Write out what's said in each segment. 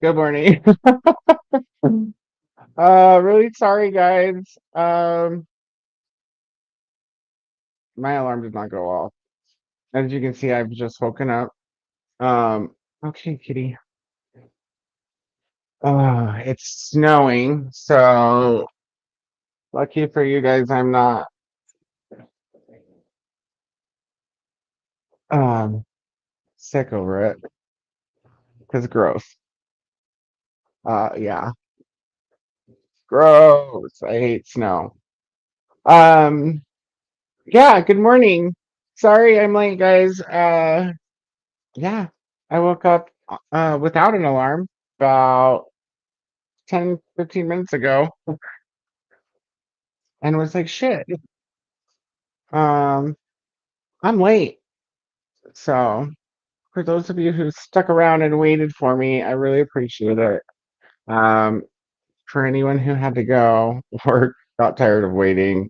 Good morning. Really sorry, guys. My alarm did not go off. As you can see, I've just woken up. Um, okay, kitty. It's snowing, so lucky for you guys, I'm not um sick over it because gross. Yeah, gross. I hate snow. Um, yeah. Good morning. Sorry, I'm late, guys. Yeah, I woke up without an alarm about 10, 15 minutes ago and was like, shit, um, I'm late. So for those of you who stuck around and waited for me, I really appreciate it. Um, for anyone who had to go or got tired of waiting,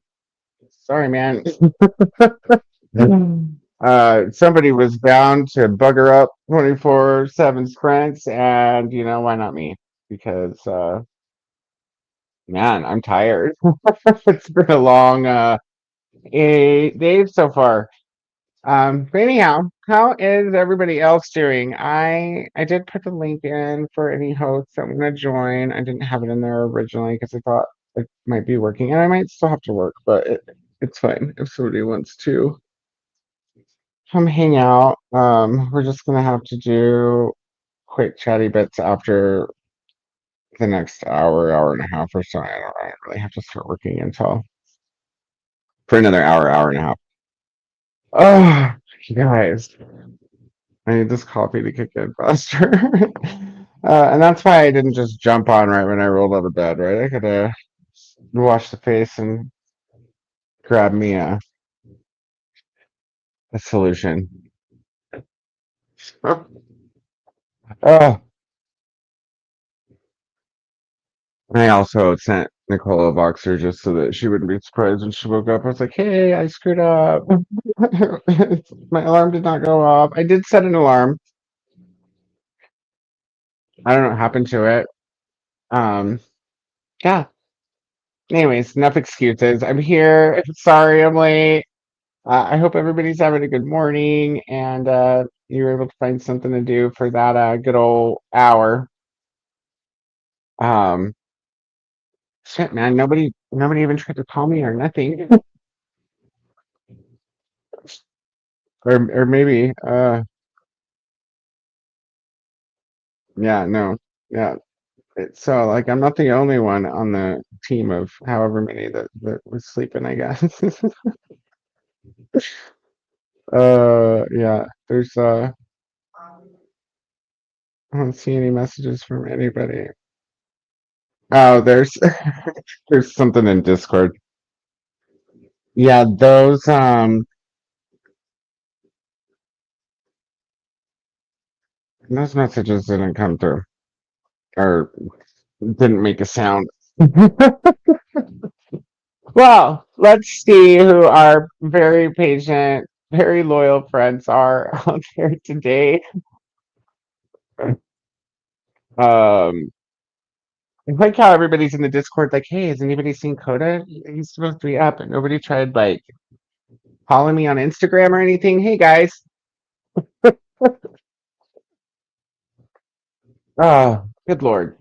sorry, man. Somebody was bound to bugger up 24/7 sprints, and why not me? Because man, I'm tired. It's been a long 8 days so far. But anyhow, how is everybody else doing? I did put the link in for any hosts that want to join. I didn't have it in there originally because I thought it might be working, and I might still have to work, but it's fine if somebody wants to come hang out. We're just gonna have to do quick chatty bits after the next hour and a half or so. I don't really have to start working until for another hour and a half. Oh, you guys. I need this coffee to kick in faster. And that's why I didn't just jump on right when I rolled out of bed, right? I could have washed the face and grabbed me a solution. Oh, and I also sent Nicole a boxer just so that she wouldn't be surprised when she woke up. I was like, hey, I screwed up. My alarm did not go off. I did set an alarm. I don't know what happened to it. Um, yeah. Anyways, enough excuses. I'm here. Sorry I'm late. I hope everybody's having a good morning and you're able to find something to do for that good old hour. Um, shit, man, nobody even tried to call me or nothing. Or maybe, yeah, no, yeah. So like, I'm not the only one on the team of however many that was sleeping, I guess. Yeah, I don't see any messages from anybody. Oh, there's something in Discord. Yeah, those messages didn't come through or didn't make a sound. Well, let's see who our very patient, very loyal friends are out there today. Um, I like how everybody's in the Discord, like, hey, has anybody seen Coda? He's supposed to be up, and nobody tried like calling me on Instagram or anything. Hey guys. Oh, good Lord.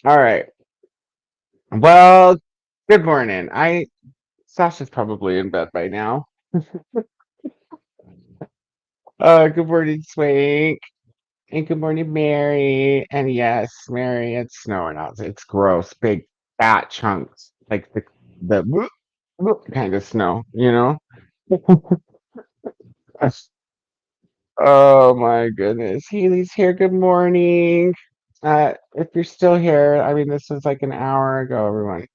All right. Well, good morning. Sash is probably in bed by now. Good morning, Swank. And good morning, Mary. And yes, Mary, it's snowing out. It's gross, big fat chunks, like the kind of snow, you know? Oh my goodness. Haley's here. Good morning. If you're still here, I mean, this was like an hour ago, everyone.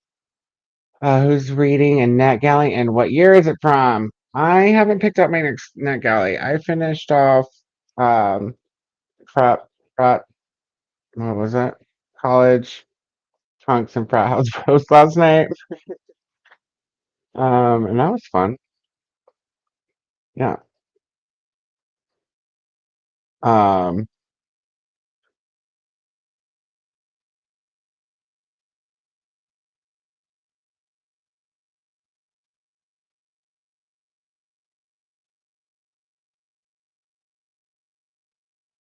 Who's reading in NetGalley and what year is it from? I haven't picked up my next NetGalley. I finished off um prep prep what was it? College Trunks and Frat House Post last night. And that was fun. Yeah. Um,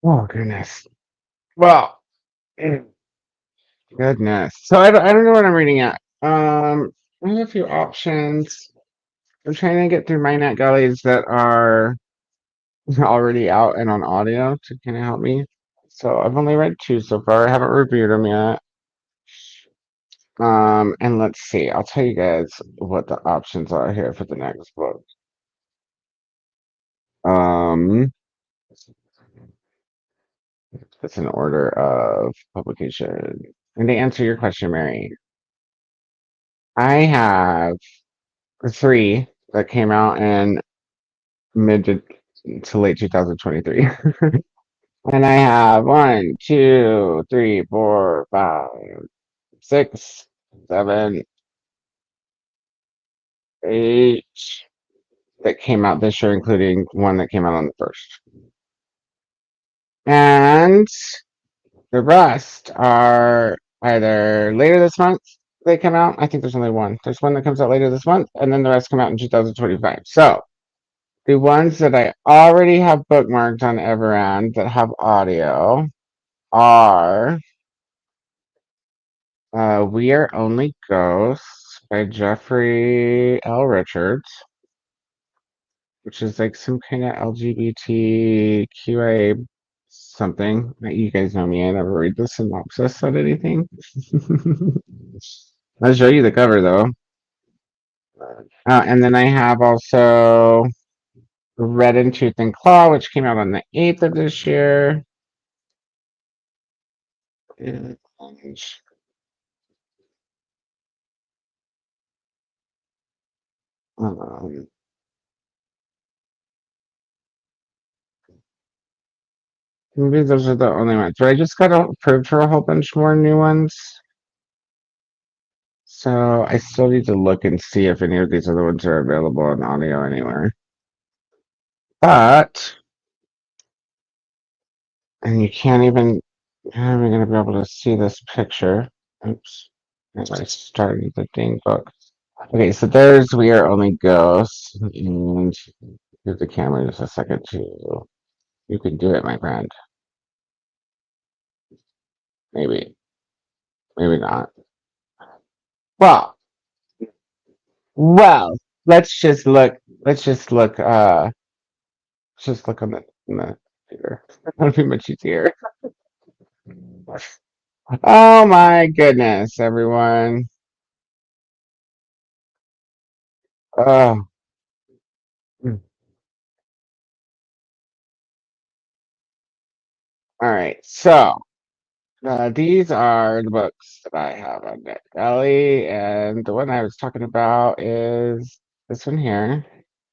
Oh goodness. Well, goodness. So I don't know what I'm reading yet. I have a few options. I'm trying to get through my NetGalleys that are already out and on audio to kind of help me. So I've only read two so far. I haven't reviewed them yet. And let's see. I'll tell you guys what the options are here for the next book. Um, it's an order of publication. And to answer your question, Mary, I have three that came out in mid to late 2023. And I have one, two, three, four, five, six, seven, eight that came out this year, including one that came out on the first. And the rest are either later this month they come out. I think there's only one. There's one that comes out later this month, and then the rest come out in 2025. So the ones that I already have bookmarked on Everand that have audio are We Are Only Ghosts by Jeffrey L. Richards, which is like some kind of LGBTQIA something. You guys know me, I never read the synopsis of anything. I'll show you the cover though. And then I have also Red in Tooth and Claw, which came out on the 8th of this year. And, um, maybe those are the only ones. But I just got approved for a whole bunch more new ones. So I still need to look and see if any of these other ones are available in audio anywhere. But, and you can't even, how am I going to be able to see this picture? Oops. I started the dang book. Okay, so there's We Are Only Ghosts. And give the camera just a second to. You can do it, my friend. Maybe. Maybe not. Well, well, let's just look. Let's just look. Let's just look on the computer. That'll be much easier. Oh my goodness, everyone. Oh. All right. So these are the books that I have on NetGalley, and the one I was talking about is this one here.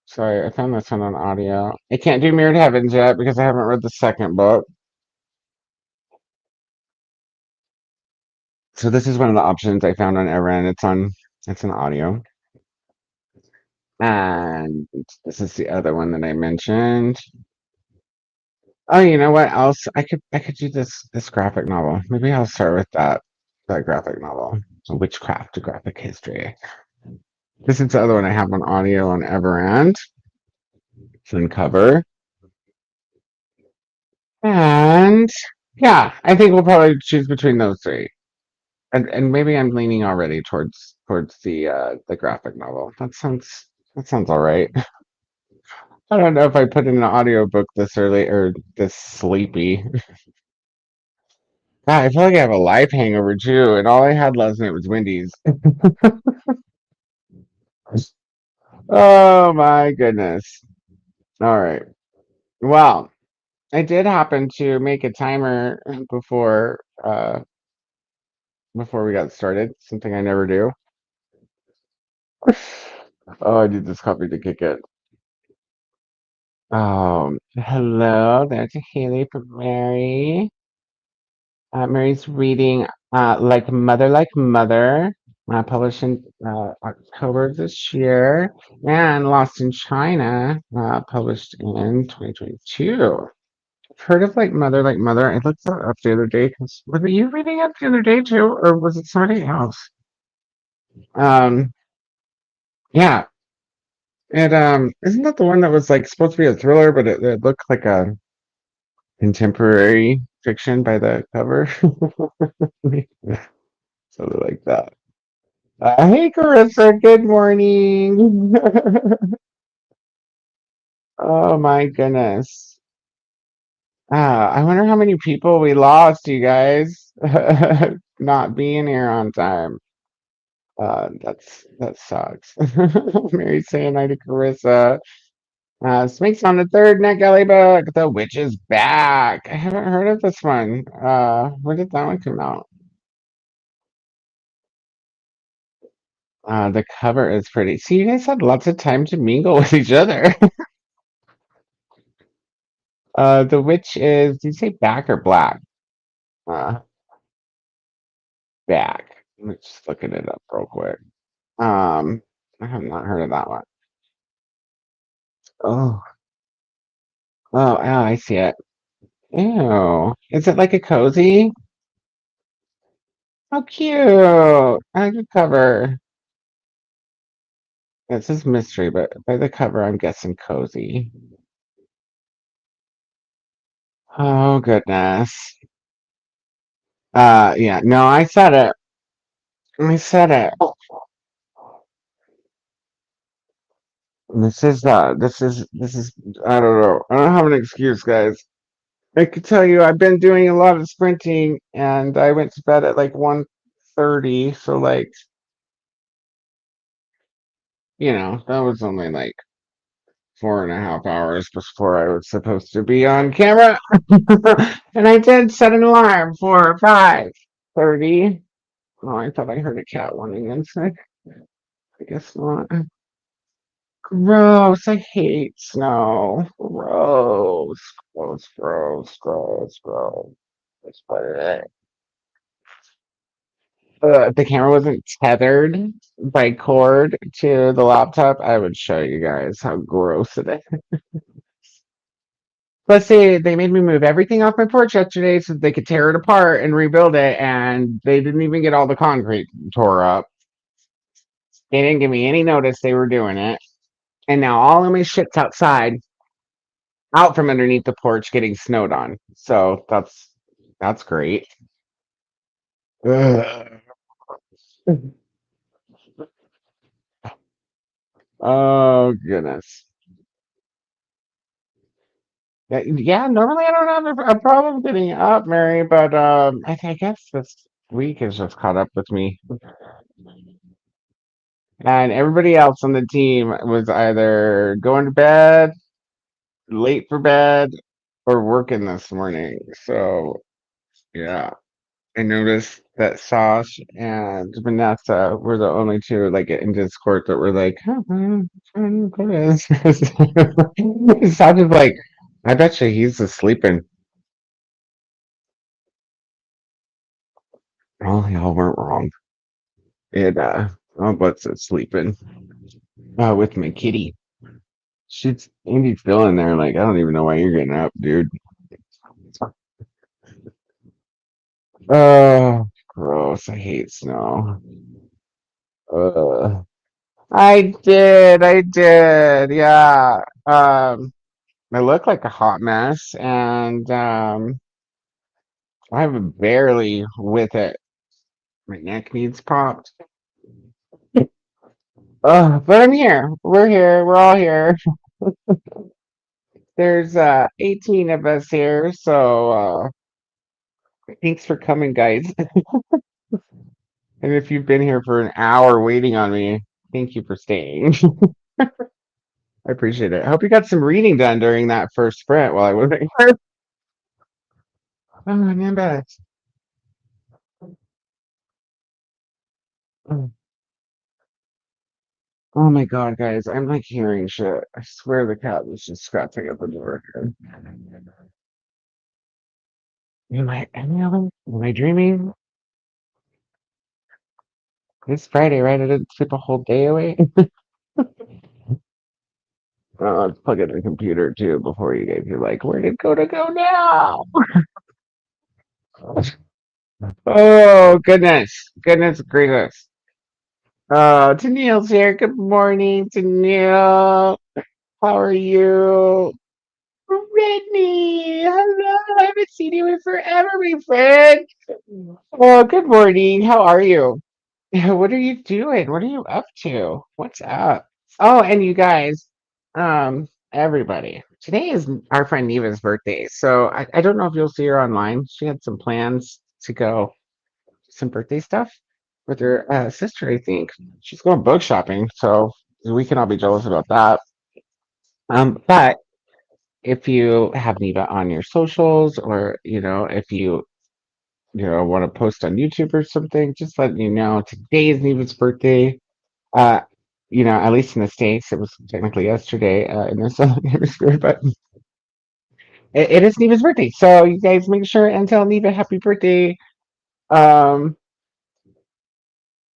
So I found this one on audio. I can't do Mirrored Heavens yet because I haven't read the second book. So this is one of the options I found on Eren. It's an audio. And this is the other one that I mentioned. Oh, you know what else? I could do this graphic novel. Maybe I'll start with that graphic novel. Witchcraft, a graphic history. This is the other one I have on audio on Everand. It's in cover. And yeah, I think we'll probably choose between those three. And maybe I'm leaning already towards the graphic novel. That sounds all right. I don't know if I put in an audiobook this early or this sleepy. God, I feel like I have a life hangover too, and all I had last night was Wendy's. Oh my goodness. All right. Well, I did happen to make a timer before we got started, something I never do. Oh, I need this coffee to kick in. Hello, there's Haley from Mary. Mary's reading Like Mother, published in October of this year, and Lost in China, published in 2022. I've heard of Like Mother. I looked that up the other day. Was it you reading it the other day too, or was it somebody else? Um, yeah, it isn't that the one that was like supposed to be a thriller, but it looked like a contemporary fiction by the cover. Something like that. Hey, Carissa. Good morning. Oh my goodness. I wonder how many people we lost, you guys, not being here on time. That sucks. Mary saying hi to Carissa. Speaks on the third NetGalley book. The Witch is Back. I haven't heard of this one. When did that one come out? The cover is pretty. See, you guys had lots of time to mingle with each other. The Witch is. Did you say back or black? Uh, Back. Let me just looking it up real quick. I have not heard of that one. Oh, oh, I see it. Ew. Is it like a cozy? How cute. I like the cover. It says mystery, but by the cover, I'm guessing cozy. Oh, goodness. Yeah, no, I said it. I said it. This is, I don't know. I don't have an excuse, guys. I could tell you I've been doing a lot of sprinting and I went to bed at like 1:30, so like, that was only like 4.5 hours before I was supposed to be on camera. And I did set an alarm for 5:30. Oh, I thought I heard a cat running inside. I guess not. Gross. I hate snow. Gross. Gross, gross, gross, gross. That's what it is. If the camera wasn't tethered by cord to the laptop, I would show you guys how gross it is. Let's see, they made me move everything off my porch yesterday so they could tear it apart and rebuild it, and they didn't even get all the concrete tore up. They didn't give me any notice they were doing it. And now all of my shit's outside, out from underneath the porch, getting snowed on. So that's great. Ugh. Oh goodness. Yeah, normally I don't have a problem getting up, Mary, but I guess this week has just caught up with me. And everybody else on the team was either going to bed, late for bed, or working this morning. So yeah, I noticed that Sash and Vanessa were the only two like in Discord that were like, Sash is like, I bet you he's asleep and oh y'all weren't wrong. It oh what's it sleeping? With my kitty. She's Andy's still in there, like I don't even know why you're getting up, dude. Oh, gross. I hate snow. Uh, I did, yeah. I look like a hot mess, and I'm barely with it. My neck needs popped. But I'm here. We're here. We're all here. There's 18 of us here, so thanks for coming, guys. And if you've been here for an hour waiting on me, thank you for staying. I appreciate it. I hope you got some reading done during that first sprint while I wasn't here. Oh, man, bad. Oh my God, guys, I'm like hearing shit. I swear the cat was just scratching at the door here. Am I dreaming? It's Friday, right? I didn't sleep a whole day away. Let's plug in the computer too before you guys are like, where did Koda go now? Oh, goodness. Goodness gracious. Oh, Tennille's here. Good morning, Tennille. How are you? Brittany, hello. I haven't seen you in forever, my friend. Oh, good morning. How are you? What are you doing? What are you up to? What's up? Oh, and you guys, everybody, today is our friend Neva's birthday. So I don't know if you'll see her online. She had some plans to go some birthday stuff with her sister, I think. She's going book shopping, so we can all be jealous about that. But if you have Neva on your socials, or if you want to post on YouTube or something, just letting you know today is Neva's birthday. Uh, at least in the States, it was technically yesterday in the Southern Hemisphere, but it is Neva's birthday. So you guys make sure and tell Neva happy birthday. Um,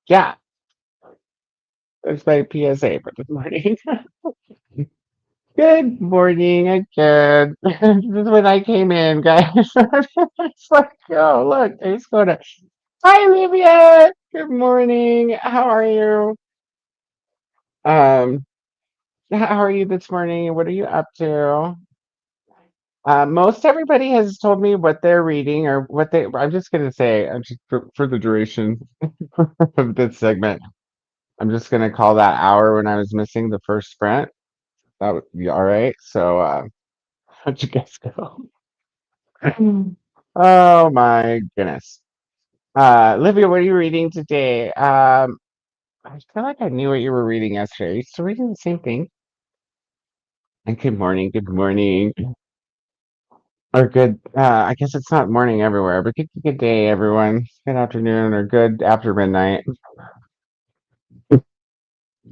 yeah, that's my PSA for this morning. Good morning again. This is when I came in, guys. It's like, oh, look, there's Koda. Hi, Olivia. Good morning. How are you? Um, how are you this morning? What are you up to? Most everybody has told me what they're reading or what they. I'm just gonna say, I'm just for the duration of this segment, I'm just gonna call that hour when I was missing the first sprint. That would be all right. So, how'd you guys go? Oh my goodness. Livia, what are you reading today? I feel like I knew what you were reading yesterday. Are you still reading the same thing? And good morning, good morning. Or good, I guess it's not morning everywhere, but good day, everyone. Good afternoon or good after midnight.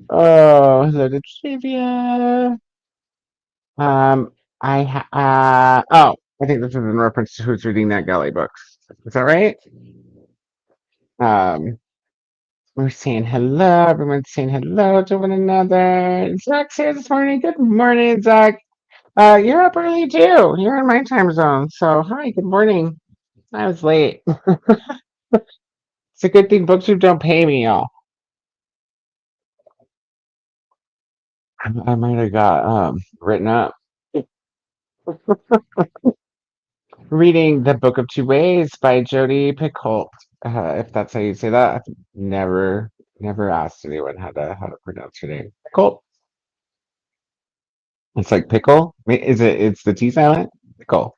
Oh, hello to trivia. Um, I think this is in reference to who's reading NetGalley books. Is that right? Um, we're saying hello. Everyone's saying hello to one another. Zach's here this morning. Good morning, Zach. You're up early too. You're in my time zone. So, hi, good morning. I was late. It's a good thing BookTube don't pay me, y'all. I might have got written up. Reading The Book of Two Ways by Jodi Picoult. If that's how you say that. I've never asked anyone how to pronounce her name. Picoult. It's like pickle. Is it? It's the T silent. Pickle.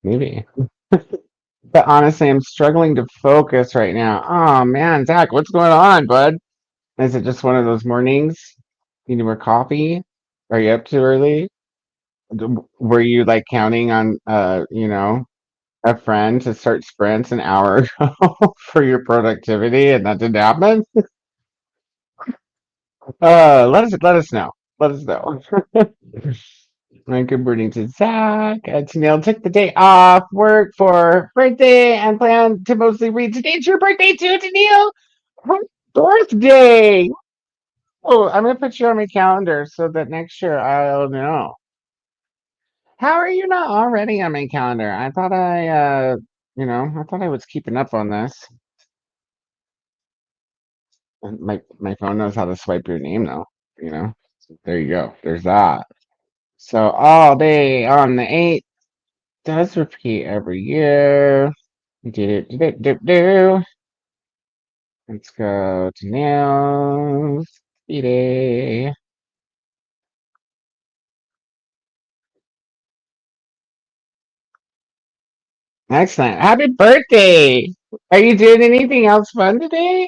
Maybe. But honestly, I'm struggling to focus right now. Oh man, Zach, what's going on, bud? Is it just one of those mornings? You need more coffee? Are you up too early? Were you like counting on a friend to start sprints an hour ago for your productivity and that didn't happen? Let us know. Let us know. Good morning to Zach. Tennille took the day off work for birthday and planned to mostly read. Today's your birthday too, Tennille. Happy birthday! Oh, I'm gonna put you on my calendar so that next year I'll know. How are you not already on my calendar? I thought I thought I was keeping up on this. And my phone knows how to swipe your name though, you know. So there you go. There's that. So all day on the 8th does repeat every year. Do, do, do, do, do. Let's go to nails. Didi. Excellent. Happy birthday. Are you doing anything else fun today?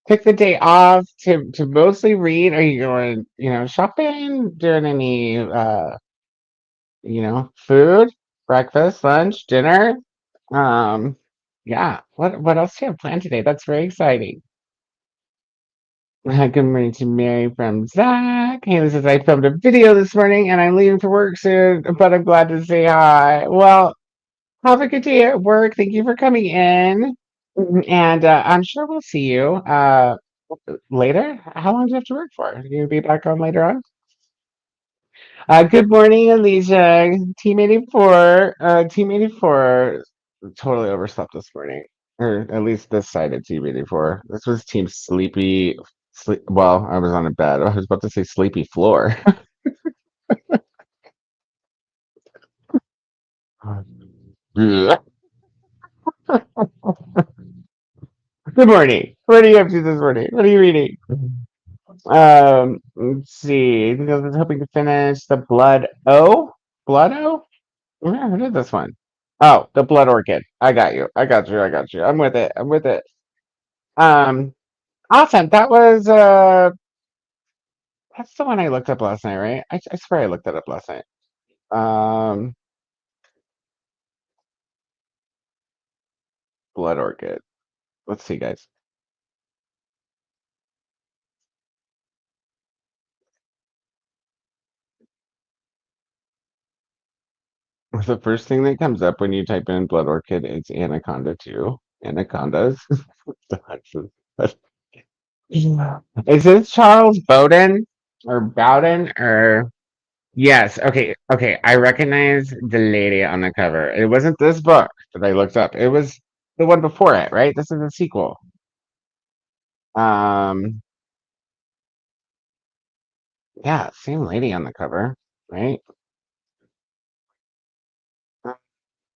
Took the day off to mostly read. Are you going, shopping? Doing any food, breakfast, lunch, dinner? Um, yeah. What else do you have planned today? That's very exciting. Good morning to Mary from Zach. Haley says I filmed a video this morning and I'm leaving for work soon, but I'm glad to say hi. Well, have a good day at work. Thank you for coming in. And I'm sure we'll see you later. How long do you have to work for? Are you gonna be back on later on? Good morning, Alicia. Team 84. Team 84 totally overslept this morning. Or at least this side of Team 84. This was Team Sleepy. Well, I was on a bed. I was about to say Sleepy Floor. Good morning. What are you up to this morning? What are you reading? Let's see. I think I was hoping to finish the Blood O. Blood O? Yeah, what is this one? Oh, the Blood Orchid. I got you. I got you. I got you. I'm with it. I'm with it. Um, awesome. That's the one I looked up last night, right? I swear I looked that up last night. Um, Blood Orchid. Let's see, guys. The first thing that comes up when you type in Blood Orchid is Anaconda 2. Anacondas. Is this Charles Bowden or Bowden or yes, okay, okay. I recognize the lady on the cover. It wasn't this book that I looked up. It was the one before it, right? This is a sequel. Um, yeah, same lady on the cover, right?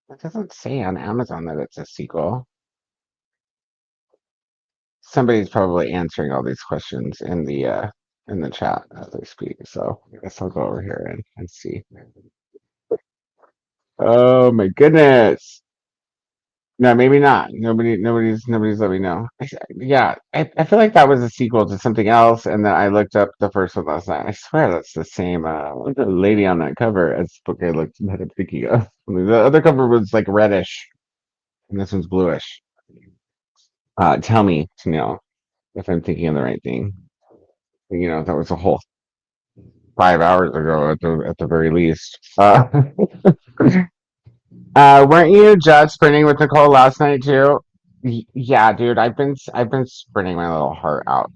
It doesn't say on Amazon that it's a sequel. Somebody's probably answering all these questions in the chat as I speak. So I guess I'll go over here and see. Oh my goodness. No, maybe not. Nobody's let me know. Yeah, I feel like that was a sequel to something else, and then I looked up the first one last night. I swear that's the same the lady on that cover as the book I looked that I'm thinking of. The other cover was like reddish, and this one's bluish. Tell me to know if I'm thinking of the right thing. That was a whole 5 hours ago at the very least. Weren't you just sprinting with Nicole last night too? Yeah, dude, I've been sprinting my little heart out.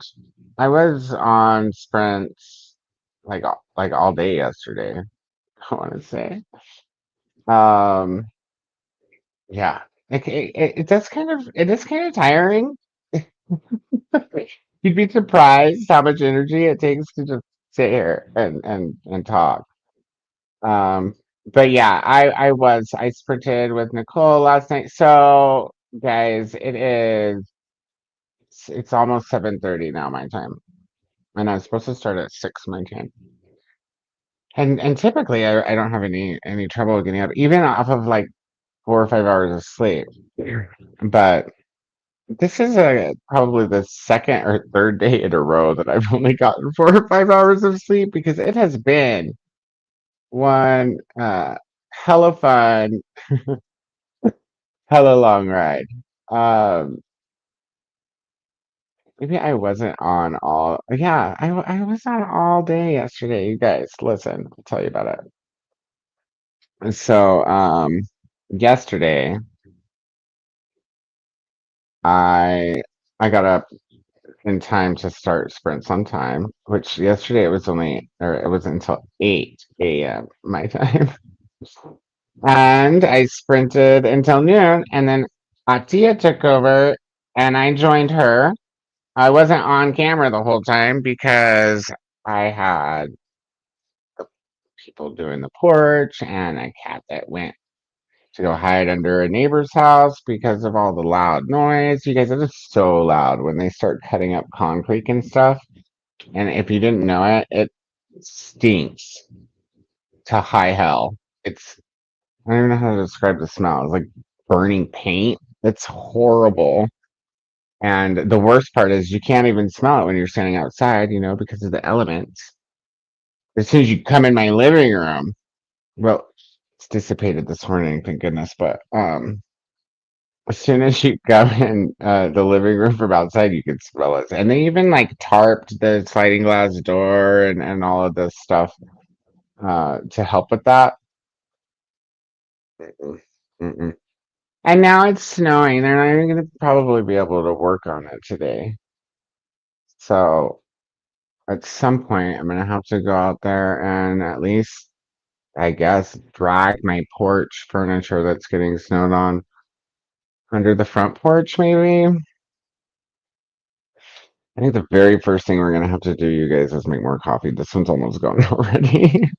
I was on sprints like all day yesterday. I want to say, um, yeah, it is kind of tiring. You'd be surprised how much energy it takes to just sit here and talk. Um, but yeah, I sprinted with Nicole last night. So guys, it's almost 7:30 now my time. And I was supposed to start at 6 my time. And typically I don't have any trouble getting up, even off of like 4 or 5 hours of sleep. But this is probably the second or third day in a row that I've only gotten 4 or 5 hours of sleep because it has been one hella fun, hella long ride. Um, maybe I wasn't on all. Yeah, I was on all day yesterday. You guys, listen, I'll tell you about it. So, yesterday I I got up in time to start sprints on time, which yesterday it was until 8 a.m. my time. And I sprinted until noon, and then Ahtiya took over, and I joined her. I wasn't on camera the whole time because I had people doing the porch and a cat that went to go hide under a neighbor's house because of all the loud noise. You guys, it is so loud when they start cutting up concrete and stuff. And if you didn't know it, it stinks to high hell. I don't even know how to describe the smell. It's like burning paint. It's horrible. And the worst part is you can't even smell it when you're standing outside, because of the elements. As soon as you come in my living room, well, it's dissipated this morning, thank goodness. But as soon as you come in the living room from outside, you can smell it. And they even like tarped the sliding glass door and all of this stuff to help with that. Mm-mm, mm-mm. And now it's snowing. They're not even going to probably be able to work on it today. So at some point, I'm going to have to go out there and at least, I guess, drag my porch furniture that's getting snowed on under the front porch, maybe. I think the very first thing we're going to have to do, you guys, is make more coffee. This one's almost gone already.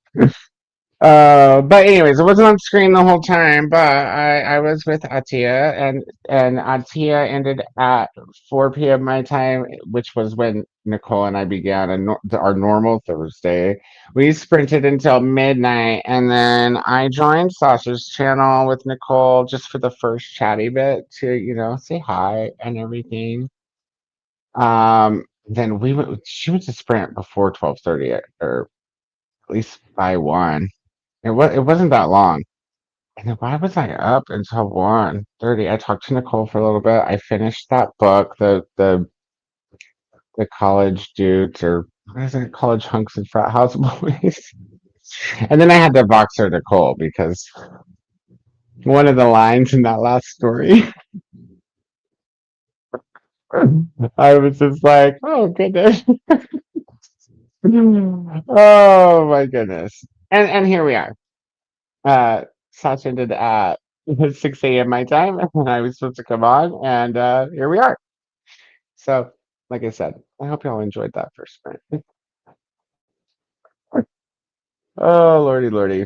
But anyways, it wasn't on screen the whole time, but I was with Ahtiya and Ahtiya ended at 4 p.m. my time, which was when Nicole and I began our normal Thursday. We sprinted until midnight, and then I joined Sasha's channel with Nicole just for the first chatty bit to, say hi and everything. Then she went to sprint before 12:30, or at least by 1. It wasn't that long. And then why was I up until 1:30? I talked to Nicole for a little bit. I finished that book, the college dudes, or what is it, college hunks and frat house boys. And then I had to box her Nicole because one of the lines in that last story, I was just like, oh goodness. Oh my goodness. And here we are. Sash ended at 6 a.m. my time, and I was supposed to come on, and here we are. So, like I said, I hope y'all enjoyed that first sprint. Oh, lordy, lordy.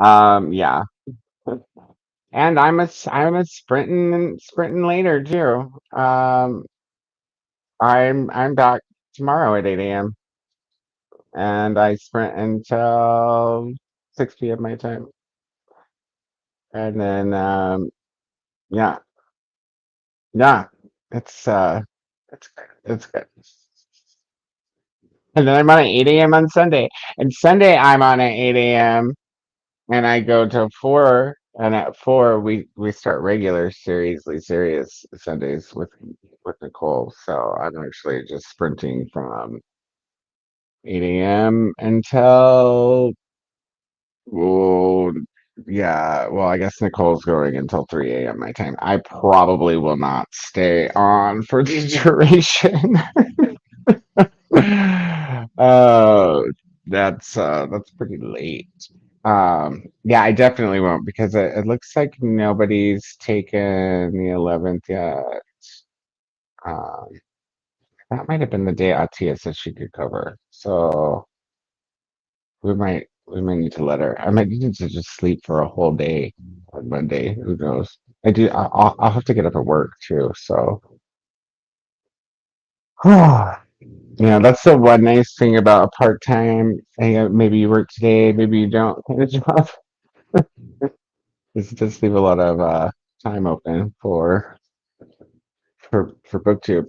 Yeah, and I'm a sprinting later too. I'm back tomorrow at 8 a.m. and I sprint until 6 p.m. my time, and then yeah, yeah, it's it's good. It's good. And then I'm on at 8 a.m. on Sunday. And Sunday I'm on at 8 a.m. and I go to 4. And at 4 we start regular seriously serious Sundays with Nicole. So I'm actually just sprinting from 8 a.m. until, well, yeah, well, I guess Nicole's going until 3 a.m. my time. I probably will not stay on for the duration. Oh, that's pretty late. Yeah, I definitely won't because it looks like nobody's taken the 11th yet. Um, that might have been the day Ahtiya said she could cover. So we might need to let her. I might need to just sleep for a whole day on Monday. Who knows? I do. I'll have to get up at work too. So yeah, that's the one nice thing about a part-time. Maybe you work today, maybe you don't kind of job. Is just leave a lot of time open for BookTube.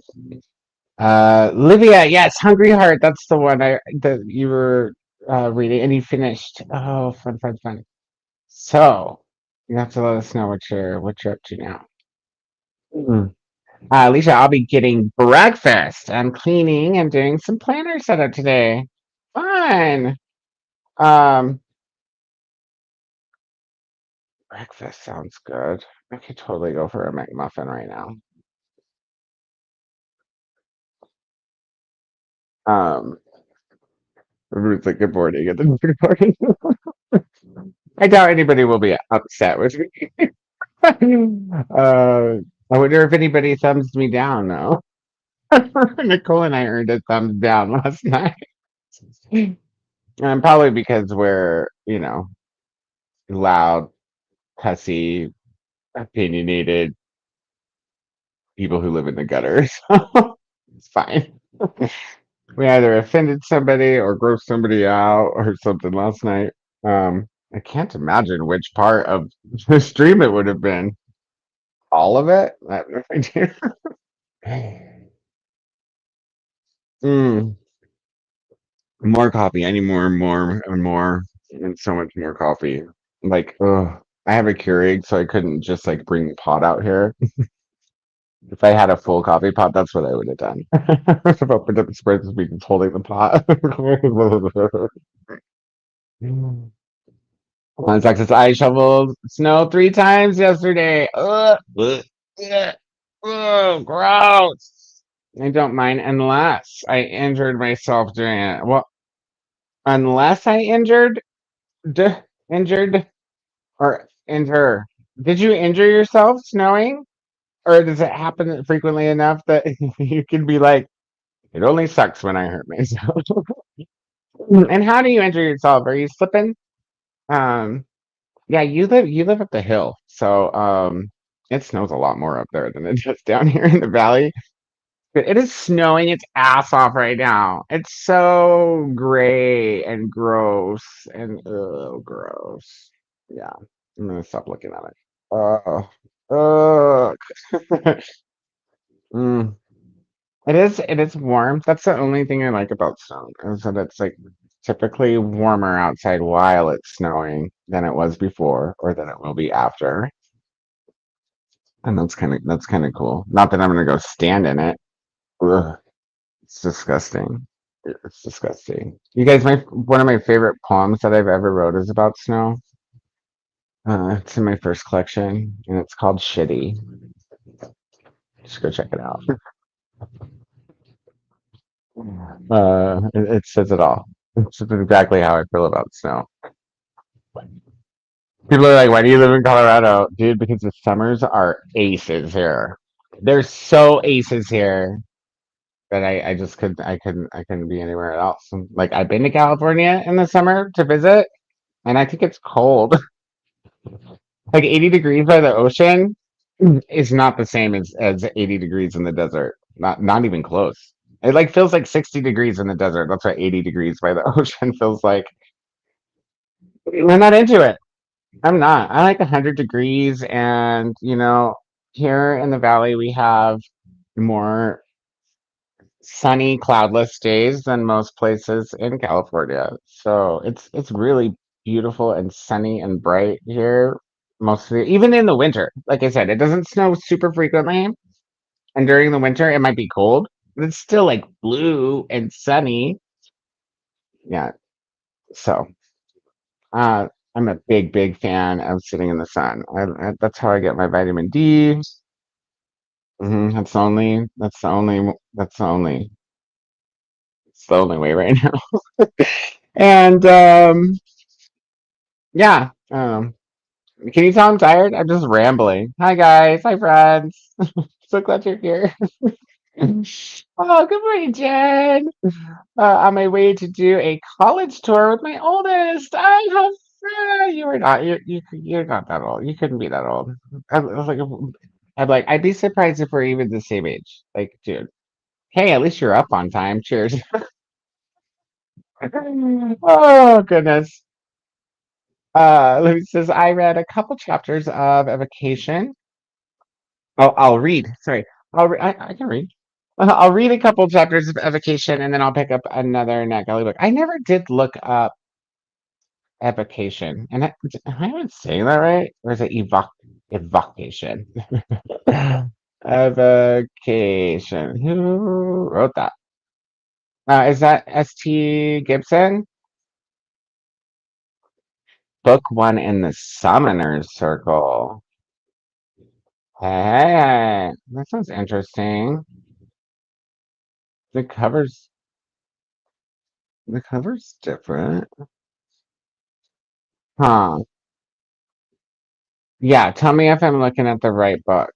Livia, yes, Hungry Heart. That's the one that you were reading, and you finished. Oh, fun, fun, fun. So you have to let us know what you're up to now. Mm. Alicia, I'll be getting breakfast. I'm cleaning and doing some planner setup today. Fun. Um, Breakfast sounds good. I could totally go for a McMuffin right now. Um, Ruth's like, good morning, and then good morning. I doubt anybody will be upset with me. I wonder if anybody thumbs me down though. Nicole and I earned a thumbs down last night. Probably because we're, loud, cussy, opinionated people who live in the gutters. It's fine. We either offended somebody or grossed somebody out or something last night. I can't imagine which part of the stream it would have been. All of it? I have no idea. Mm, more coffee. I need more and more and more and so much more coffee. Like, ugh. I have a Keurig, so I couldn't just like bring the pot out here. If I had a full coffee pot, that's what I would have done. I've opened up the spreads and been holding the pot. On Texas, I shoveled snow 3 times yesterday. Ugh. Ugh. Ugh. Ugh, gross. I don't mind unless I injured myself doing it. Well, unless I injured or injure. Did you injure yourself snowing? Or does it happen frequently enough that you can be like, it only sucks when I hurt myself? And how do you enter yourself? Are you slipping? Um, yeah, you live up the hill, so it snows a lot more up there than it does down here in the valley. But it is snowing its ass off right now. It's so gray and gross and gross. Yeah, I'm gonna stop looking at it. Oh, mm. It is warm. That's the only thing I like about snow is that it's like typically warmer outside while it's snowing than it was before or than it will be after. And that's kind of cool. Not that I'm gonna go stand in it. Ugh, it's disgusting. It's disgusting. You guys, my one of my favorite poems that I've ever wrote is about snow. It's in my first collection, and it's called Shitty. Just go check it out. It says it all. It's exactly how I feel about snow. People are like, "Why do you live in Colorado, dude?" Because the summers are aces here. They're so aces here that I just I couldn't be anywhere else. Like I've been to California in the summer to visit, and I think it's cold. Like 80 degrees by the ocean is not the same as 80 degrees in the desert. Not even close. It like feels like 60 degrees in the desert. That's what 80 degrees by the ocean feels like. We're not into it. I'm not. I like 100 degrees, and here in the valley we have more sunny, cloudless days than most places in California. So it's really beautiful and sunny and bright here most of the, even in the winter. Like I said, it doesn't snow super frequently, and during the winter it might be cold, but it's still like blue and sunny. Yeah. So I'm a big fan of sitting in the sun. That's how I get my vitamin D. That's the only way right now. And yeah. Can you tell I'm tired? I'm just rambling. Hi guys, hi friends. So glad you're here. Oh, good morning, Jen. On my way to do a college tour with my oldest. I have you were not you're not that old. You couldn't be that old. I was like I'd be surprised if we're even the same age. Like, dude. Hey, at least you're up on time. Cheers. Oh goodness. Louis says I read a couple chapters of Evocation. I'll read. Sorry, I can read. I'll read a couple chapters of Evocation, and then I'll pick up another NetGalley book. I never did look up Evocation, and am I even saying that right, or is it evocation? Evocation. Who wrote that? Is that S.T. Gibson? Book one in the Summoner's Circle. Hey, that sounds interesting. The cover's the cover's different. Huh. Yeah, tell me if I'm looking at the right book.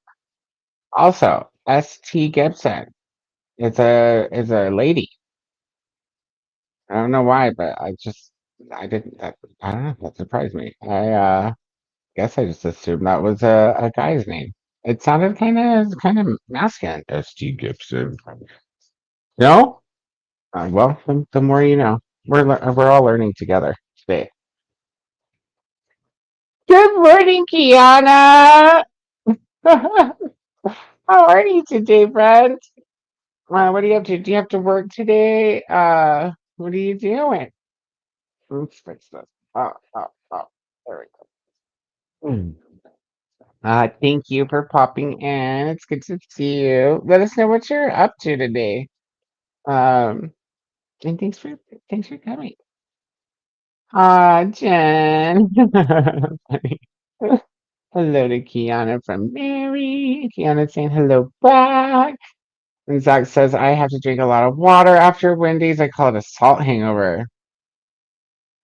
Also, S.T. Gibson is a lady. I don't know why, but I didn't I don't know, that surprised me. I guess I just assumed that was a guy's name. It sounded kind of masculine. S.T. Gibson. No? Well, the more you know. We're all learning together today. Good morning, Kiana. How are you today, friend? What are you up to? Do you have to work today? What are you doing? Let's fix this. Oh, there we go. Thank you for popping in. It's good to see you. Let us know what you're up to today. Um, and thanks for coming. Jen. Funny. Hello to Kiana from Mary. Kiana saying hello back. And Zach says, I have to drink a lot of water after Wendy's. I call it a salt hangover.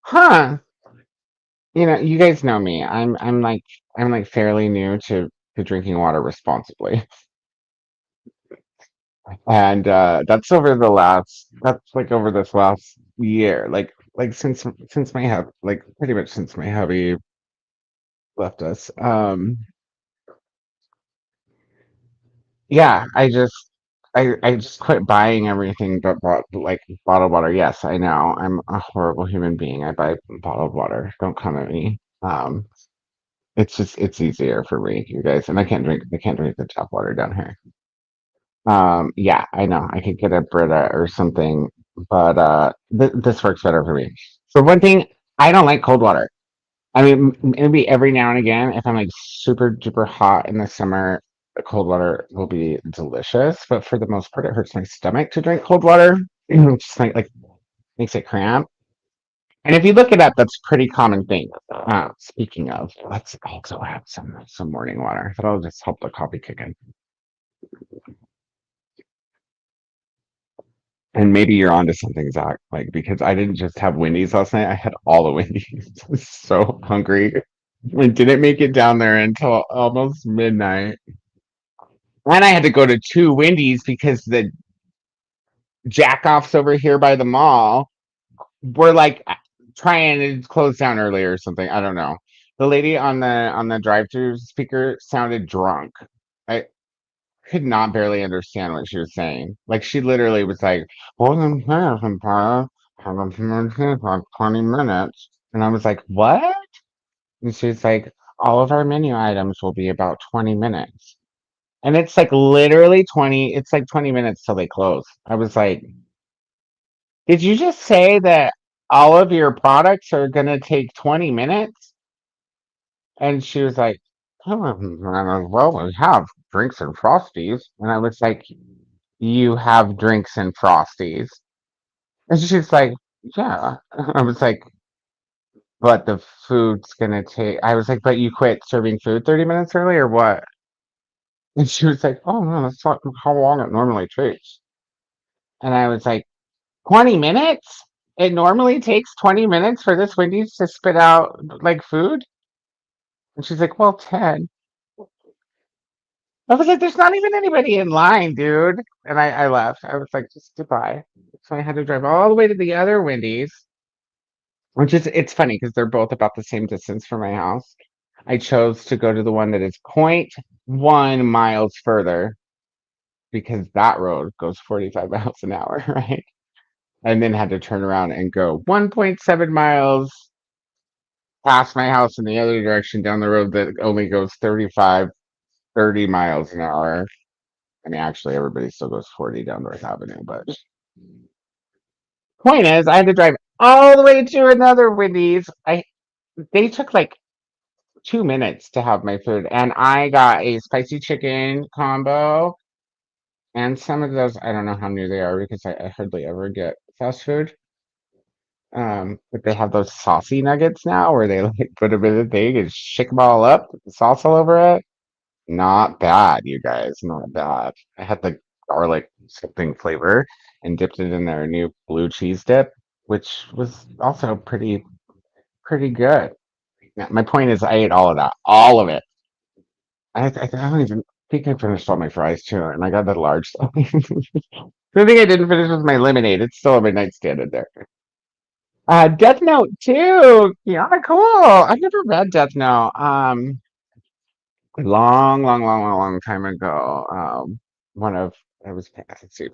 Huh. You guys know me. I'm like fairly new to drinking water responsibly. And that's like over this last year, like since my like pretty much since my hubby left us. Yeah, I just quit buying everything but bought like bottled water. Yes, I know. I'm a horrible human being. I buy bottled water. Don't come at me. It's just it's easier for me, you guys, and I can't drink the tap water down here. Yeah, I know. I could get a Brita or something, but th this works better for me. For one thing, I don't like cold water. I mean, maybe every now and again, if I'm like super duper hot in the summer, the cold water will be delicious. But for the most part, it hurts my stomach to drink cold water. Just like makes it cramp. And if you look it up, that's a pretty common thing. Speaking of, let's also have some morning water. That'll just help the coffee kick in. And maybe you're onto something, Zach. Like because I didn't just have Wendy's last night; I had all the Wendy's. I was so hungry. We didn't make it down there until almost midnight. And I had to go to two Wendy's because the jackoffs over here by the mall were like trying to close down earlier or something. I don't know. The lady on the drive-through speaker sounded drunk. I could not barely understand what she was saying. Like she literally was like, "Wasn't here from haven't been here for 20 minutes," and I was like, "What?" And she's like, "All of our menu items will be about 20 minutes." And it's like literally 20, it's like 20 minutes till they close. I was like, did you just say that all of your products are gonna take 20 minutes? And she was like, oh, well, we have drinks and frosties. And I was like, you have drinks and frosties. And she's like, yeah. I was like, but the food's gonna take, I was like, but you quit serving food 30 minutes early or what? And she was like, oh no, that's not how long it normally takes. And I was like, 20 minutes? It normally takes 20 minutes for this Wendy's to spit out like food? And she's like, well, 10. I was like, there's not even anybody in line, dude. And I left. I was like, just goodbye. So I had to drive all the way to the other Wendy's, which is, it's funny because they're both about the same distance from my house. I chose to go to the one that is point 0.1 miles further because that road goes 45 miles an hour, right? And then had to turn around and go 1.7 miles past my house in the other direction down the road that only goes 35, 30 miles an hour. I mean, actually, everybody still goes 40 down North Avenue, but point is, I had to drive all the way to another Wendy's. They took like 2 minutes to have my food, and I got a spicy chicken combo and some of those. I don't know how new they are because I hardly ever get fast food. But they have those saucy nuggets now where they like put them in the thing and shake them all up, put the sauce all over it. Not bad, you guys, not bad. I had the garlic something flavor and dipped it in their new blue cheese dip, which was also pretty good. Yeah, my point is, I ate all of that, all of it. I don't even think I finished all my fries too, and I got the large stuff. The thing I didn't finish was my lemonade. It's still on my nightstand in there. Death Note too. Yeah, cool. I've never read Death Note. Long time ago. One of I was let's see,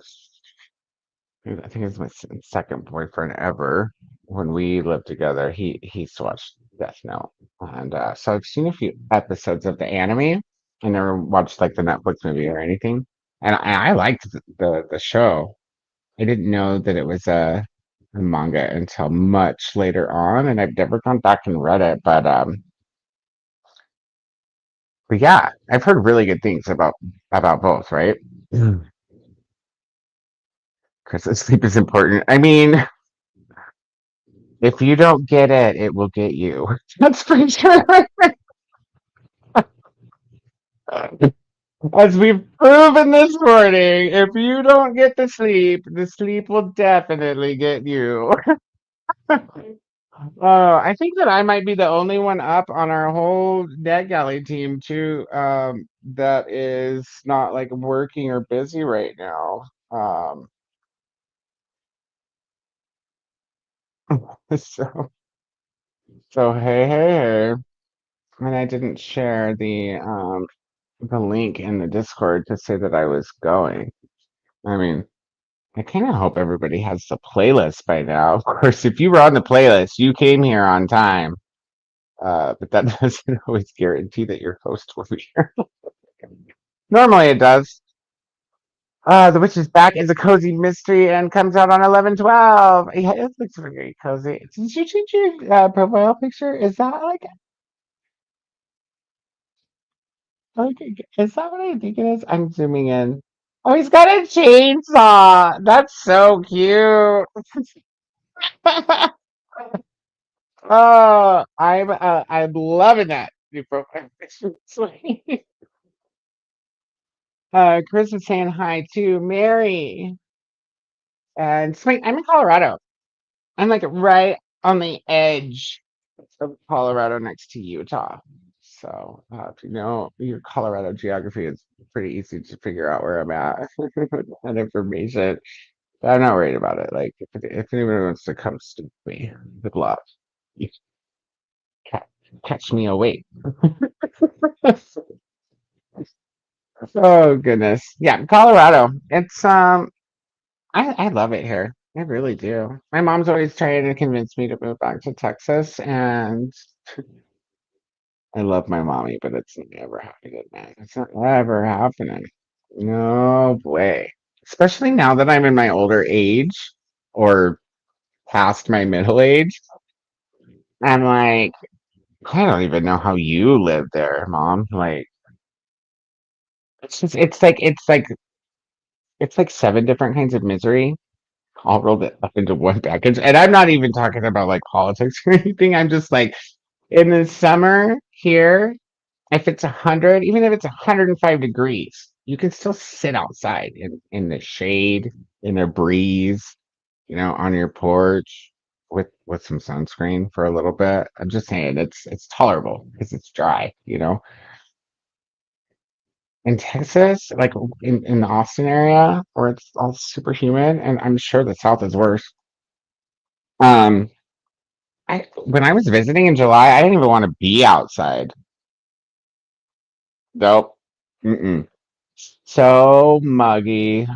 I think it was my second boyfriend ever when we lived together. He used to watch Death Note, and so I've seen a few episodes of the anime. I never watched like the Netflix movie or anything, and I liked the show. I didn't know that it was a manga until much later on, and I've never gone back and read it. But yeah, I've heard really good things about both, right? Mm. Because sleep is important. I mean, if you don't get it, it will get you. That's for sure. As we've proven this morning, if you don't get the sleep will definitely get you. I think that I might be the only one up on our whole NetGalley team too, that is not like working or busy right now. So, so hey, hey, hey. And I didn't share the link in the Discord to say that I was going. I mean, I kind of hope everybody has the playlist by now. Of course, if you were on the playlist, you came here on time. But that doesn't always guarantee that your host will be here. Normally it does. The Witch is Back is a cozy mystery and comes out on 11/12. Yeah, it looks very cozy. Did you change your profile picture? Is that like, is that what I think it is? I'm zooming in. Oh, he's got a chainsaw. That's so cute. Oh, I'm loving that new profile picture. Sweet. Chris is saying hi to Mary. And sweet, I'm in Colorado. I'm like right on the edge of Colorado next to Utah. So if you know your Colorado geography, it's pretty easy to figure out where I'm at with that information. But I'm not worried about it. Like if anyone wants to come stoop me, good luck. You ca- catch me awake. Oh goodness. Yeah, Colorado. It's I love it here. I really do. My mom's always trying to convince me to move back to Texas, and I love my mommy, but it's never happening, man. It's not ever happening. No way. Especially now that I'm in my older age or past my middle age. I'm like, I don't even know how you live there, mom. Like, it's just, it's like seven different kinds of misery all rolled it up into one package. And I'm not even talking about like politics or anything. I'm just like, in the summer here, if it's 100, even if it's 105 degrees, you can still sit outside in the shade, in the breeze, on your porch with some sunscreen for a little bit. I'm just saying it's tolerable because it's dry. In Texas, like in the Austin area where it's all super humid, and I'm sure the South is worse. Um, when I was visiting in July, I didn't even want to be outside. Nope. Mm-mm. So muggy,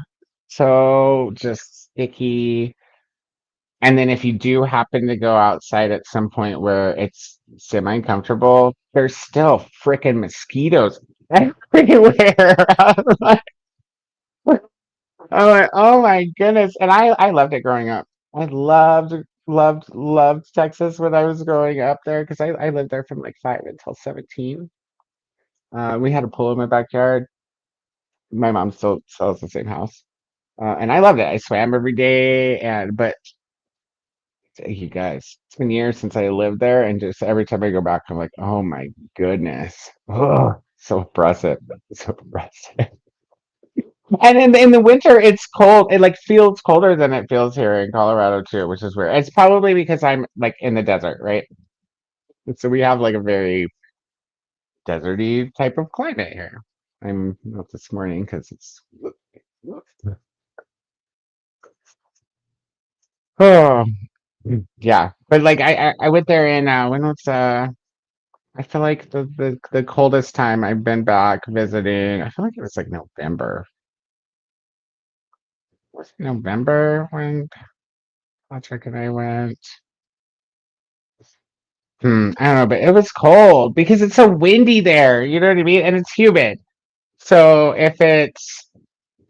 so just sticky. And then if you do happen to go outside at some point where it's semi-comfortable, there's still freaking mosquitoes everywhere. Oh my goodness. And I loved it growing up. I loved Texas when I was growing up there because I lived there from like 5 until 17. We had a pool in my backyard. My mom still has the same house. And I loved it. I swam every day, but you guys, it's been years since I lived there, and just every time I go back, I'm like, oh my goodness, oh, so oppressive, so oppressive. And in the winter, it's cold. It like feels colder than it feels here in Colorado too, which is weird. It's probably because I'm like in the desert, right? And so we have like a very deserty type of climate here. I'm up this morning because it's oh yeah, but like I went there in when was I feel like the coldest time I've been back visiting. I feel like it was like November. Was it November when Patrick and I went? I don't know, but it was cold because it's so windy there. You know what I mean? And it's humid. So if it's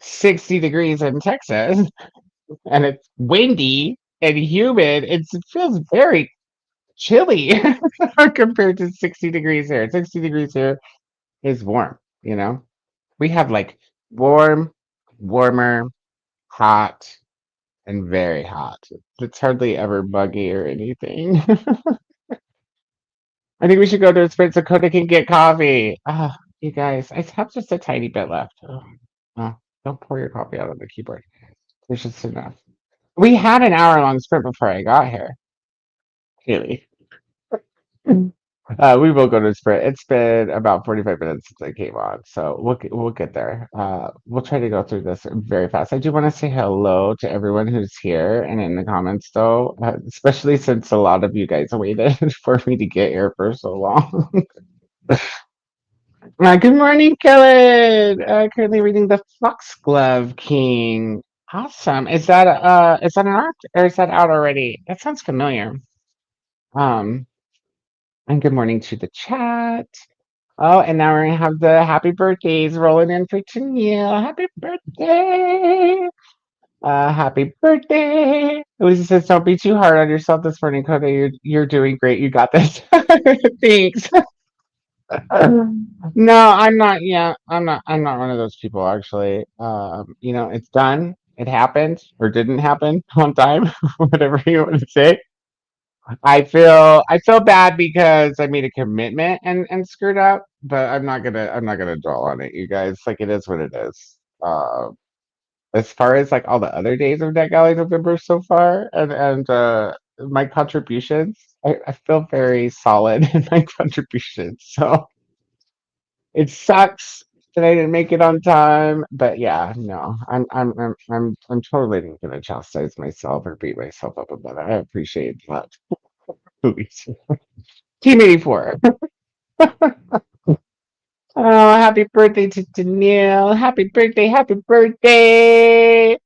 60 degrees in Texas and it's windy and humid, it feels very chilly compared to 60 degrees here. 60 degrees here is warm. We have like warm, warmer, hot, and very hot. It's hardly ever buggy or anything. I think we should go to a sprint so Koda can get coffee. Ah, you guys, I have just a tiny bit left. Oh, don't pour your coffee out on the keyboard. There's just enough. We had an hour-long sprint before I got here. Really. We will go to Sprint. It's been about 45 minutes since I came on, so we'll get there. We'll try to go through this very fast. I do want to say hello to everyone who's here and in the comments, though, especially since a lot of you guys waited for me to get here for so long. Good morning, Kellen. Currently reading The Foxglove King. Awesome. Is that an art or is that out already? That sounds familiar. Um, and good morning to the chat. Oh, and now we're gonna have the happy birthdays rolling in for Tennille. Happy birthday! Happy birthday! Lucy says, "Don't be too hard on yourself this morning, Koda. You're doing great. You got this." Thanks. No, I'm not. Yeah, I'm not one of those people. Actually, it's done. It happened or didn't happen on time. Whatever you want to say. I feel bad because I made a commitment and screwed up, but I'm not gonna dwell on it, you guys. Like it is what it is. As far as like all the other days of NetGalley November so far and my contributions, I feel very solid in my contributions. So it sucks that I didn't make it on time, but yeah, no, I'm totally not gonna chastise myself or beat myself up about it. I appreciate that. Team 84. Oh, happy birthday to Danielle. Happy birthday, happy birthday.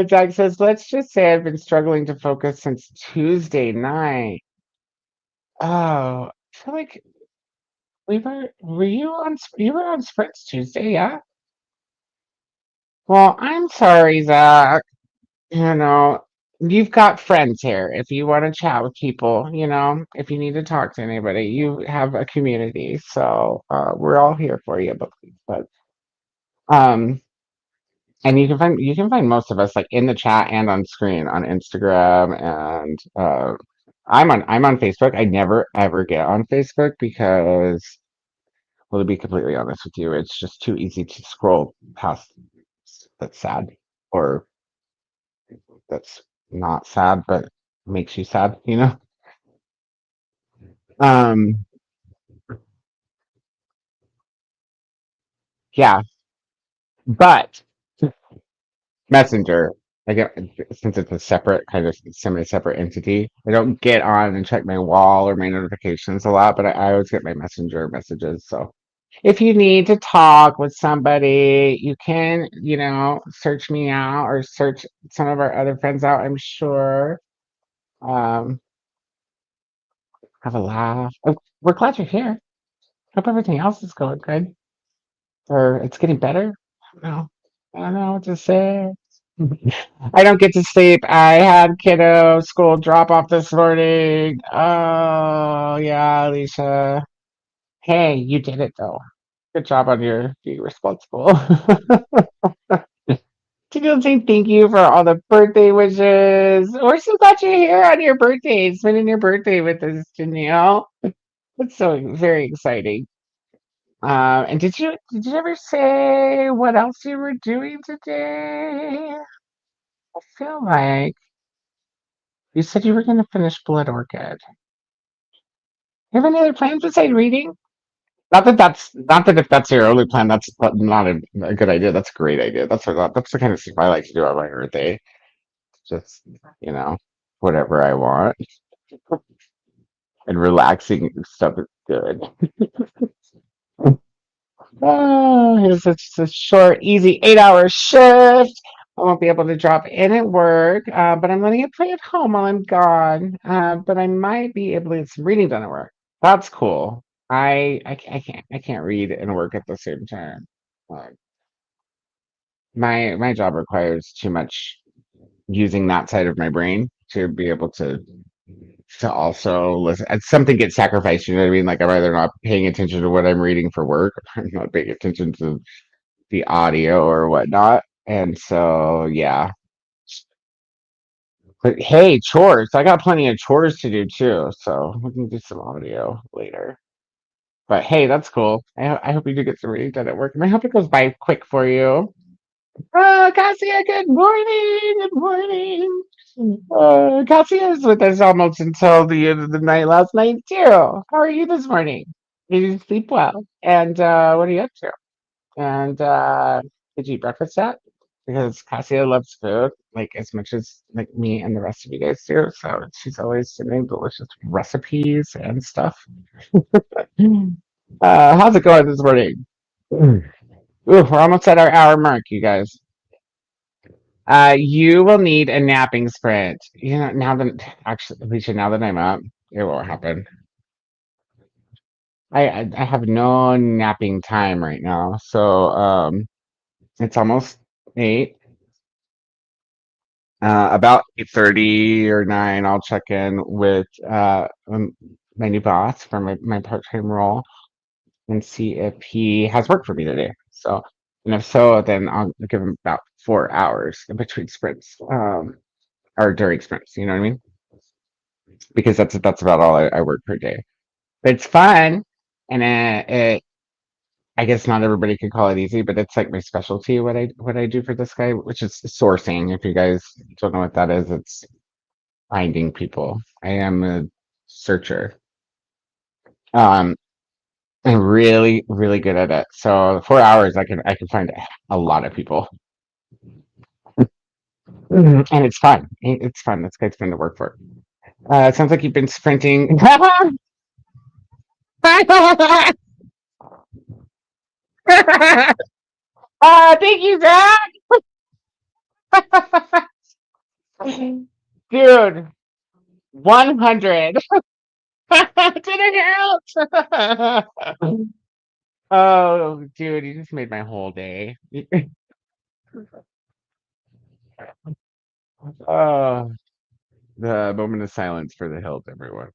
Jack says, let's just say I've been struggling to focus since Tuesday night. Oh, I feel like you were on Spritz Tuesday, yeah? Well, I'm sorry, Zach. You know, you've got friends here. If you want to chat with people, if you need to talk to anybody, you have a community. So we're all here for you. But um, and you can find most of us like in the chat and on screen on Instagram and I'm on Facebook. I never ever get on Facebook because, well, to be completely honest with you, it's just too easy to scroll past. That's sad, or that's not sad, but makes you sad. Um, yeah, but Messenger, I get since it's a separate kind of semi-separate entity, I don't get on and check my wall or my notifications a lot, but I always get my Messenger messages. So if you need to talk with somebody, you can, search me out or search some of our other friends out, I'm sure. Um, have a laugh. Oh, we're glad you're here. Hope everything else is going good. Or it's getting better. I don't know. I don't know what to say. I don't get to sleep. I had kiddo school drop off this morning. Oh yeah, Alicia. Hey, you did it though. Good job on your being responsible. Daniel saying thank you for all the birthday wishes. We're so glad you're here on your birthday, spending your birthday with us, Danielle. That's so very exciting. And did you ever say what else you were doing today? I feel like you said you were going to finish Blood Orchid. You have any other plans besides reading? Not that if that's your only plan, that's not a good idea. That's a great idea. That's the kind of stuff I like to do on my birthday. Just you know, whatever I want and relaxing stuff is good. Oh, here's such a short, easy 8-hour shift. I won't be able to drop in at work, but I'm letting it play at home while I'm gone. But I might be able to get some reading done at work. That's cool. I can't read and work at the same time. Uh, my job requires too much using that side of my brain to be able to also listen. Something gets sacrificed. You know what I mean? Like I'm either not paying attention to what I'm reading for work, or I'm not paying attention to the audio or whatnot. And so, yeah. But hey, chores. I got plenty of chores to do too. So we can do some audio later. But hey, that's cool. I hope you do get some reading done at work. And I hope it goes by quick for you. Cassia, good morning. Good morning. Cassia is with us almost until the end of the night last night, too. How are you this morning? Did you sleep well? And what are you up to? And did you eat breakfast yet? Because Cassia loves food, like as much as like me and the rest of you guys do. So she's always sending delicious recipes and stuff. How's it going this morning? Ooh, we're almost at our hour mark, you guys. You will need a napping sprint. You know, now that actually, Alicia, now that I'm up, it won't happen. I have no napping time right now, so it's almost 8. About 8:30 or 9, I'll check in with my new boss for my part-time role and see if he has work for me today. So, and if so, then I'll give him about 4 hours in between sprints, or during sprints. You know what I mean? Because that's about all I work per day. But it's fun, and I guess not everybody could call it easy, but it's like my specialty. What I do for this guy, which is sourcing. If you guys don't know what that is, it's finding people. I am a searcher. Um, I'm really, really good at it. So 4 hours, I can find a lot of people, and it's fun. It's fun. It's good fun to work for. It sounds like you've been sprinting. Thank you, Zach. Dude, 100. Did it count? Oh, dude, you just made my whole day. Oh, the moment of silence for the hills, everyone.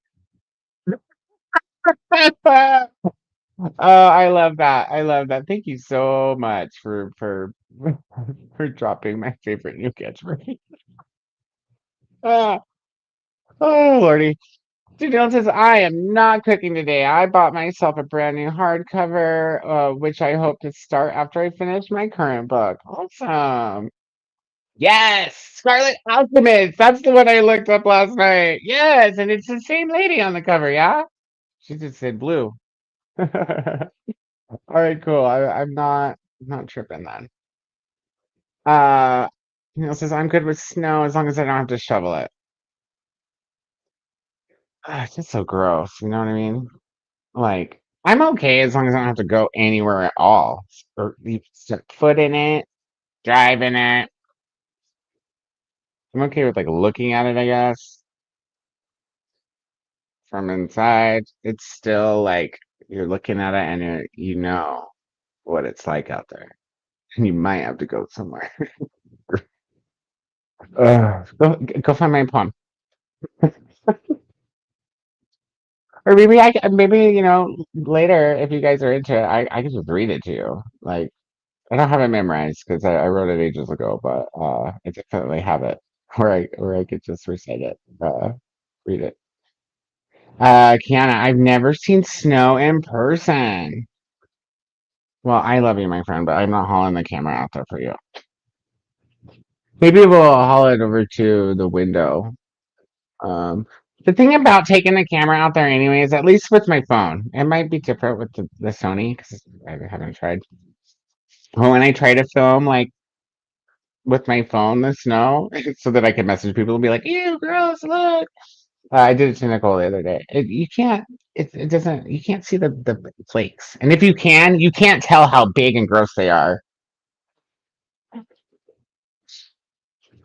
Oh, I love that. I love that. Thank you so much for for dropping my favorite new catchphrase. Ah, oh, Lordy. Janelle says, I am not cooking today. I bought myself a brand new hardcover, which I hope to start after I finish my current book. Awesome. Yes, Scarlet Alchemist. That's the one I looked up last night. Yes, and it's the same lady on the cover, yeah? She just said blue. All right, cool. I'm not tripping then. Uh says I'm good with snow as long as I don't have to shovel it. It's just so gross, you know what I mean? Like, I'm okay as long as I don't have to go anywhere at all. Or you step foot in it, drive in it. I'm okay with like looking at it, I guess. From inside. It's still like you're looking at it and you know what it's like out there. And you might have to go somewhere. Go find my poem. Or maybe maybe, later if you guys are into it, I can just read it to you. Like, I don't have it memorized because I wrote it ages ago, but I definitely have it where I could just recite it, read it. Kiana, I've never seen snow in person. Well, I love you, my friend, but I'm not hauling the camera out there for you. Maybe we'll haul it over to the window. Um, the thing about taking the camera out there, anyways, at least with my phone, it might be different with the Sony because I haven't tried. But when I try to film, like with my phone, the snow, so that I can message people and be like, "Ew, gross! Look." I did it to Nicole the other day. You can't. It doesn't. You can't see the flakes, and if you can't tell how big and gross they are.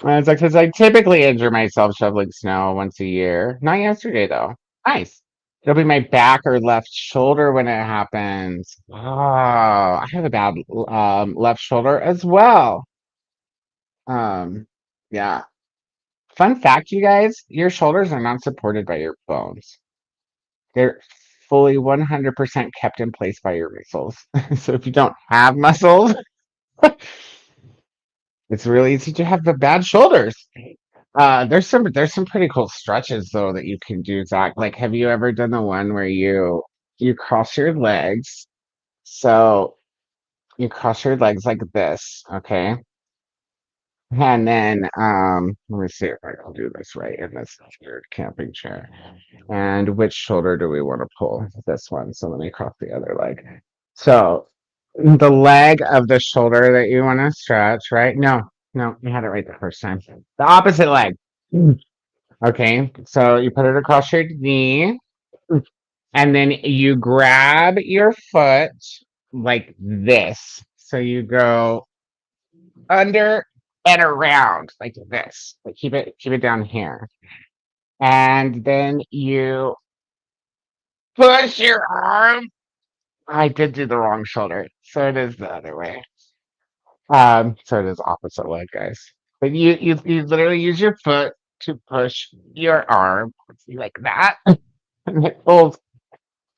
And it's like, because I typically injure myself shoveling snow once a year. Not yesterday, though. Nice. It'll be my back or left shoulder when it happens. Oh, I have a bad left shoulder as well. Um, yeah. Fun fact, you guys, your shoulders are not supported by your bones. They're fully 100% kept in place by your muscles. So if you don't have muscles, it's really easy to have the bad shoulders. There's some pretty cool stretches though that you can do, Zach. Like, have you ever done the one where you cross your legs? So you cross your legs like this, okay? And then let me see if I can do this right in this weird camping chair. And which shoulder do we want to pull? This one. So let me cross the other leg. So the leg of the shoulder that you want to stretch, right? No, no, you had it right the first time. The opposite leg. Okay, so you put it across your knee, and then you grab your foot like this. So you go under and around like this. Like keep it down here. And then you push your arm. I did do the wrong shoulder. So it is the other way. So it is opposite leg, guys. But you literally use your foot to push your arm like that. And it pulls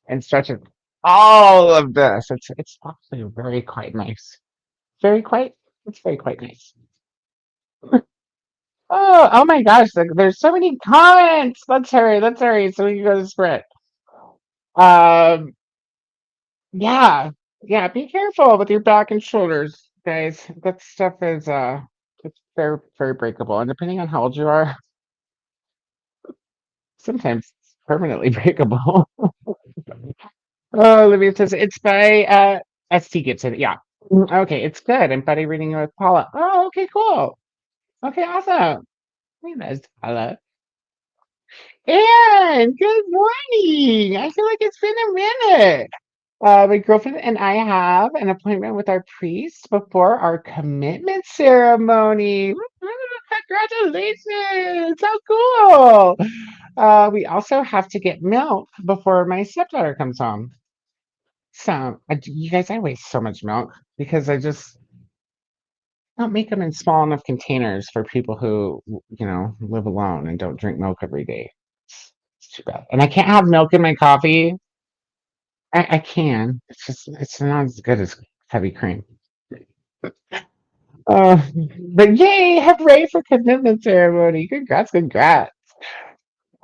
and stretches all of this. It's actually very quite nice. Very quite it's very quite nice. Oh my gosh, there's so many comments. Let's hurry so we can go to sprint. Um yeah. Yeah, be careful with your back and shoulders, guys. That stuff is it's very, very breakable. And depending on how old you are, sometimes it's permanently breakable. Oh, Olivia says it's by ST Gibson. Yeah. Okay, it's good. I'm buddy reading it with Paula. Oh, okay, cool. Okay, awesome. Hey, Miss Paula. And good morning. I feel like it's been a minute. My girlfriend and I have an appointment with our priest before our commitment ceremony. Congratulations! How cool! We also have to get milk before my stepdaughter comes home. So, you guys, I waste so much milk because I just don't make them in small enough containers for people who, live alone and don't drink milk every day. It's too bad. And I can't have milk in my coffee. I can. It's not as good as heavy cream. Uh, but yay, hooray for commitment ceremony. Congrats, congrats.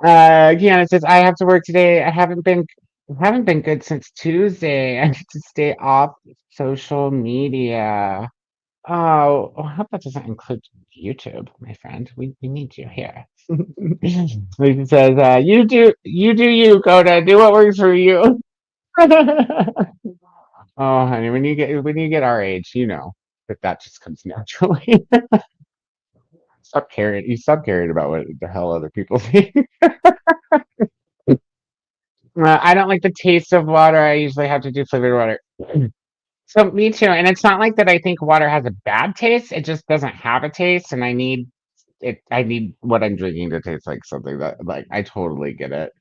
Kiana says, I have to work today. I haven't been good since Tuesday. I need to stay off social media. Oh, I hope that doesn't include YouTube, my friend. We need you here. Lisa says, you do you, Koda. Do what works for you. Oh, honey, when you get our age, that just comes naturally. You stop caring about what the hell other people think. I don't like the taste of water. I usually have to do flavored water. So me too. And it's not like that I think water has a bad taste. It just doesn't have a taste, and I need it. I need what I'm drinking to taste like something that like I totally get it.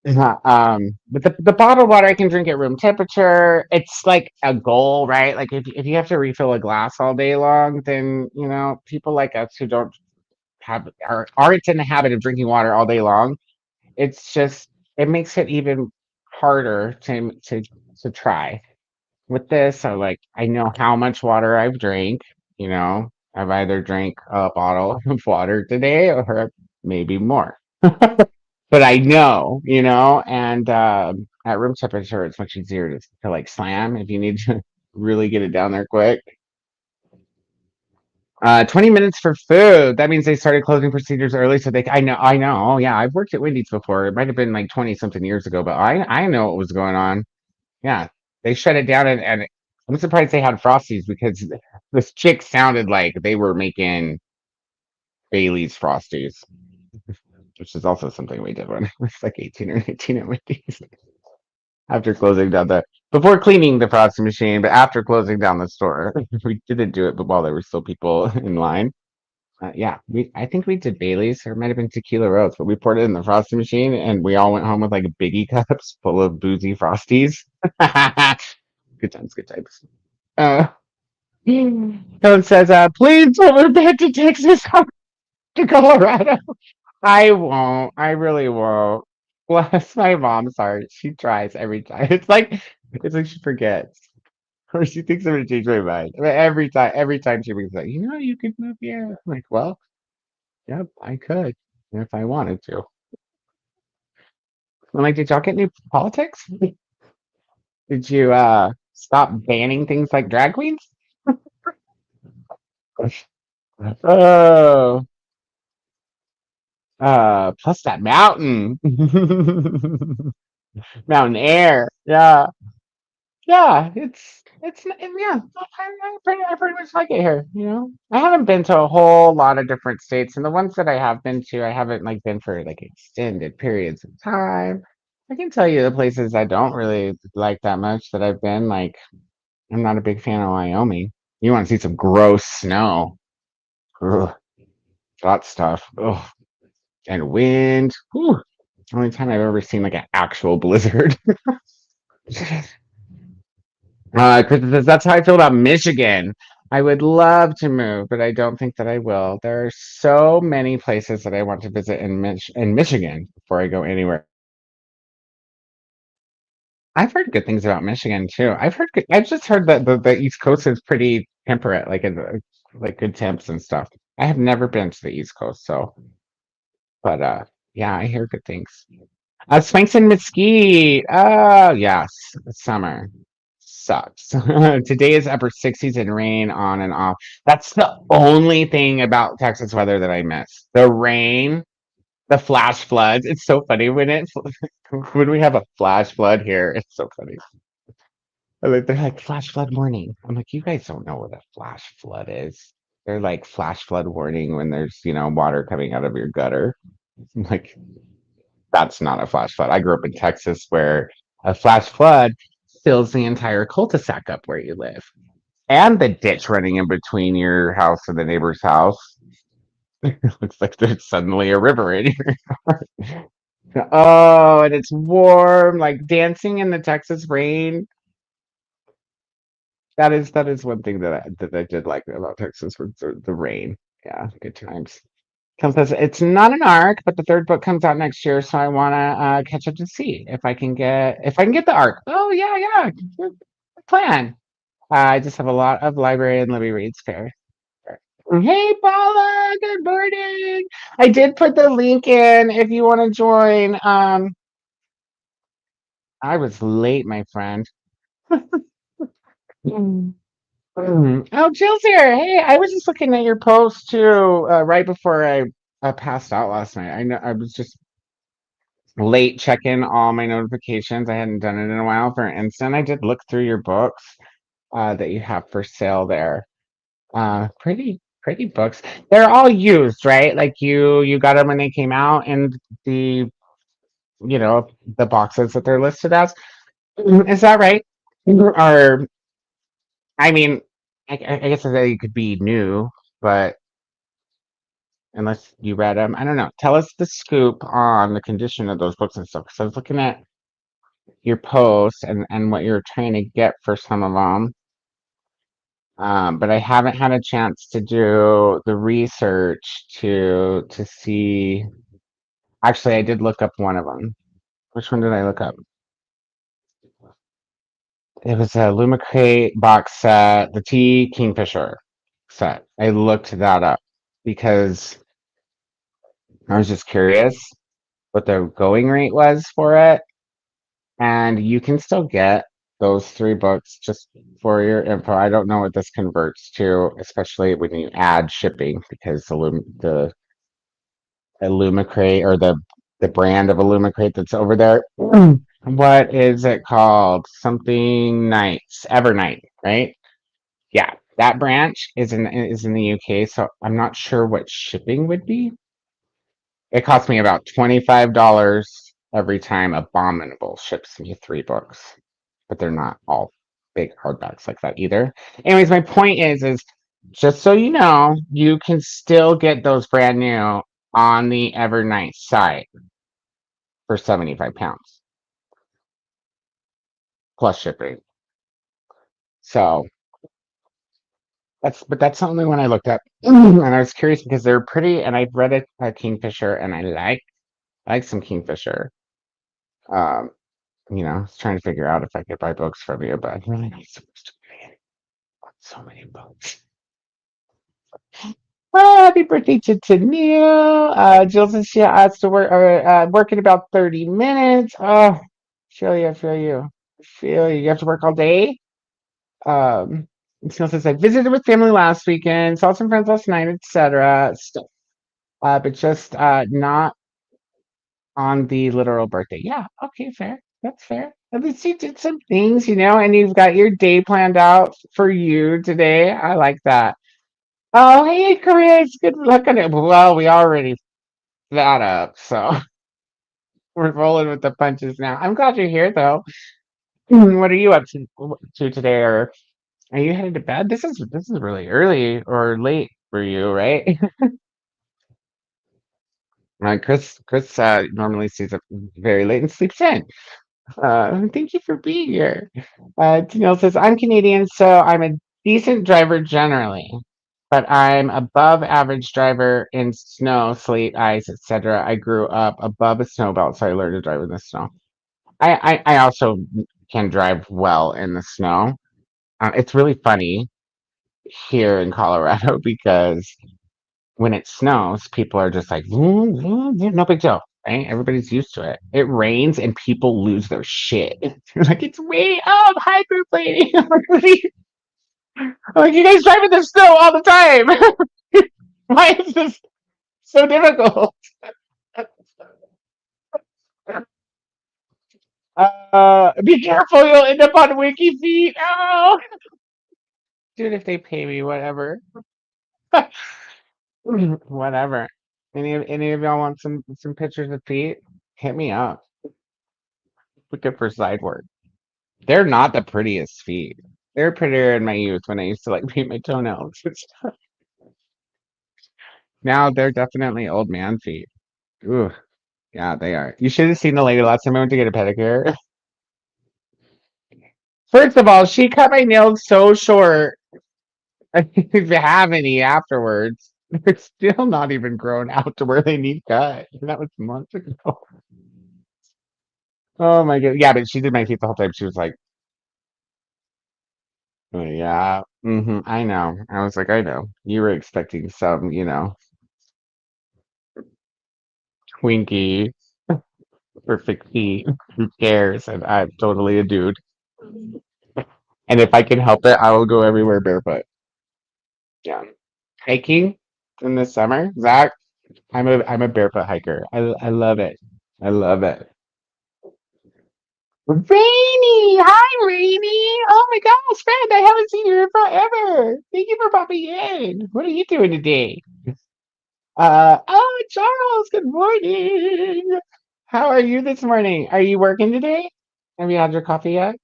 But the bottled water I can drink at room temperature. It's like a goal, right? Like if you have to refill a glass all day long, then people like us who don't aren't in the habit of drinking water all day long. It's just it makes it even harder to try. With this, I know how much water I've drank. I've either drank a bottle of water today or maybe more. But I know, and at room temperature, it's much easier to like slam if you need to really get it down there quick. 20 minutes for food. That means they started closing procedures early, so I know. Oh, yeah, I've worked at Wendy's before. It might have been like 20 something years ago, but I know what was going on. Yeah, they shut it down, and I'm surprised they had Frosties because this chick sounded like they were making Bailey's Frosties, which is also something we did when I was like 18 or 19 at Wendy's after closing down before cleaning the frosty machine, but after closing down the store. We didn't do it, but while there were still people in line. Yeah, I think we did Bailey's, or it might have been Tequila Rose, but we poured it in the frosty machine, and we all went home with like biggie cups full of boozy Frosties. Good times, good times. Uh, Code says, please don't move back to Texas to Colorado. I won't. I really won't. Bless my mom's heart. She tries every time. It's like she forgets. Or she thinks I'm gonna change my mind. But every time she brings it, you could move here. I'm like, well, yep, I could if I wanted to. I'm like, did y'all get new politics? Did you stop banning things like drag queens? Oh, plus that mountain, mountain air. Yeah. Yeah, yeah. I pretty much like it here. I haven't been to a whole lot of different states, and the ones that I have been to, I haven't like been for like extended periods of time. I can tell you the places I don't really like that much that I've been. Like, I'm not a big fan of Wyoming. You want to see some gross snow? Ugh, that stuff. Ugh. And wind. Whew. Only time I've ever seen like an actual blizzard. 'Cause that's how I feel about Michigan. I would love to move, but I don't think that I will. There are so many places that I want to visit in Michigan before I go anywhere. I've heard good things about Michigan too. I've just heard that the East Coast is pretty temperate, like good temps and stuff. I have never been to the East Coast, so but yeah, I hear good things. Spanks and Mesquite. Oh, yes. Summer sucks. Today is upper 60s and rain on and off. That's the only thing about Texas weather that I miss. The rain, the flash floods. It's so funny when we have a flash flood here. It's so funny. They're like flash flood warning. I'm like, you guys don't know what a flash flood is. They're like flash flood warning when there's, water coming out of your gutter. I'm like, that's not a flash flood. I grew up in Texas where a flash flood fills the entire cul-de-sac up where you live. And the ditch running in between your house and the neighbor's house. Looks like there's suddenly a river in here. Oh, and it's warm, like dancing in the Texas rain. That is one thing that I did like about Texas was the rain. Yeah, good times. It's not an arc, but the third book comes out next year, so I want to catch up to see if I can get the arc. Oh yeah, yeah, good plan. I just have a lot of library and Libby reads fair. Hey Paula, good morning. I did put the link in if you want to join. I was late, my friend. Mm. Oh, Jill's here. Hey, I was just looking at your post too, right before I passed out last night. I know I was just late checking all my notifications. I hadn't done it in a while for instant. I did look through your books that you have for sale there. Pretty books. They're all used, right? Like you got them when they came out in the the boxes that they're listed as. Is that right? Or I mean, I guess they could be new, but unless you read them, I don't know. Tell us the scoop on the condition of those books and stuff. Because I was looking at your post and what you're trying to get for some of them. But I haven't had a chance to do the research to see. Actually, I did look up one of them. Which one did I look up? It was a Lumicrate box set, the T Kingfisher set. I looked that up because I was just curious what the going rate was for it. And you can still get those three books just for your info. I don't know what this converts to, especially when you add shipping, because the Illumicrate or the brand of Illumicrate that's over there. What is it called? Something Nights, Evernight, right? Yeah, that branch is in the UK, so I'm not sure what shipping would be. It cost me about $25 every time Abominable ships me three books, but they're not all big hardbacks like that either. Anyways, my point is just so you know, you can still get those brand new on the Evernight site for 75 pounds plus shipping. So that's the only one I looked at, and I was curious because they're pretty, and I've read a Kingfisher, and I like some Kingfisher. Um, I was trying to figure out if I could buy books from you, but I'm really not supposed to buy so many books. Oh, happy birthday to Tennille. Jill says she has to work in about 30 minutes. Oh, feel you, feel you. Feel you. You have to work all day. Um, Snow says I visited with family last weekend, saw some friends last night, etc. Stuff, but just not on the literal birthday. Yeah, okay, fair. That's fair. At least you did some things, and you've got your day planned out for you today. I like that. Oh, hey, Chris. Good luck on it. Well, we already that up, so we're rolling with the punches now. I'm glad you're here, though. What are you up to today, or are you headed to bed? This is really early or late for you, right? Chris normally stays up very late and sleeps in. Thank you for being here. Tennille says, I'm Canadian, so I'm a decent driver generally, but I'm above average driver in snow, sleet, ice, etc. I grew up above a snow belt, so I learned to drive in the snow. I also can drive well in the snow. It's really funny here in Colorado because when it snows, people are just like, "Mm, no big deal, right? Everybody's used to it. It rains and people lose their shit. Like, it's way up, hi group lady. I'm like, you guys drive in the snow all the time. Why is this so difficult? Be careful, you'll end up on Wiki Feet. Oh, dude, if they pay me, whatever. Whatever. Any of y'all want some pictures of feet? Hit me up. Looking for side work. They're not the prettiest feet. They're prettier in my youth when I used to like paint my toenails. Now they're definitely old man feet. Ooh, yeah, they are. You should have seen the lady last time I went to get a pedicure. First of all, she cut my nails so short. If you have any afterwards, they're still not even grown out to where they need cut. That was months ago. Oh my god. Yeah, but she did my feet the whole time. She was like, "Oh, yeah, I know." I was like, I know. You were expecting some, Twinkie, perfect feet. Who cares? And I'm totally a dude. And if I can help it, I will go everywhere barefoot. Yeah. Hiking in the summer, Zach. I'm a barefoot hiker. I love it. I love it. Rainy, hi Rainy. Oh my gosh, friend, I haven't seen you in forever. Thank you for popping in. What are you doing today? Oh, Charles, good morning. How are you this morning? Are you working today? Have you had your coffee yet?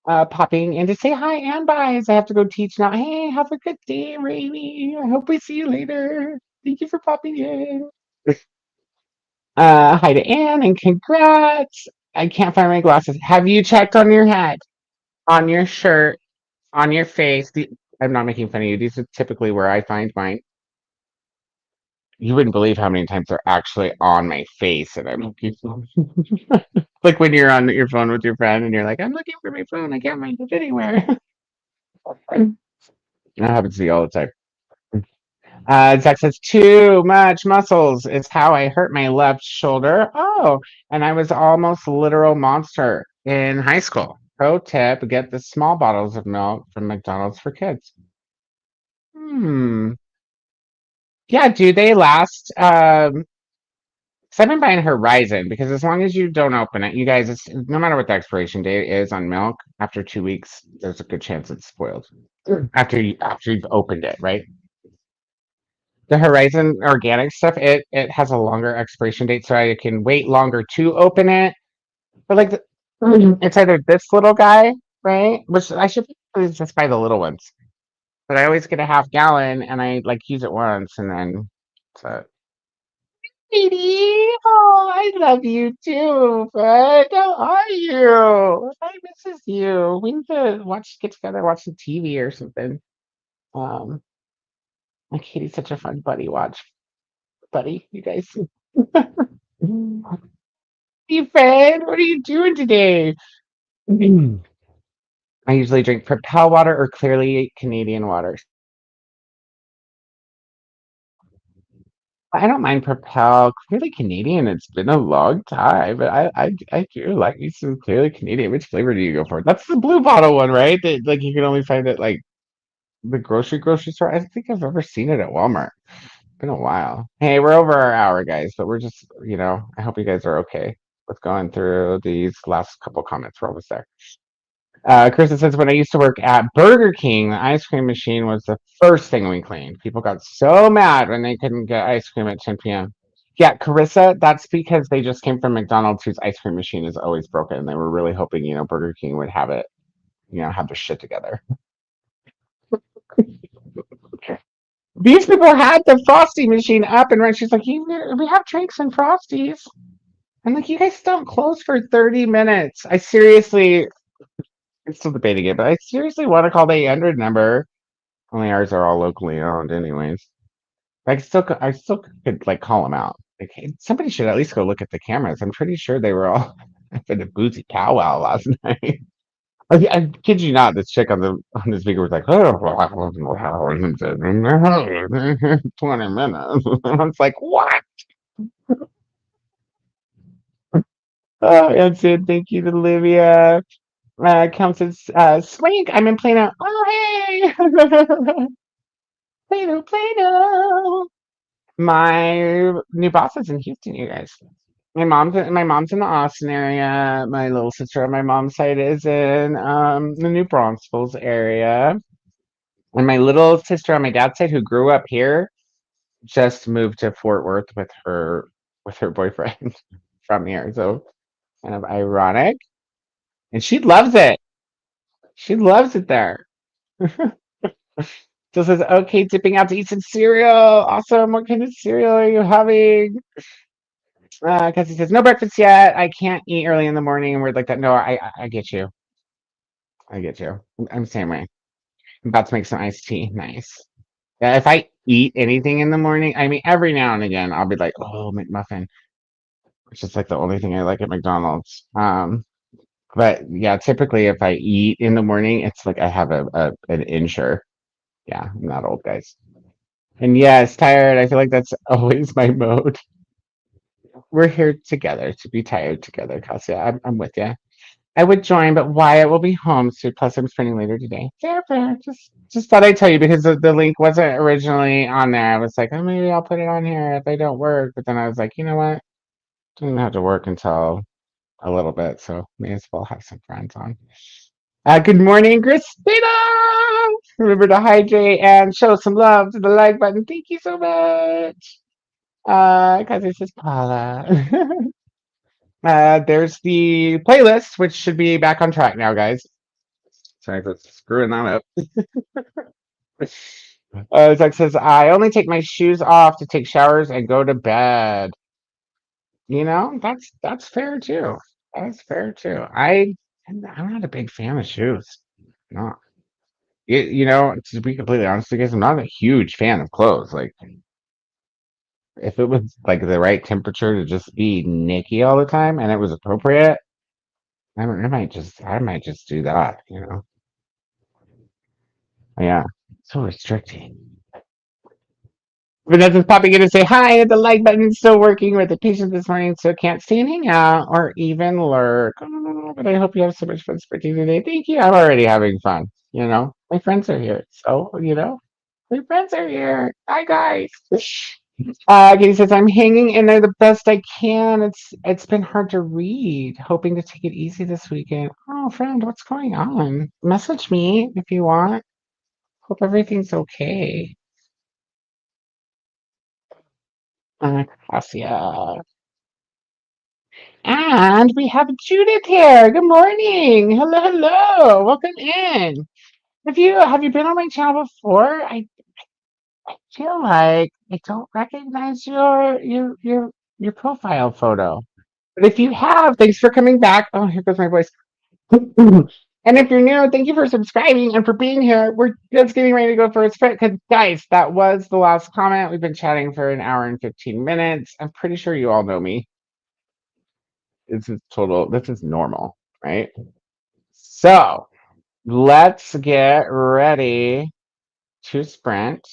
Popping in to say hi and bye as I have to go teach now. Hey, have a good day, Rainy. I hope we see you later. Thank you for popping in. Hi to Anne and congrats. I can't find my glasses. Have you checked on your head, on your shirt, on your face? I'm not making fun of you. These are typically where I find mine. You wouldn't believe how many times they're actually on my face and I'm looking for like when you're on your phone with your friend and you're like, I'm looking for my phone, I can't find it anywhere. That happens to me all the time. Zach says, too much muscles is how I hurt my left shoulder. Oh, and I was almost literal monster in high school. Pro tip, get the small bottles of milk from McDonald's for kids. Hmm. Yeah, do they last? 'Cause I've been buying Horizon because as long as you don't open it, you guys, no matter what the expiration date is on milk, after 2 weeks, there's a good chance it's spoiled. After you've opened it, right? The Horizon organic stuff, it has a longer expiration date, so I can wait longer to open it. But like, it's either this little guy, right? Which I should probably just buy the little ones. But I always get a half gallon, and I like use it once, and then so. Didi, oh, I love you too, bud. How are you? I misses you. We need to get together, watch some TV or something. Um, like Katie's such a fun buddy watch. Buddy, you guys. Hey, friend, what are you doing today? I usually drink Propel water or clearly Canadian water. I don't mind Propel. Clearly Canadian. It's been a long time, but I do like me some clearly Canadian. Which flavor do you go for? That's the blue bottle one, right? That like you can only find it like the grocery store. I don't think I've ever seen it at Walmart. Been a while. Hey, we're over our hour, guys, but we're just, I hope you guys are okay with going through these last couple comments. We're almost there. Kristen says, when I used to work at Burger King, the ice cream machine was the first thing we cleaned. People got so mad when they couldn't get ice cream at 10 p.m. Yeah, Carissa, that's because they just came from McDonald's, whose ice cream machine is always broken. They were really hoping, Burger King would have it, have their shit together. These people had the Frosty machine up and running. She's like, we have drinks and Frosties. I'm like, you guys don't close for 30 minutes. I'm still debating it, but I seriously want to call the 800 number. Only ours are all locally owned, anyways. I still could like call them out. Like, hey, somebody should at least go look at the cameras. I'm pretty sure they were all in a boozy powwow last night. I kid you not, this chick on the speaker was like, oh, 20 minutes. I was like, what? That's it. Thank you to Olivia. Counts as Swank. I'm in Plano. Oh, hey. Plano, Plano. My new boss is in Houston, you guys. My mom's in the Austin area. My little sister on my mom's side is in the New Braunfels area. And my little sister on my dad's side, who grew up here, just moved to Fort Worth with her boyfriend from here. So kind of ironic. And she loves it. She loves it there. Still says, okay, dipping out to eat some cereal. Awesome. What kind of cereal are you having? Because he says, no breakfast yet. I can't eat early in the morning and we're like that. No, I get you. I get you. I'm the same way. I'm about to make some iced tea. Nice. Yeah, if I eat anything in the morning, I mean, every now and again, I'll be like, oh, McMuffin, which is like the only thing I like at McDonald's. But yeah, typically if I eat in the morning, it's like I have an Ensure. Yeah, I'm not old, guys. And yes, tired. I feel like that's always my mode. We're here together to be tired together, Kasia. I'm with you. I would join, but Wyatt will be home soon. Plus, I'm spending later today. Fair, fair. Just thought I'd tell you because the link wasn't originally on there. I was like, oh, maybe I'll put it on here if I don't work. But then I was like, you know what? Don't have to work until a little bit, so may as well have some friends on. Good morning, Christina. Remember to hydrate and show some love to the like button. Thank you so much. Because this is Paula. There's the playlist, which should be back on track now, guys. Sorry for screwing that up. Zach says, I only take my shoes off to take showers and go to bed. That's fair too. That's fair too. I'm not a big fan of shoes. No. To be completely honest with you guys, I'm not a huge fan of clothes. Like, if it was like the right temperature to just be Nikki all the time and it was appropriate, I might just do that. Yeah. So restricting. Vanessa's popping in to say hi. The like button is still working with the patient this morning, so can't stay and hang out or even lurk. Oh, but I hope you have so much fun sprinting today. Thank you. I'm already having fun. My friends are here. So, my friends are here. Hi, guys. Katie says, I'm hanging in there the best I can. It's been hard to read. Hoping to take it easy this weekend. Oh, friend, what's going on? Message me if you want. Hope everything's okay. Ahtiya. And we have Judith here. Good morning. Hello, hello. Welcome in. Have you been on my channel before? I feel like I don't recognize your profile photo. But if you have, thanks for coming back. Oh, here goes my voice. And if you're new, thank you for subscribing and for being here. We're just getting ready to go for a sprint because, guys, that was the last comment. We've been chatting for an hour and 15 minutes. I'm pretty sure you all know me. This is normal, right? So let's get ready to sprint.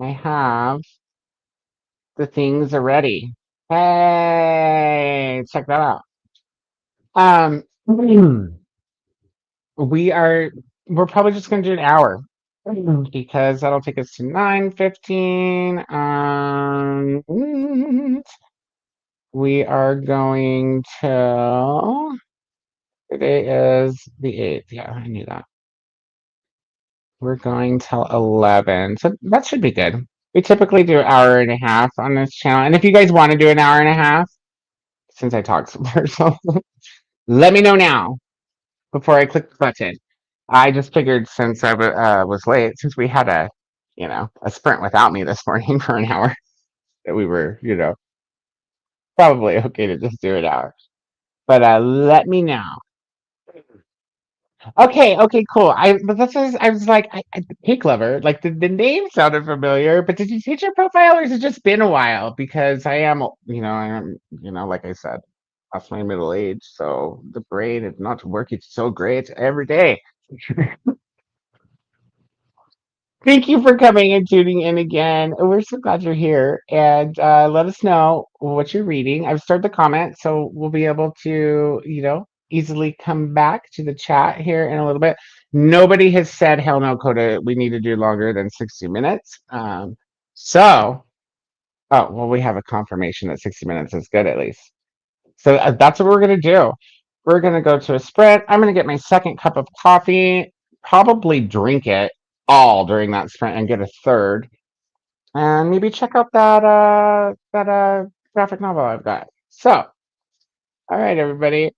I have the things ready. Hey, check that out. Um, we're probably just gonna do an hour. because that'll take us to 9:15. We are going to. Today is the 8th. Yeah, I knew that. We're going till 11. So that should be good. We typically do an hour and a half on this channel. And if you guys want to do an hour and a half, since I talked so far, so let me know now before I click the button. I just figured since I was late, since we had a sprint without me this morning for an hour, that we were, probably okay to just do an hour. But let me know. Okay, okay, cool. But this is I was like Cake Lover. Like the name sounded familiar, but did you change your profile or has it just been a while? Because like I said, past my middle age, so the brain is not working so great every day. Thank you for coming and tuning in again. We're so glad you're here. And let us know what you're reading. I've started the comment, so we'll be able to, easily come back to the chat here in a little bit. Nobody has said, hell no, Coda, we need to do longer than 60 minutes. So, oh, well, we have a confirmation that 60 minutes is good at least. So that's what we're going to do. We're going to go to a sprint. I'm going to get my second cup of coffee, probably drink it all during that sprint and get a third. And maybe check out that graphic novel I've got. So, all right, everybody.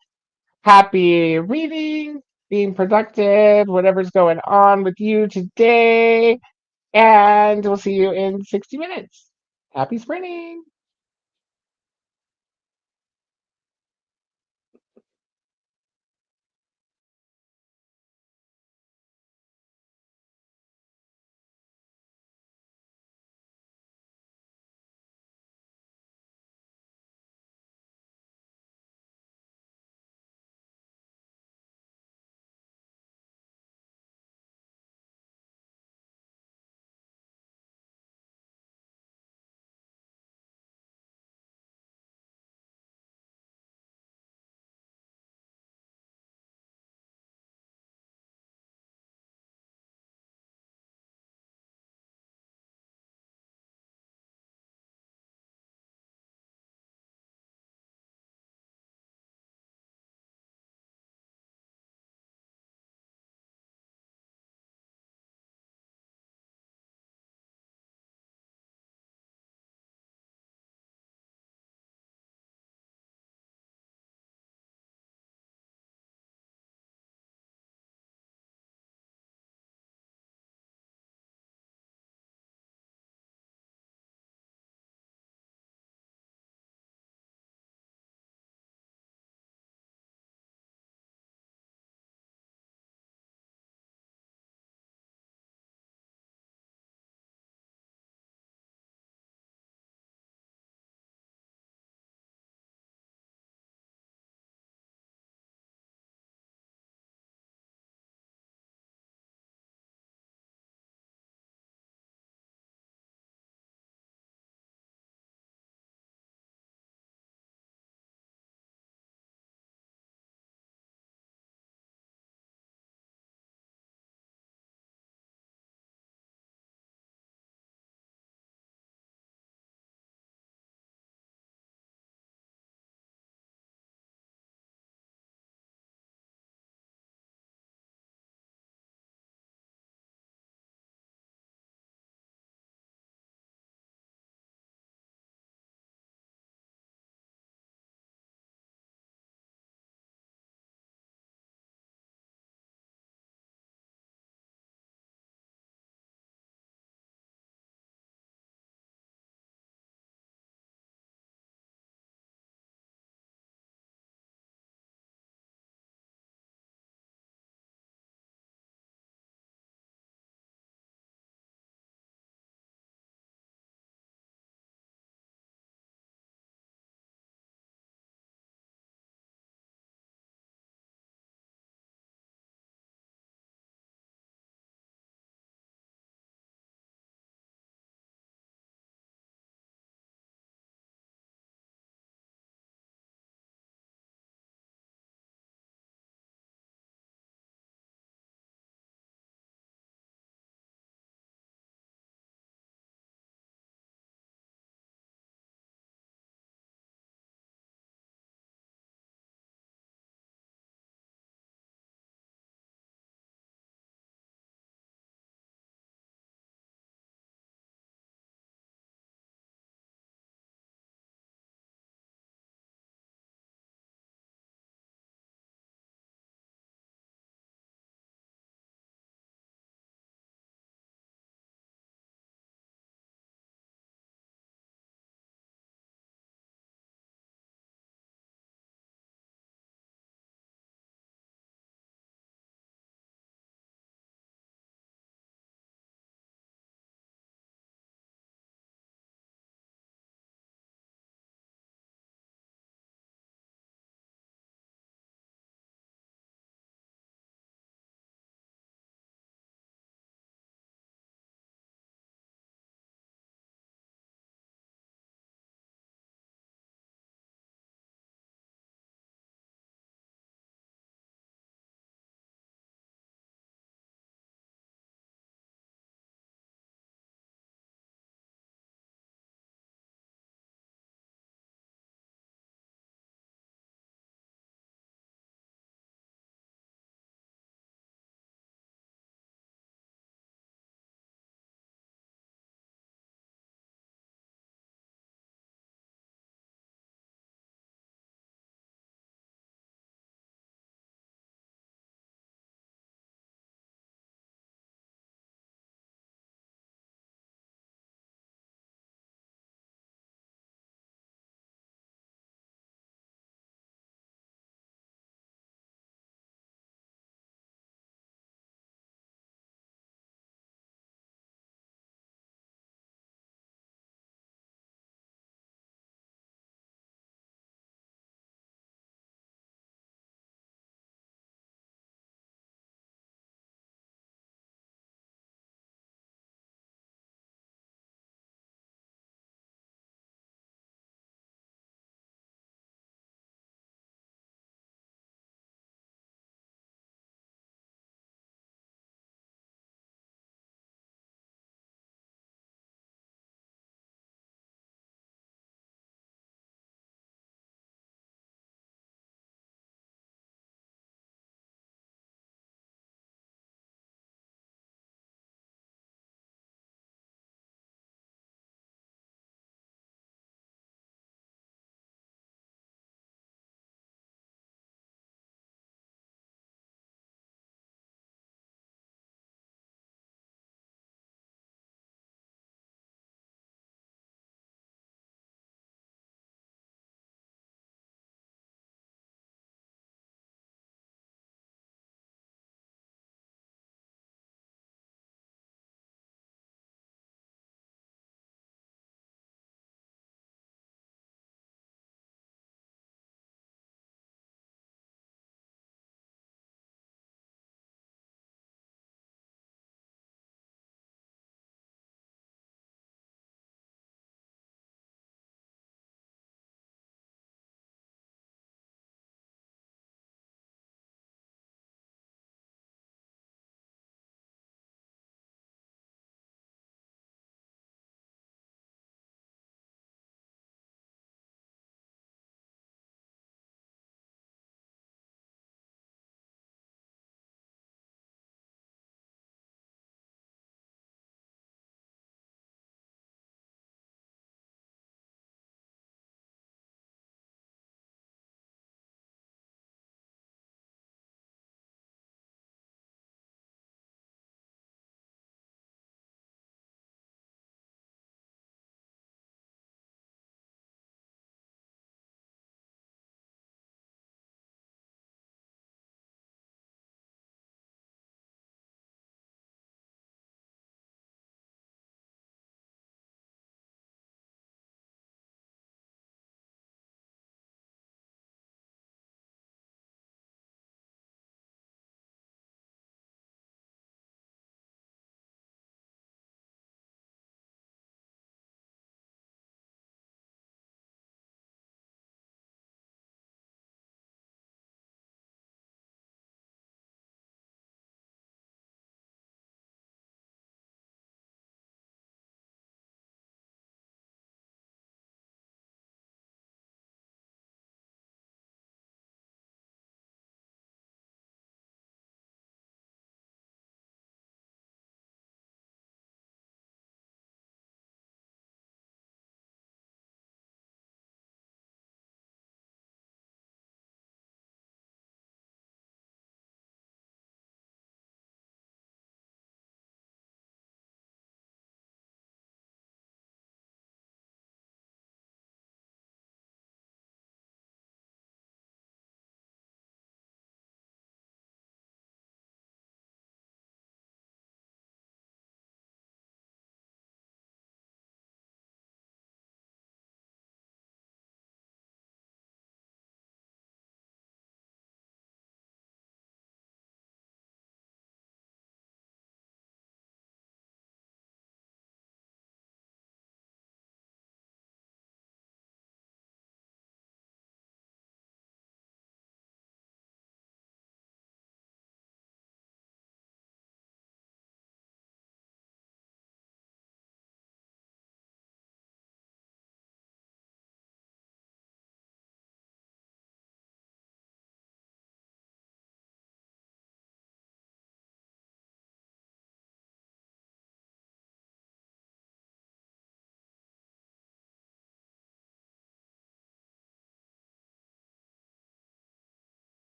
Happy reading, being productive, whatever's going on with you today. And we'll see you in 60 minutes. Happy sprinting.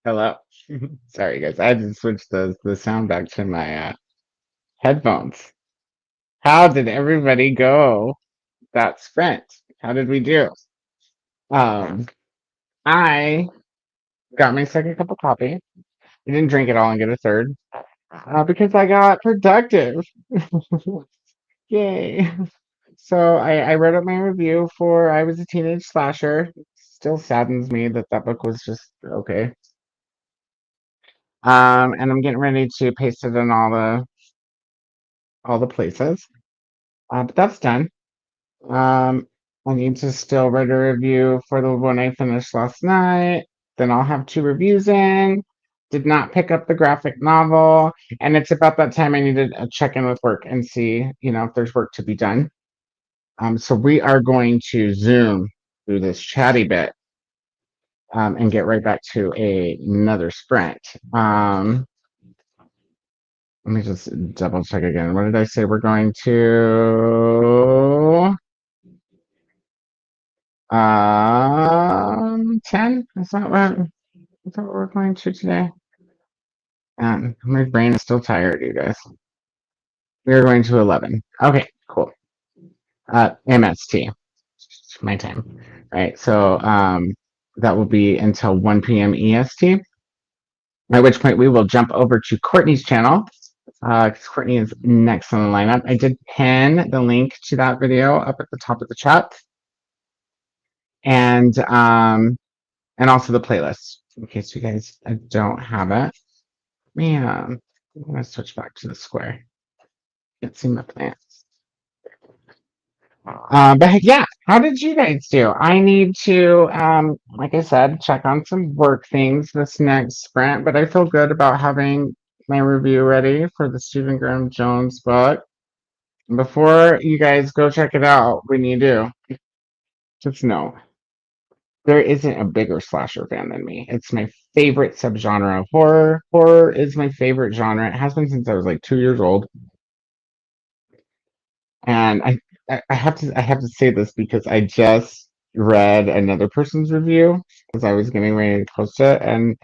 Hello. Sorry, guys. I had to switch the sound back to my headphones. How did everybody go that sprint? How did we do? Um, I got my second cup of coffee. I didn't drink it all and get a third because I got productive. Yay. So I wrote up my review for I Was a Teenage Slasher. Still saddens me that that book was just okay. And I'm getting ready to paste it in all the places. But that's done. Um, I need to still write a review for the one I finished last night. Then I'll have two reviews in. Did not pick up the graphic novel, and it's about that time I need to check in with work and see, if there's work to be done. So we are going to zoom through this chatty bit, and get right back to another sprint. Let me just double check again. What did I say? We're going to 10? Is that what we're going to today? My brain is still tired, you guys. We are going to 11. Okay, cool. MST. It's my time. Right. So that will be until 1 p.m. EST. At which point we will jump over to Courtney's channel. Because Courtney is next on the lineup. I did pin the link to that video up at the top of the chat. And also the playlist, in case you guys don't have it. Man, I'm gonna switch back to the square. Can't see my plants. But yeah, how did you guys do? I need to, like I said, check on some work things this next sprint, but I feel good about having my review ready for the Stephen Graham Jones book. Before you guys go check it out, when you do, just know there isn't a bigger slasher fan than me. It's my favorite subgenre of horror. Horror is my favorite genre. It has been since I was like 2 years old. And I have to say this because I just read another person's review as I was getting ready to post it, and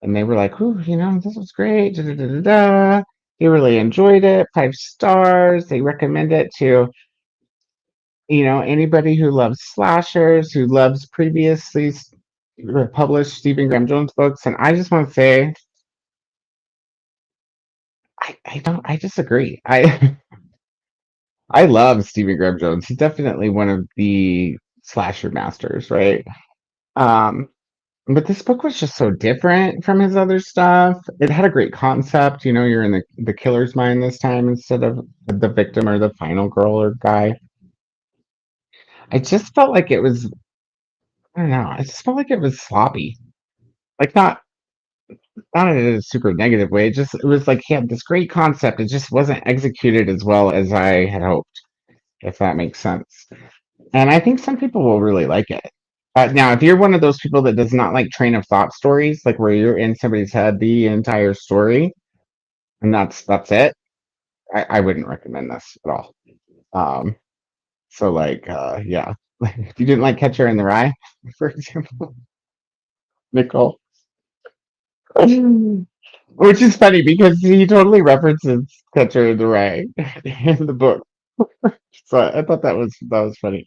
they were like, "Ooh, this was great. Da, da, da, da, da. They really enjoyed it. 5 stars. They recommend it to anybody who loves slashers, who loves previously published Stephen Graham Jones books." And I just want to say, I disagree. I love Stephen Graham Jones. He's definitely one of the slasher masters, right? Um, but this book was just so different from his other stuff. It had a great concept. You're in the killer's mind this time instead of the victim or the final girl or guy. I just felt like it was, I don't know, I just felt like it was sloppy. Like not in a super negative way. It was like he had this great concept. It just wasn't executed as well as I had hoped, if that makes sense. And I think some people will really like it. Now, if you're one of those people that does not like train of thought stories, like where you're in somebody's head the entire story, and that's it, I wouldn't recommend this at all. Um, so like, yeah, if you didn't like Catcher in the Rye, for example, Nicole, which is funny because he totally references Catcher in the Rye in the book. So I thought that was funny.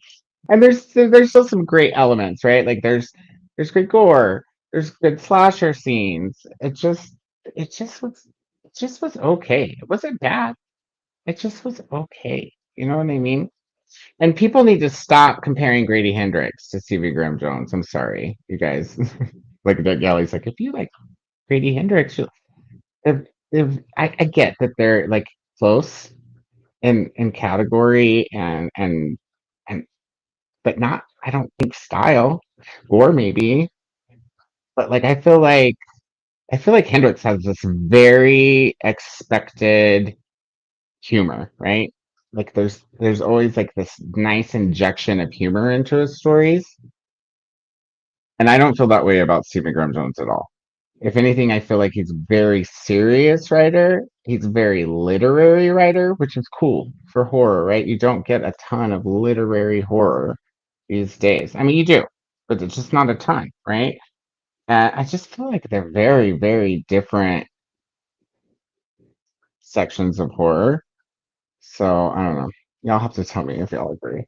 And there's still some great elements, right? Like there's good gore, there's good slasher scenes. It just was okay. It wasn't bad. It just was okay. You know what I mean? And people need to stop comparing Grady Hendrix to Stevie Graham Jones. I'm sorry, you guys. Like NetGalley's like, if you like Grady Hendrix, if, I get that they're like close in category and but not, I don't think, style, or maybe, but like I feel like Hendrix has this very expected humor, right? Like there's always like this nice injection of humor into his stories, and I don't feel that way about Stephen Graham Jones at all. If anything, I feel like he's a very serious writer. He's a very literary writer, which is cool for horror, right? You don't get a ton of literary horror these days. I mean, you do, but it's just not a ton, right? I just feel like they're very, very different sections of horror. So I don't know. Y'all have to tell me if y'all agree.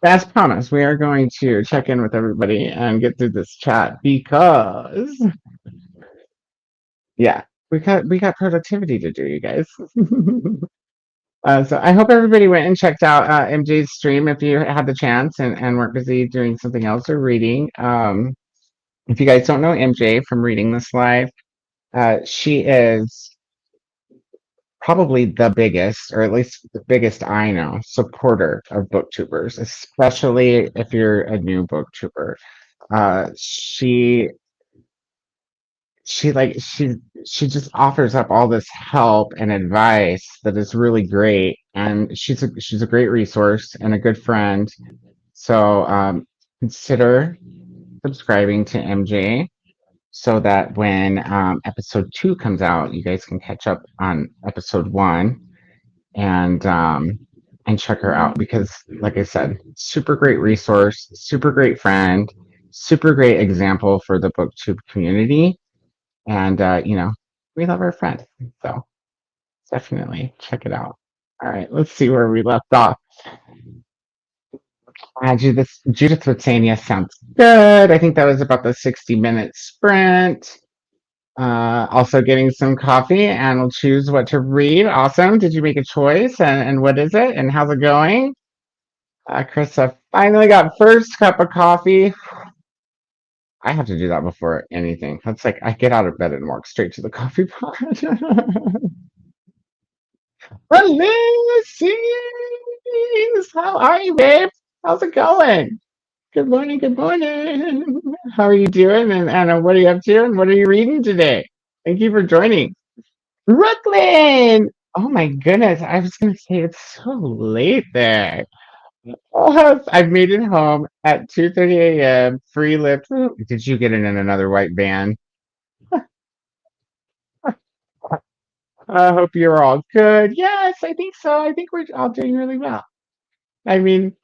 But as promised, we are going to check in with everybody and get through this chat because yeah, we got productivity to do, you guys. So I hope everybody went and checked out MJ's stream if you had the chance and weren't busy doing something else or reading. If you guys don't know MJ from reading this live, she is probably the biggest, or at least the biggest I know, supporter of booktubers, especially if you're a new booktuber. Uh, she she like she just offers up all this help and advice that is really great, and she's a great resource and a good friend. So consider subscribing to MJ so that when episode 2 comes out, you guys can catch up on episode 1 and check her out because, like I said, super great resource, super great friend, super great example for the BookTube community, and we love our friend, so definitely check it out. All right, let's see where we left off. Judith was saying yes, sounds good. I think that was about the 60-minute sprint. Also getting some coffee and we'll choose what to read. Awesome. Did you make a choice? And what is it? And how's it going? Krista finally got first cup of coffee. I have to do that before anything. That's like I get out of bed and walk straight to the coffee pot. Ulysses! How are you, babe? How's it going? Good morning, good morning. How are you doing? And what are you up to? And what are you reading today? Thank you for joining. Brooklyn! Oh my goodness, I was gonna say it's so late there. Oh, I've made it home at 2:30 a.m. Free lift. Did you get in another white van? I hope you're all good. Yes, I think so. I think we're all doing really well. I mean,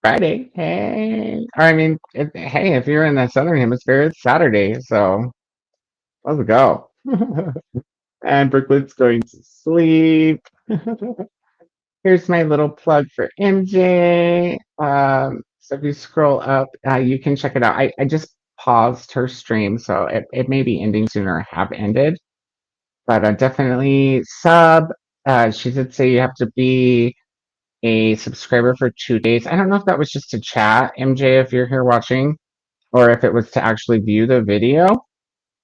Friday. Hey, or I mean, hey, if you're in the southern hemisphere, it's Saturday. So let's go. And Brooklyn's going to sleep. Here's my little plug for MJ. So if you scroll up, you can check it out. I just paused her stream, so it may be ending soon or have ended. But definitely sub. She did say you have to be a subscriber for 2 days. I don't know if that was just to chat, MJ, if you're here watching, or if it was to actually view the video.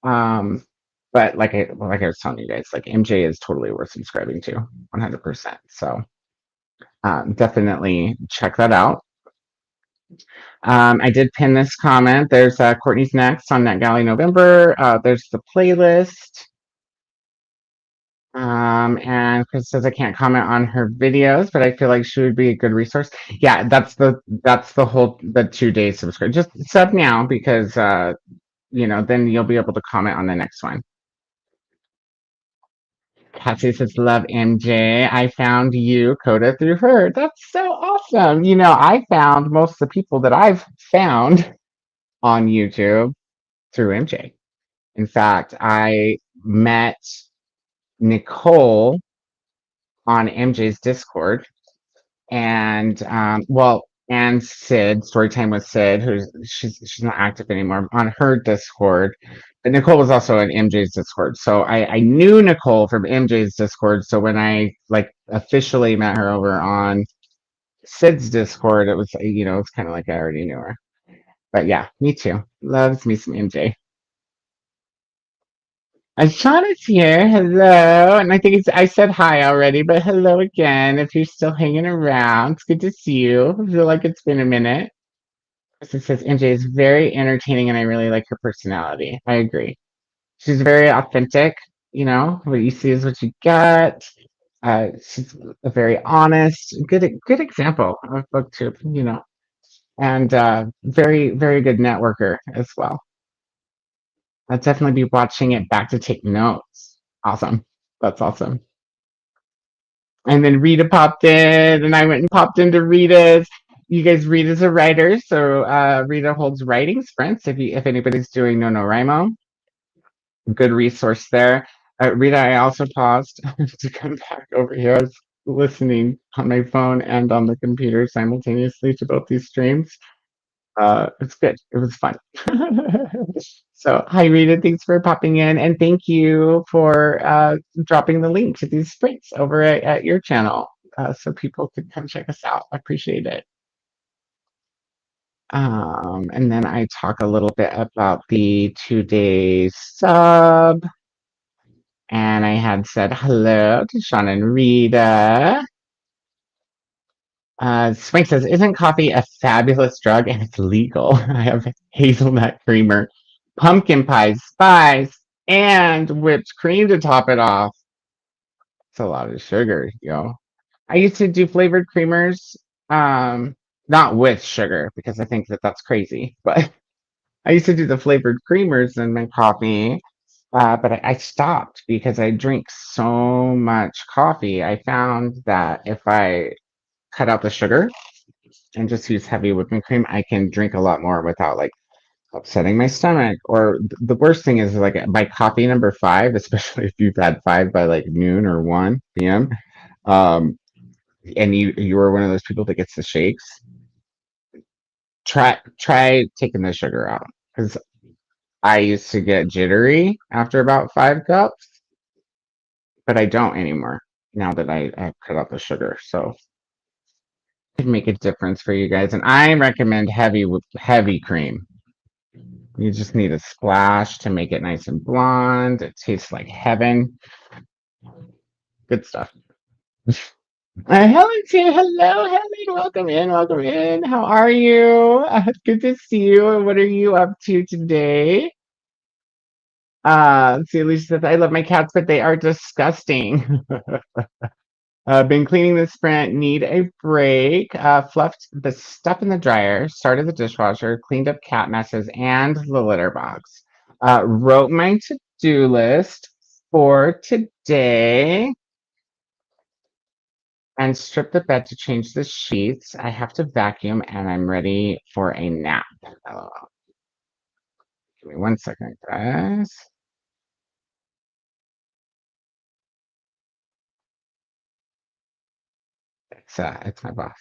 But like I was telling you guys, like MJ is totally worth subscribing to, 100%. So definitely check that out. I did pin this comment. There's Courtney's next on NetGalley November. There's the playlist. And Chris says I can't comment on her videos, but I feel like she would be a good resource. Yeah, that's the 2 days subscribe. Just sub now because then you'll be able to comment on the next one. Cassie says, love MJ. I found you, Koda, through her. That's so awesome. I found most of the people that I've found on YouTube through MJ. In fact, I met Nicole on MJ's Discord and and Sid, Storytime with Sid, she's not active anymore, on her Discord. But Nicole was also in MJ's Discord. So I knew Nicole from MJ's Discord. So when I officially met her over on Sid's Discord, it was it's kind of like I already knew her. But yeah, me too. Loves me some MJ. Shauna's here. Hello. And I think I said hi already, but hello again. If you're still hanging around, it's good to see you. I feel like it's been a minute. It says MJ is very entertaining and I really like her personality. I agree. She's very authentic. What you see is what you get. She's a very honest, good example of booktube, and very, very good networker as well. I'll definitely be watching it back to take notes. Awesome. That's awesome. And then Rita popped in, and I went and popped into Rita's. you guys read as a writer, so Rita holds writing sprints. If anybody's doing NaNoWriMo, good resource there. Rita, I also paused to come back over here. I was listening on my phone and on the computer simultaneously to both these streams. It's good. It was fun. So, hi Rita, thanks for popping in, and thank you for dropping the link to these sprints over at your channel, so people could come check us out. I appreciate it. And then I talk a little bit about the 2 days sub, and I had said hello to Sean and Rita. Spink says, "Isn't coffee a fabulous drug and it's legal?" I have hazelnut creamer, pumpkin pie spice, and whipped cream to top it off. It's a lot of sugar, yo. I used to do flavored creamers, not with sugar because I think that that's crazy, but I used to do the flavored creamers in my coffee, but I stopped because I drink so much coffee. I found that if I cut out the sugar and just use heavy whipping cream, I can drink a lot more without like upsetting my stomach. Or the worst thing is like by coffee number five, especially if you've had five by like noon or 1 p.m. Um, and you are one of those people that gets the shakes. Try taking the sugar out because I used to get jittery after about 5 cups, but I don't anymore now that I cut out the sugar. So it can make a difference for you guys. And I recommend heavy cream. You just need a splash to make it nice and blonde. It tastes like heaven. Good stuff. Helen's here. Hello, Helen. Welcome in. Welcome in. How are you? Good to see you. What are you up to today? See, Alicia says, I love my cats, but they are disgusting. Been cleaning the sprint, need a break. Fluffed the stuff in the dryer, started the dishwasher, cleaned up cat messes and the litter box. Wrote my to-do list for today and stripped the bed to change the sheets. I have to vacuum and I'm ready for a nap. Give me 1 second, guys. It's my boss.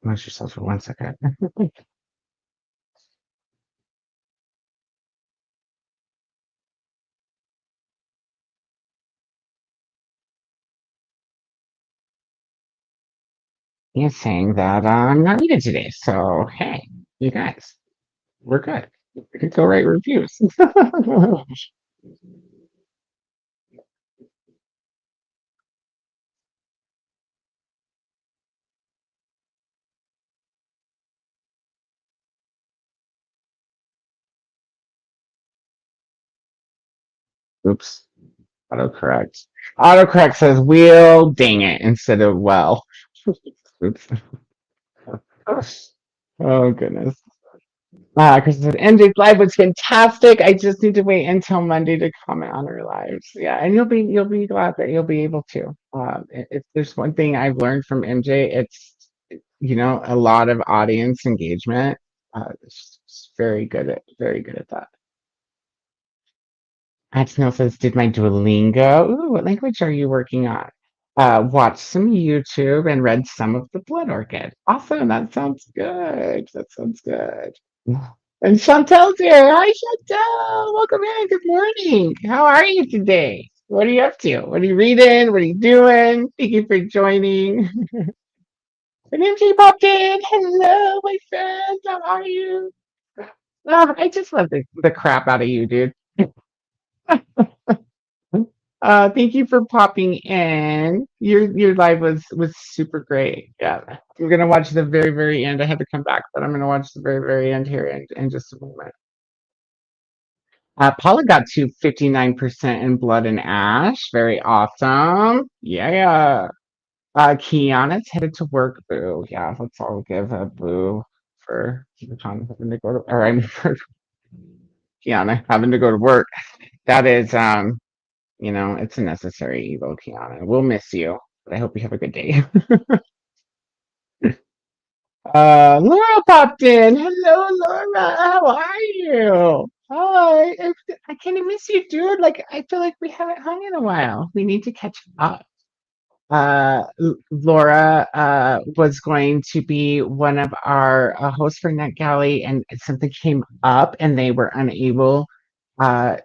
Immerse yourself for 1 second. He's saying that I'm not needed today. So, hey, you guys, we're good. We can go write reviews. Oops. Autocorrect. Autocorrect says will, dang it, instead of well. Oops. Oh, goodness. Chris said, MJ's live was fantastic. I just need to wait until Monday to comment on her lives. Yeah, and you'll be glad that you'll be able to. If there's one thing I've learned from MJ, it's a lot of audience engagement. It's very good at that. Adsnell says, did my Duolingo. Ooh, what language are you working on? Watched some YouTube and read some of the Blood Orchid. Awesome, that sounds good. That sounds good. And Chantel's here. Hi, Chantel. Welcome in. Good morning. How are you today? What are you up to? What are you reading? What are you doing? Thank you for joining. And MJ popped in. Hello, my friend. How are you? Oh, I just love the crap out of you, dude. Thank you for popping in. Your live was super great. Yeah, I'm gonna watch the very end. I had to come back, but I'm gonna watch the very end here in just a moment. Paula got to 59% in Blood and Ash. Very awesome. Yeah. Kiana's headed to work. Boo. Yeah, let's all give a boo for John having to go to. Or I mean, Kiana having to go to work. That is, it's a necessary evil, Kiana. We'll miss you, but I hope you have a good day. Laura popped in. Hello, Laura. How are you? Hi. I kind of miss you, dude. Like, I feel like we haven't hung in a while. We need to catch up. Laura was going to be one of our hosts for NetGalley, and something came up, and they were unable uh,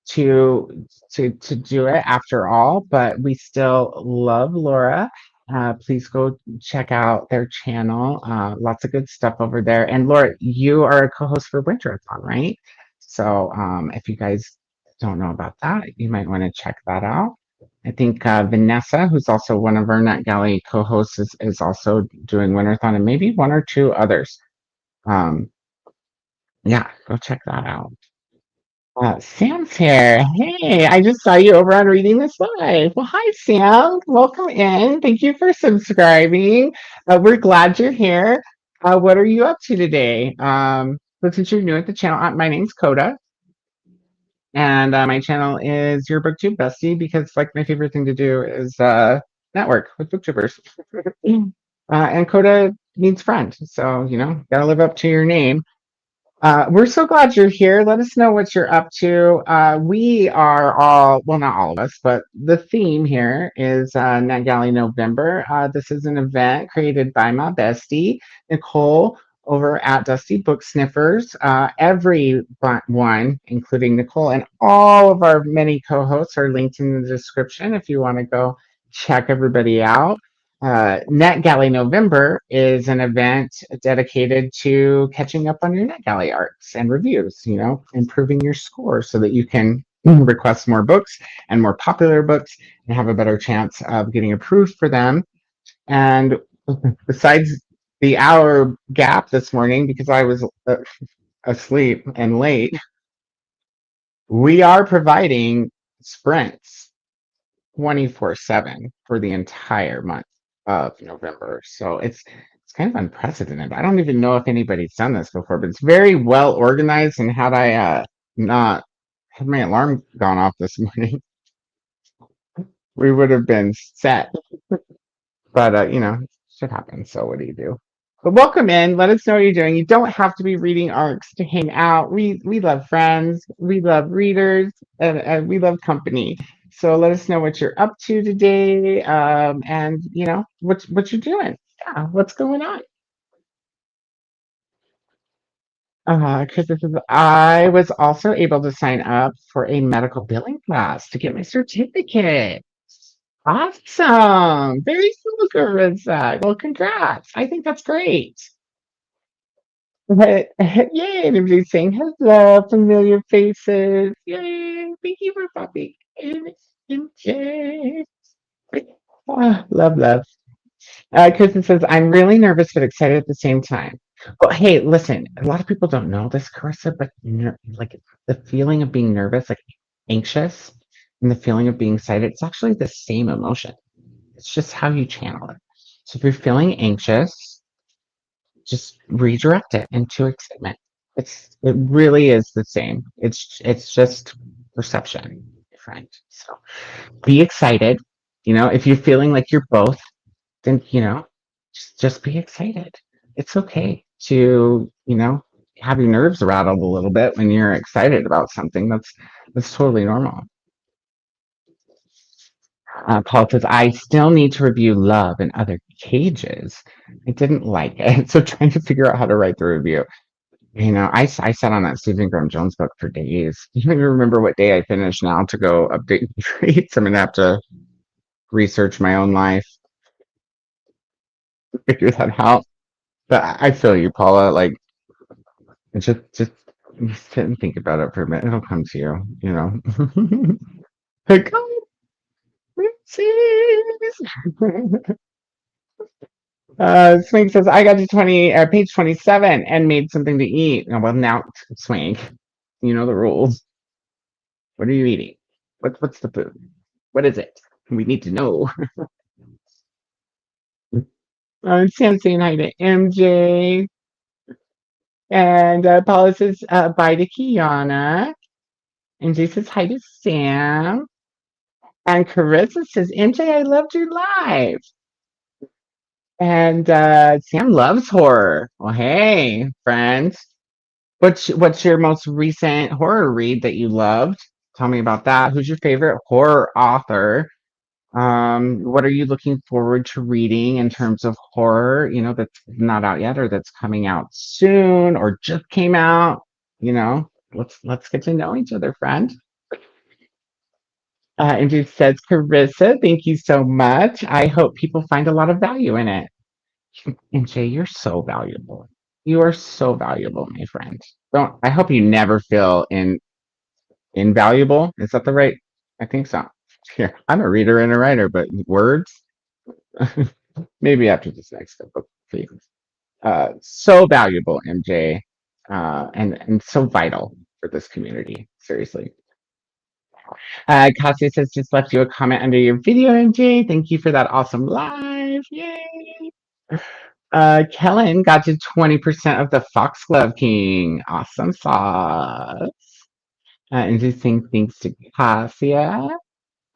to to do it after all. But we still love Laura. Please go check out their channel. Lots of good stuff over there. And Laura, you are a co-host for Winterthon, right? So if you guys don't know about that, you might want to check that out. I think Vanessa, who's also one of our NetGalley co-hosts, is also doing Winterthon, and maybe one or two others. Um, yeah, go check that out. Sam's here. Hey, I just saw you over on Reading This Live. Well, hi, Sam. Welcome in. Thank you for subscribing. We're glad you're here. What are you up to today? So since you're new at the channel, my name's Koda. And my channel is your BookTube Bestie because like my favorite thing to do is network with booktubers. And Coda means friend, so gotta live up to your name. We're so glad you're here. Let us know what you're up to. We are all, well, not all of us, but the theme here is NetGalley November. This is an event created by my bestie, Nicole, over at Dusty Book Sniffers. Everyone, including Nicole, and all of our many co hosts are linked in the description if you want to go check everybody out. NetGalley November is an event dedicated to catching up on your NetGalley arcs and reviews, improving your score so that you can request more books and more popular books and have a better chance of getting approved for them. And besides the hour gap this morning, because I was asleep and late, we are providing sprints 24/7 for the entire month of November. So it's kind of unprecedented. I don't even know if anybody's done this before, but it's very well organized. And had I not had my alarm gone off this morning, we would have been set. But shit happens. So what do you do? But welcome in. Let us know what you're doing. You don't have to be reading arcs to hang out. We love friends. We love readers, and we love company. So let us know what you're up to today, and what you're doing. Yeah, what's going on? Because I was also able to sign up for a medical billing class to get my certificate. Awesome. Very cool, Carissa. Well, congrats. I think that's great. But, yay, and everybody's saying hello, familiar faces. Yay, thank you for popping in. MJ. Love, love. Kristen says, I'm really nervous but excited at the same time. Well, hey, listen, a lot of people don't know this, Carissa, but like the feeling of being nervous, like anxious, and the feeling of being excited, it's actually the same emotion. It's just how you channel it. So if you're feeling anxious, just redirect it into excitement. It really is the same. It's just perception, different. So be excited. If you're feeling like you're both, then just be excited. It's okay to have your nerves rattled a little bit when you're excited about something. That's totally normal. Paul says, I still need to review Love in Other Cages. I didn't like it. So trying to figure out how to write the review. I sat on that Stephen Graham Jones book for days. I don't even remember what day I finished now to go update grades. I'm going to have to research my own life, figure that out. But I feel you, Paula. Like, just sit and think about it for a minute. It'll come to you. Like, oh, Swing says, I got to page 27 and made something to eat. Oh, well, now, Swing, you know the rules. What are you eating? What's the food? What is it? We need to know. Sam saying hi to MJ. And Paula says bye to Kiana. And Jay says hi to Sam. And Carissa says, MJ, I loved your live. And Sam loves horror. Well, hey, friends. What's your most recent horror read that you loved? Tell me about that. Who's your favorite horror author? What are you looking forward to reading in terms of horror, that's not out yet or that's coming out soon or just came out? Let's get to know each other, friend. And it says, Carissa, thank you so much. I hope people find a lot of value in it. And Jay, you're so valuable. You are so valuable, my friend. Don't I hope you never feel invaluable. Is that the right? I think so. Here, I'm a reader and a writer, but words, maybe after this next book, please. So valuable, MJ, and so vital for this community. Seriously. Cassie says just left you a comment under your video, MJ. Thank you for that awesome live. Yay! Kellen got you 20% of the Foxglove King. Awesome sauce. And just saying thanks to Cassia.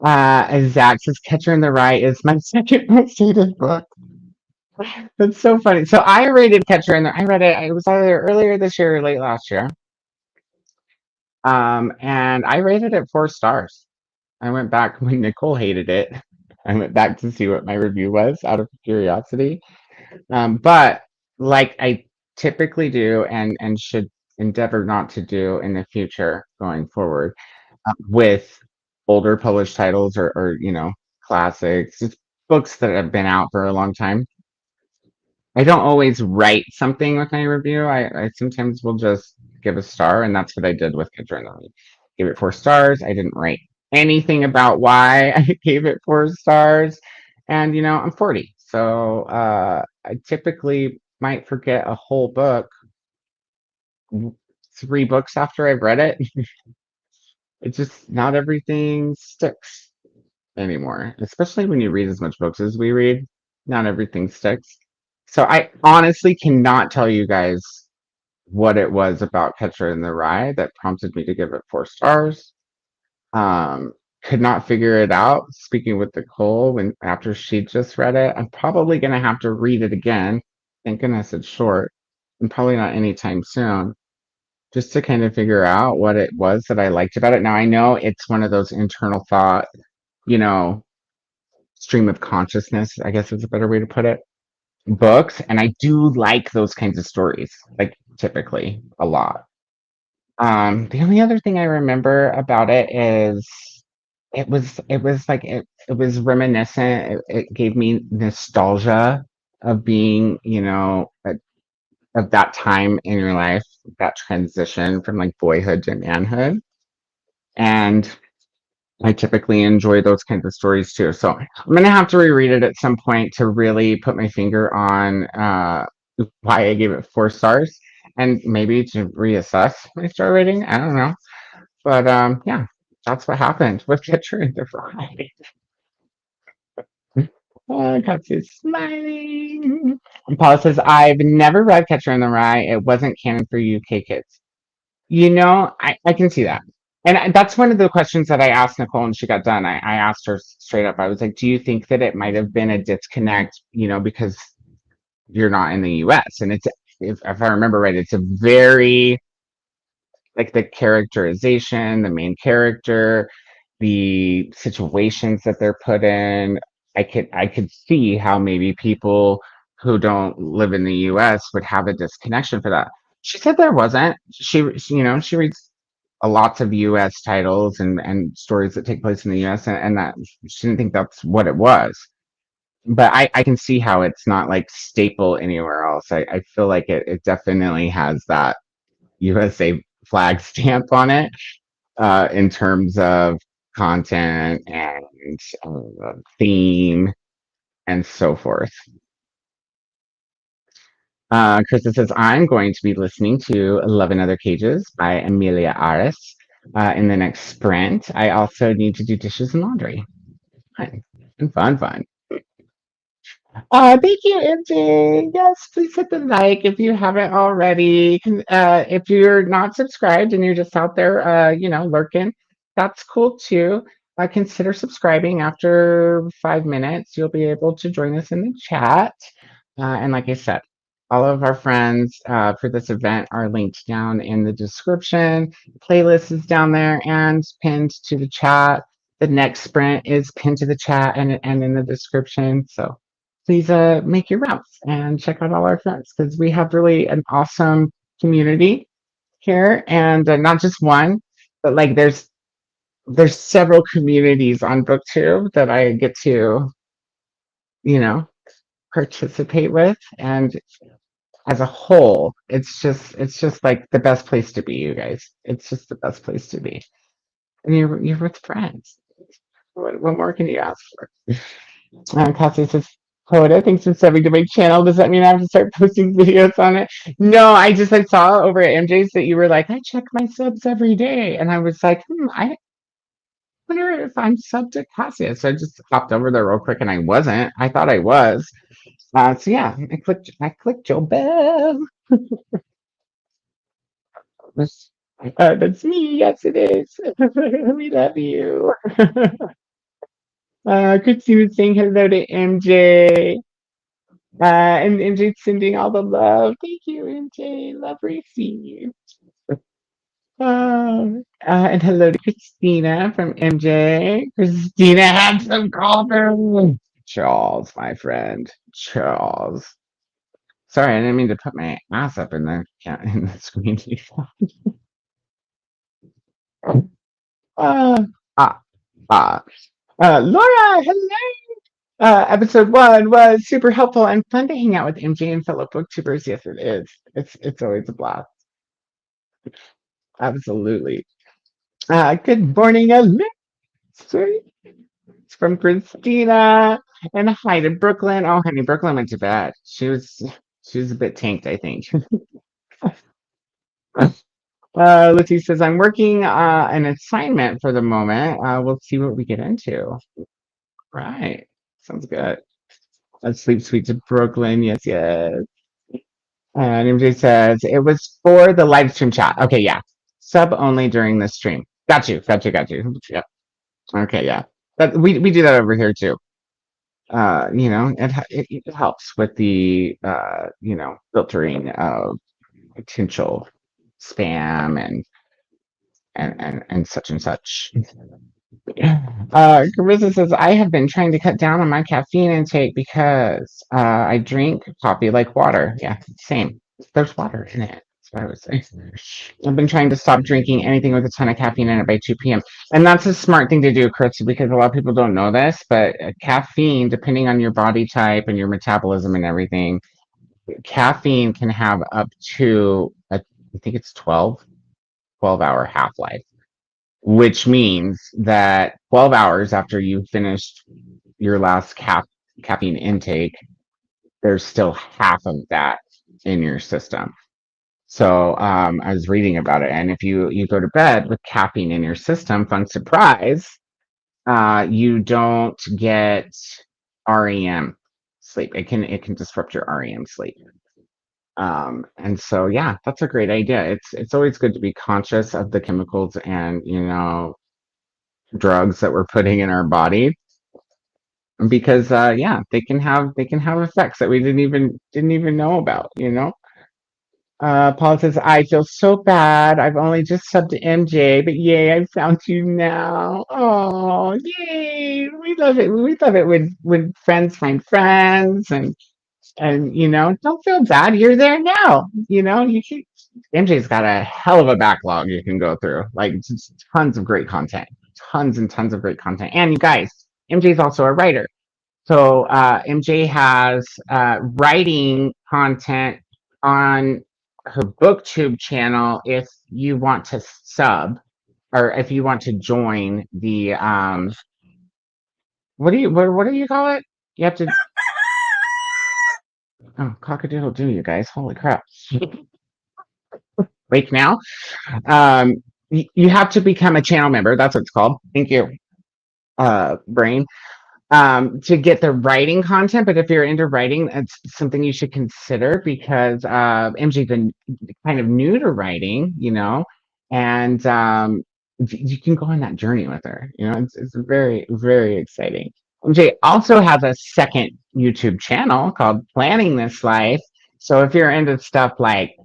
Zach says Catcher in the Rye is my second most hated book. That's so funny. So I rated Catcher in the I read it, it was either earlier this year or late last year. And I rated it 4 stars. I went back when Nicole hated it. I went back to see what my review was out of curiosity. But like I typically do and should endeavor not to do in the future going forward with older published titles or classics, just books that have been out for a long time. I don't always write something with my review. I sometimes will just give a star, and that's what I did with Catcher in the Rye. Gave it 4 stars. I didn't write anything about why I gave it 4 stars. And I'm 40, so I typically might forget a whole book 3 books after I've read it. It's just not everything sticks anymore, especially when you read as much books as we read. Not everything sticks. So I honestly cannot tell you guys what it was about Catcher in the Rye that prompted me to give it 4 stars. Um, could not figure it out. Speaking with Nicole, when after she just read it, I'm probably gonna have to read it again. Thank goodness it's short, and probably not anytime soon, just to kind of figure out what it was that I liked about it. Now I know it's one of those internal thought, you know, stream of consciousness, I guess is a better way to put it, books, and I do like those kinds of stories, like typically a lot. The only other thing I remember about it is it was reminiscent. It gave me nostalgia of being, of that time in your life, that transition from like boyhood to manhood. And I typically enjoy those kinds of stories too. So I'm gonna have to reread it at some point to really put my finger on why I gave it 4 stars and maybe to reassess my star rating. I don't know. But yeah, that's what happened with Catcher in the Rye. Oh, Katsu's smiling. And Paula says, I've never read Catcher in the Rye. It wasn't canon for UK kids. I can see that. And that's one of the questions that I asked Nicole when she got done. I asked her straight up. I was like, do you think that it might have been a disconnect, because you're not in the US? And if I remember right, it's a very, like the characterization, the main character, the situations that they're put in. I could see how maybe people who don't live in the US would have a disconnection for that. She said there wasn't. She reads lots of US titles and stories that take place in the US, and that she didn't think that's what it was. But I can see how it's not like staple anywhere else. I feel like it definitely has that USA flag stamp on it in terms of content and theme and so forth. Krista says, I'm going to be listening to Love in Other Cages by Amelia Aris in the next sprint. I also need to do dishes and laundry. Fun, fun, fun. Thank you, MJ. Yes, please hit the like if you haven't already. If you're not subscribed and you're just out there, lurking, that's cool too. Consider subscribing after 5 minutes. You'll be able to join us in the chat. And like I said, all of our friends for this event are linked down in the description. Playlist is down there and pinned to the chat. The next sprint is pinned to the chat and in the description. So please make your rounds and check out all our friends because we have really an awesome community here, and not just one, but like there's several communities on BookTube that I get to you know participate with, and as a whole, it's just like the best place to be, you guys. It's just the best place to be, and you're with friends. What more can you ask for? Cassie says, Koda, thanks for subbing to my channel. Does that mean I have to start posting videos on it? No, I saw over at MJ's that you were like, I check my subs every day. And I was like, I wonder if I'm subbed to Cassie. So I just hopped over there real quick and I wasn't. I thought I was. So yeah, I clicked Joe Bell. That's me. Yes, it is. We love you. Christine was saying hello to MJ. And MJ sending all the love. Thank you, MJ. Love received. And hello to Christina from MJ. Christina had some coffee. Charles, my friend. Charles. Sorry, I didn't mean to put my ass up in the screen. uh, ah, ah. Laura, hello. Episode 1 was super helpful and fun to hang out with MJ and fellow booktubers. Yes, it is. It's always a blast. Absolutely. Good morning, Elixir. It's from Christina. And hi to Brooklyn. Oh, honey, Brooklyn went to bed. She was a bit tanked, I think. Lucy says, I'm working an assignment for the moment. We'll see what we get into. Right. Sounds good. Sleep sweet to Brooklyn. Yes, yes. And MJ says it was for the live stream chat. Okay, yeah. Sub only during the stream. Got you. Got you. Got you. Yeah. Okay, yeah. But we do that over here too. It helps with the filtering of potential spam and such and such. Carissa says, I have been trying to cut down on my caffeine intake because I drink coffee like water. Yeah, same. There's water in it. That's what I was saying. I've been trying to stop drinking anything with a ton of caffeine in it by 2 p.m. And that's a smart thing to do, Chris, because a lot of people don't know this, but caffeine, depending on your body type and your metabolism and everything, caffeine can have up to, I think it's 12-hour half-life, which means that 12 hours after you finished your last caffeine intake, there's still half of that in your system. So I was reading about it, and if you go to bed with caffeine in your system, fun surprise, you don't get REM sleep. It can disrupt your REM sleep. And so yeah, that's a great idea. It's always good to be conscious of the chemicals and drugs that we're putting in our body because yeah, they can have effects that we didn't even know about. Paul says, I feel so bad. I've only just subbed to MJ, but yay, I found you now. Oh, yay. We love it. We love it when friends find friends and don't feel bad. You're there now. You can MJ's got a hell of a backlog you can go through. Like just tons of great content. Tons and tons of great content. And you guys, MJ's also a writer. So MJ has writing content on her BookTube channel if you want to sub or if you want to join the what do you call it? You have to cockadoodle do, you guys. Holy crap. Wake now. You have to become a channel member. That's what it's called. Thank you, brain. to get the writing content. But if you're into writing, it's something you should consider because MJ's been kind of new to writing, and you can go on that journey with her. It's very, very exciting. MJ also has a second YouTube channel called Planning This Life. So if you're into stuff like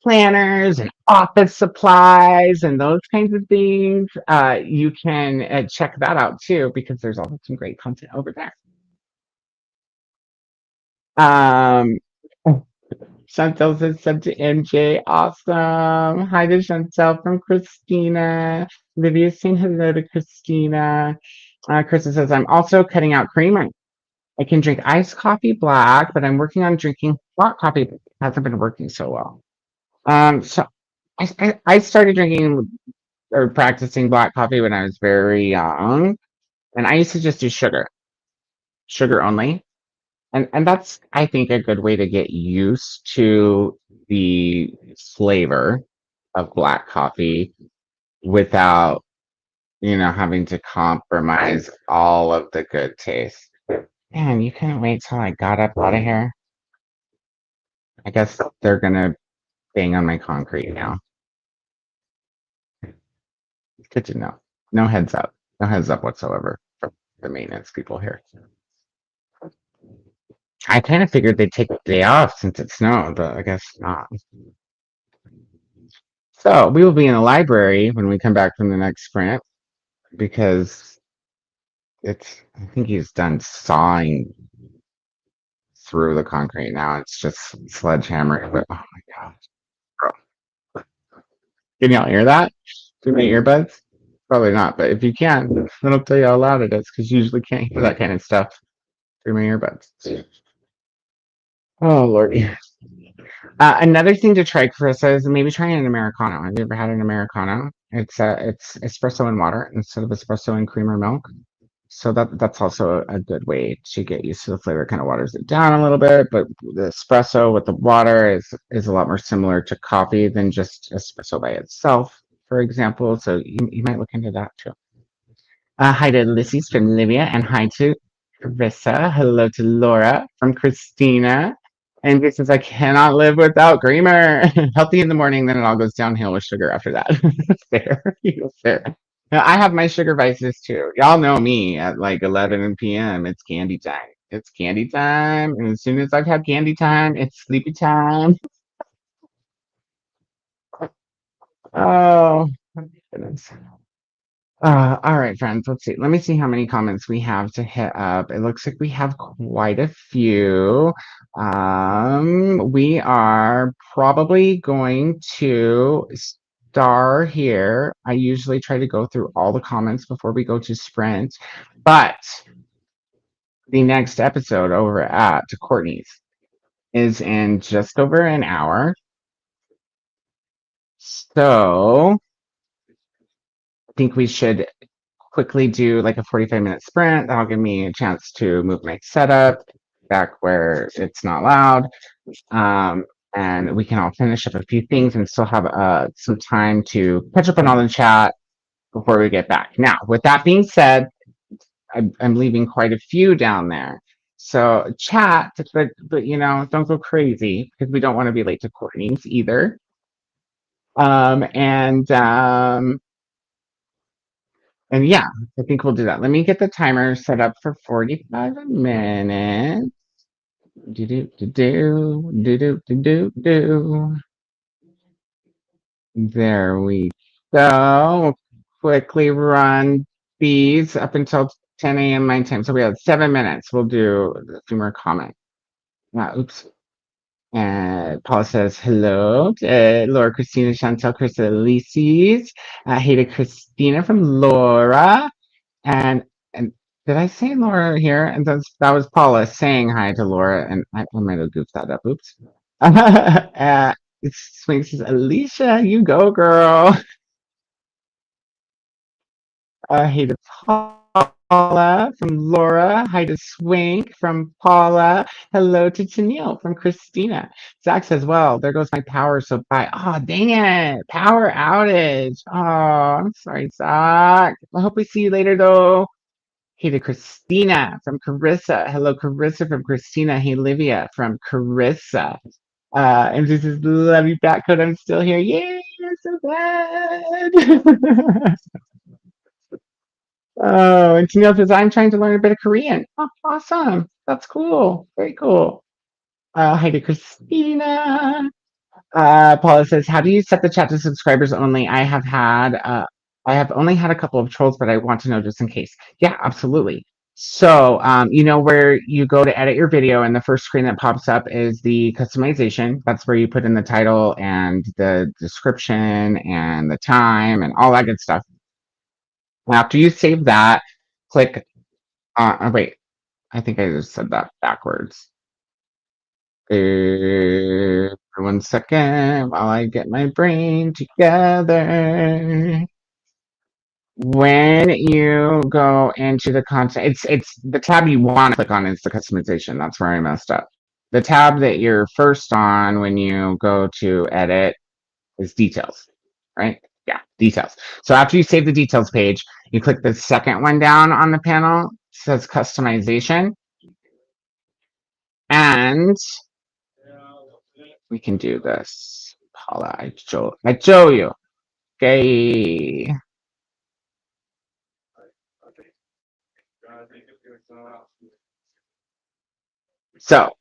planners and office supplies and those kinds of things, you can check that out too because there's also some great content over there. Um, Chantel says sub to MJ. Awesome. Hi to Chantel from Christina. Lydia's saying hello to Christina. Krista says, I'm also cutting out creamer. I can drink iced coffee black, but I'm working on drinking black coffee. It hasn't been working so well. So I started drinking or practicing black coffee when I was very young, and I used to just do sugar only, and that's I think a good way to get used to the flavor of black coffee without having to compromise all of the good taste. Man, you couldn't wait till I got up out of here. I guess they're gonna bang on my concrete now. Good to know. No heads up. No heads up whatsoever from the maintenance people here. I kind of figured they'd take the day off since it snowed, but I guess not. So we will be in the library when we come back from the next sprint because I think he's done sawing through the concrete now. It's just sledgehammering, but oh my God. Bro. Can y'all hear that through my earbuds? Probably not, but if you can, then I'll tell you how loud it is because you usually can't hear that kind of stuff through my earbuds. Oh, Lordy. Another thing to try, Carissa, is maybe try an Americano. Have you ever had an Americano? It's espresso and water instead of espresso and cream or milk. So that's also a good way to get used to the flavor. It kind of waters it down a little bit, but the espresso with the water is a lot more similar to coffee than just espresso by itself, for example. So you might look into that too. Hi to Lissy's from Libya, and hi to Carissa. Hello to Laura from Christina. And this says, I cannot live without creamer. Healthy in the morning, then it all goes downhill with sugar after that. Fair. Fair. Now, I have my sugar vices too. Y'all know me at like 11 p.m. It's candy time. It's candy time. And as soon as I've had candy time, it's sleepy time. Oh, my goodness. All right, friends, let's see. Let me see how many comments we have to hit up. It looks like we have quite a few. We are probably going to star here. I usually try to go through all the comments before we go to sprint, but the next episode over at Courtney's is in just over an hour. So I think we should quickly do like a 45-minute sprint. That'll give me a chance to move my setup back where it's not loud. And we can all finish up a few things and still have some time to catch up on all the chat before we get back. Now, with that being said, I'm leaving quite a few down there. So chat, but don't go crazy because we don't want to be late to Courtney's either. And yeah, I think we'll do that. Let me get the timer set up for 45 minutes. Do do do do do do do do do. There we go. We'll quickly run these up until 10 a.m. my time. So we have 7 minutes. We'll do a few more comments. Oops. And Paula says hello to Laura, Christina, Chantel, Krista, Elises. Hey to Christina from Laura. And did I say Laura here? And that was Paula saying hi to Laura, and I might have goofed that up. Oops. Swing says, Alicia, you go, girl. Hey to Paula from Laura. Hi to Swink from Paula. Hello to Tennille from Christina. Zach says, well, there goes my power, so bye. Oh, dang it. Power outage. Oh, I'm sorry, Zach. I hope we see you later, though. Hey to Christina from Carissa. Hello, Carissa from Christina. Hey, Livia from Carissa. And this is love you back code. I'm still here. Yay, I'm so glad. Oh, and Tennille says, I'm trying to learn a bit of Korean. Oh, awesome. That's cool. Very cool. Hi to Christina. Paula says, how do you set the chat to subscribers only? I have only had a couple of trolls, but I want to know just in case. Yeah, absolutely. So, you know where you go to edit your video and the first screen that pops up is the customization. That's where you put in the title and the description and the time and all that good stuff. After you save that, click, wait, I think I just said that backwards. 1 second while I get my brain together. When you go into the content, it's the tab you want to click on is the customization. That's where I messed up. The tab that you're first on when you go to edit is details, right? Yeah, details. So after you save the details page, you click the second one down on the panel. It says customization. And we can do this. Paula, I show you. Okay. So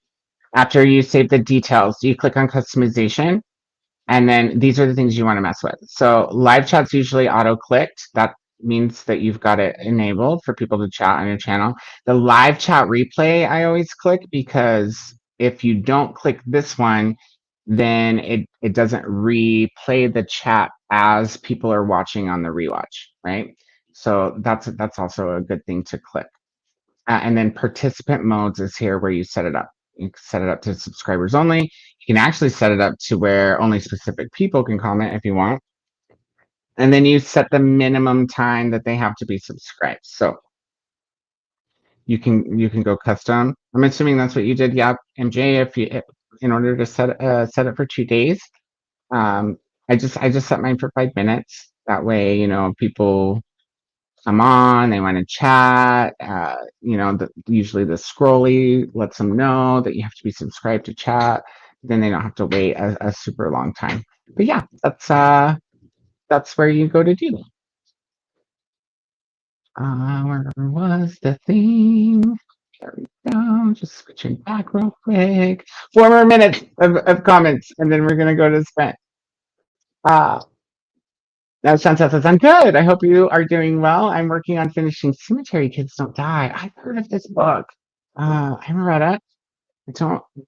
after you save the details, you click on customization, and then these are the things you want to mess with. So live chat's usually auto-clicked. That means that you've got it enabled for people to chat on your channel. The live chat replay, I always click because if you don't click this one, then it doesn't replay the chat as people are watching on the rewatch, right? So that's also a good thing to click. And then participant modes is here where you set it up. You can set it up to subscribers only. You can actually set it up to where only specific people can comment if you want. And then you set the minimum time that they have to be subscribed. So you can go custom. I'm assuming that's what you did. Yeah, MJ, in order to set it for 2 days. I just set mine for 5 minutes. That way, people come on, they want to chat. Usually the scrolly lets them know that you have to be subscribed to chat. Then they don't have to wait a super long time. But yeah, that's where you go to do that. Where was the theme? There we go. Just switching back real quick. 4 more minutes of comments, and then we're gonna go to sprint. Now Chantel says, I'm good. I hope you are doing well. I'm working on finishing Cemetery Kids Don't Die. I've heard of this book. I haven't read it. I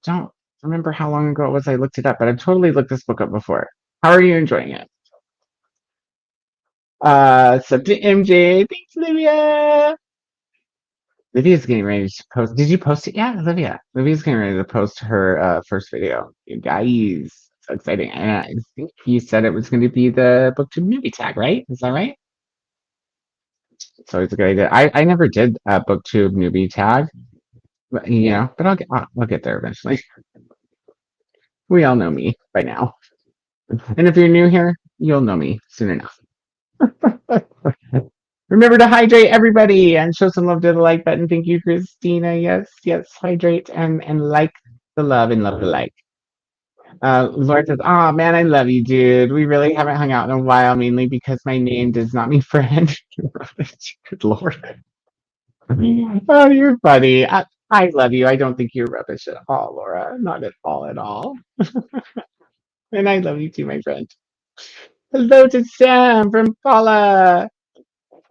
don't remember how long ago it was I looked it up, but I've totally looked this book up before. How are you enjoying it? Sub to MJ. Thanks, Livia. Livia's getting ready to post. Did you post it yet, Livia? Livia's getting ready to post her first video. You guys, so exciting. And I think you said it was going to be the BookTube movie tag, right? Is that right? It's always a good idea. I never did a BookTube newbie tag, but I'll get there eventually. We all know me by now, and if you're new here, you'll know me soon enough. Remember to hydrate, everybody, and show some love to the like button. Thank you, Christina. Yes, hydrate and like the love and love the like. Lord says, "Oh man, I love you, dude. We really haven't hung out in a while, mainly because my name does not mean friend." Good Lord. Oh, you're funny. I love you. I don't think you're rubbish at all, Laura. Not at all, at all. And I love you too, my friend. Hello to Sam from Paula.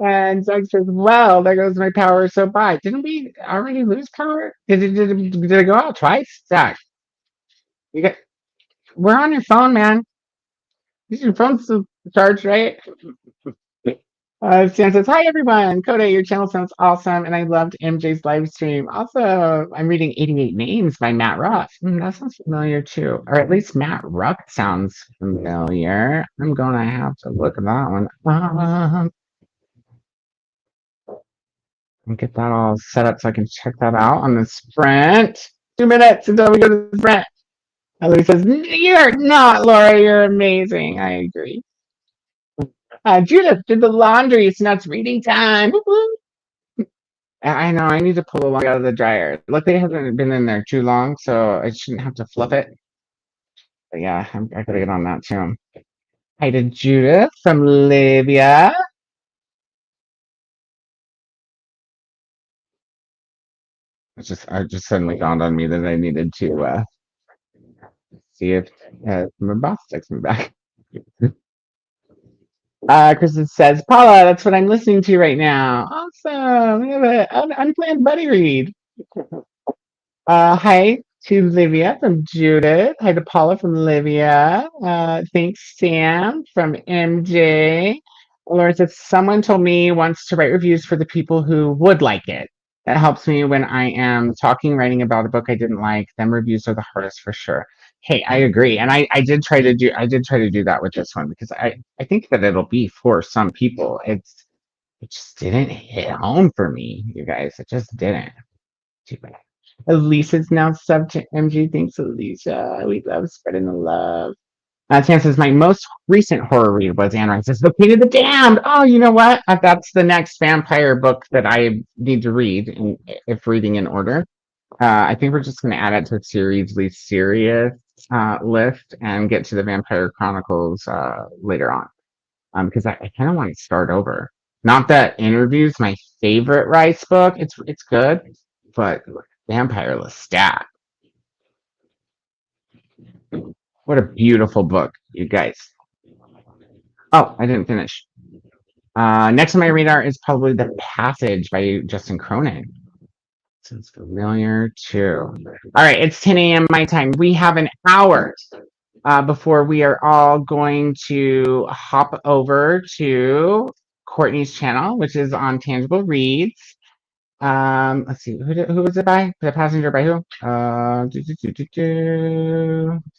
And Zach says, well, there goes my power. So bye. Didn't we already lose power? Did it go out twice? Zach, we're on your phone, man. Your phone's still charged, right? Stan says, hi everyone. Koda, your channel sounds awesome, and I loved MJ's live stream. Also, I'm reading 88 Names by Matt Ruff. That sounds familiar too. Or at least Matt Ruff sounds familiar. I'm gonna have to look at that one up and get that all set up so I can check that out on the sprint. 2 minutes until we go to the sprint. Ellie says, you're not, Laura, you're amazing. I agree. Judith did the laundry, so now it's reading time. I know I need to pull the log out of the dryer. Luckily, it hasn't been in there too long, so I shouldn't have to fluff it. But yeah, I gotta get on that too. Hi to Judith from Libya. It just suddenly dawned on me that I needed to see if my boss texts me back. Kristen says, Paula, that's what I'm listening to right now. Awesome. We have an unplanned buddy read. Hi to Livia from Judith. Hi to Paula from Livia. Thanks, Sam from MJ. Laura says, someone told me once to write reviews for the people who would like it. That helps me when I am writing about a book I didn't like. Them reviews are the hardest for sure. Hey, I agree. And I did try to do that with this one because I think that it'll be for some people. It just didn't hit home for me, you guys. It just didn't. Too bad. Elisa's now sub to MG. Thanks, Elisa. We love spreading the love. Sam says, my most recent horror read was Anne Rice's The Queen of the Damned. Oh, you know what? That's the next vampire book that I need to read, if reading in order. I think we're just going to add it to the seriously serious list and get to the Vampire Chronicles later on. Because I kind of want to start over. Not that Interview's my favorite Rice book. It's good, but Vampire Lestat. What a beautiful book, you guys. Oh, I didn't finish. Next on my radar is probably The Passage by Justin Cronin. Sounds familiar too. All right, it's 10 a.m. my time. We have an hour before we are all going to hop over to Courtney's channel, which is on Tangible Reads. Let's see, who was it by? The passenger by who?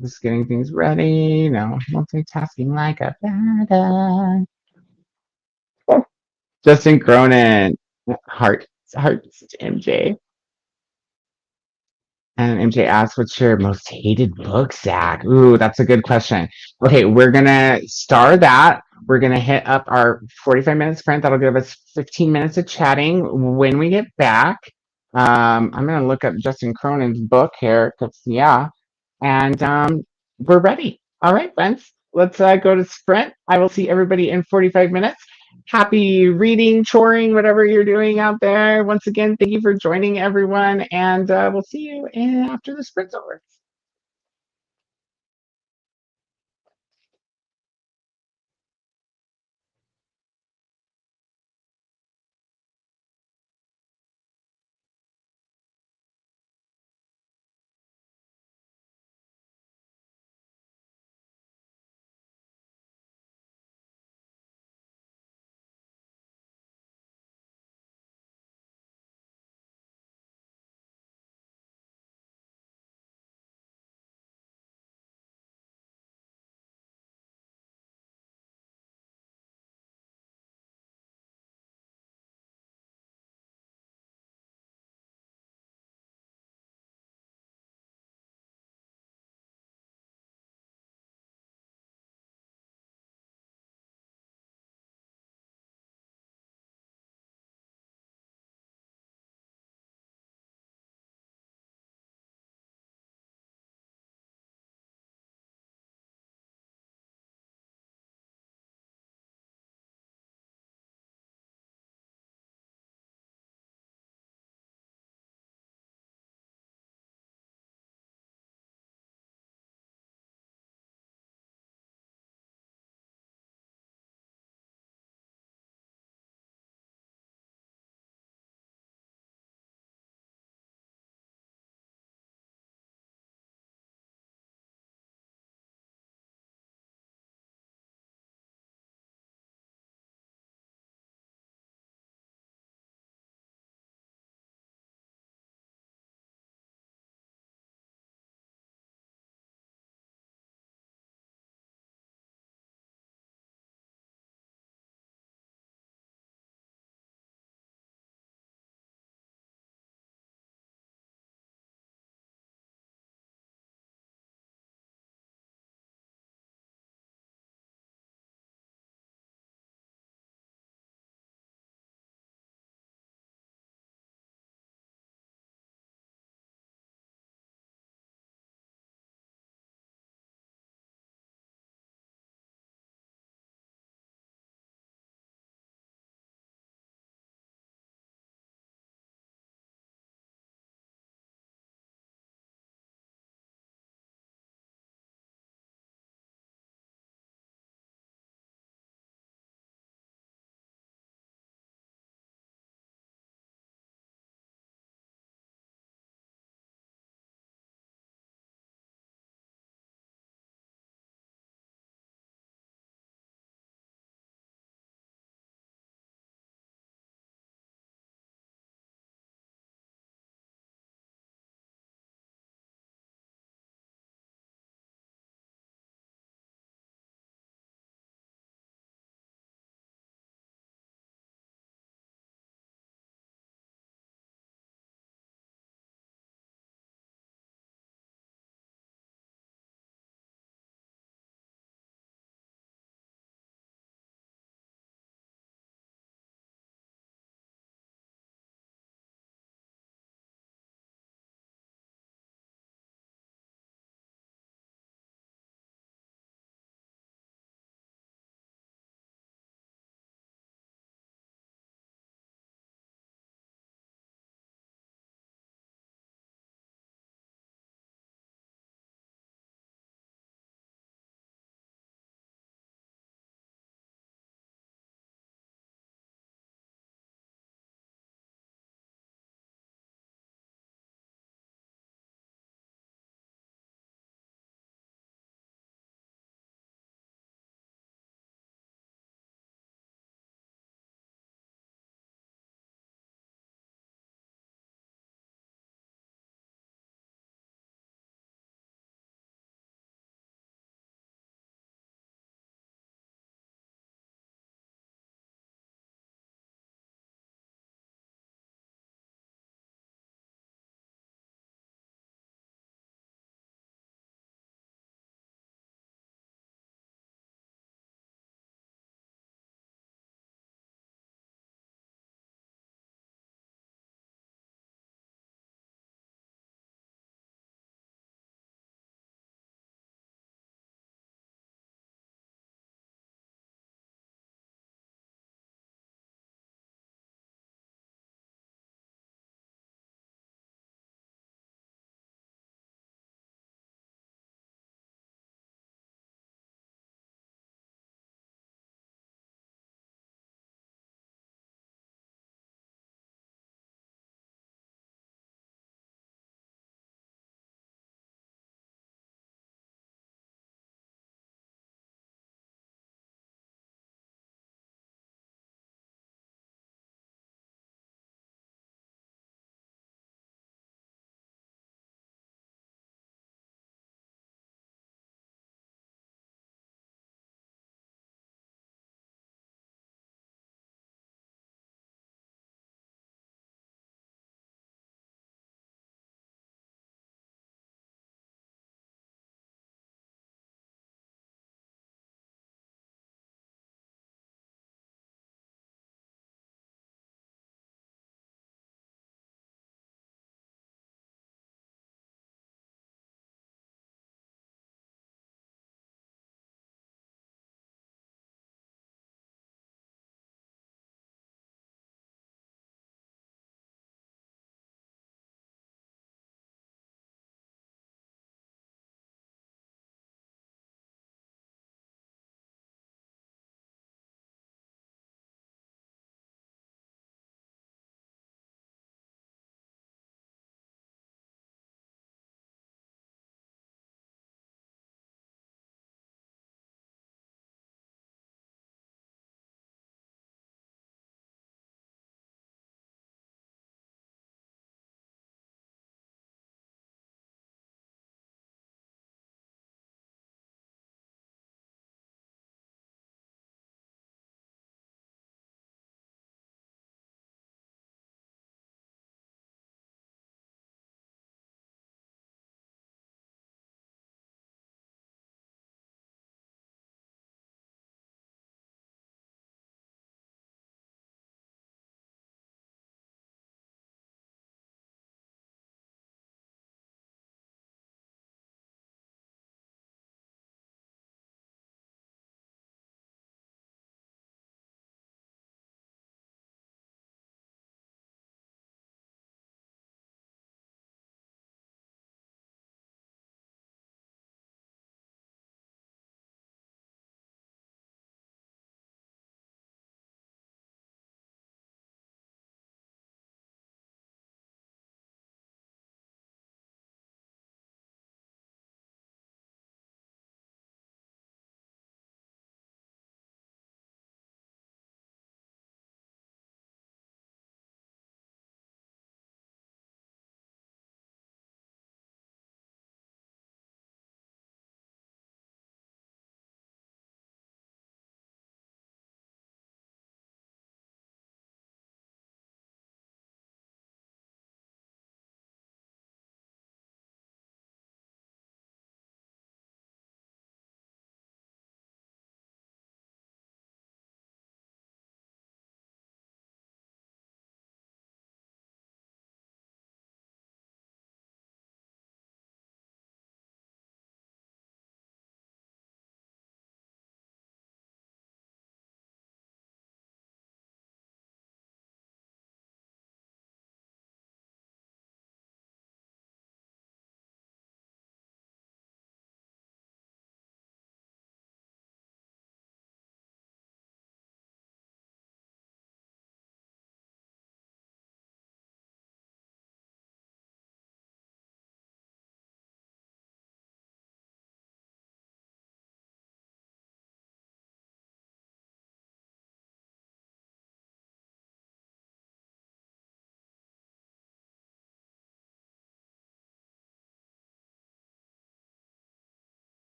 Just getting things ready. No, multitasking like a badass. Justin Cronin. Hearts to MJ. And MJ asks, what's your most hated book, Zach? Ooh, that's a good question. Okay, we're gonna star that. We're gonna hit up our 45 minute sprint. That'll give us 15 minutes of chatting. When we get back, I'm gonna look up Justin Cronin's book here, because yeah, and we're ready. All right, friends, let's go to sprint. I will see everybody in 45 minutes. Happy reading, choring, whatever you're doing out there. Once again, thank you for joining, everyone, and we'll see you after the sprint's over.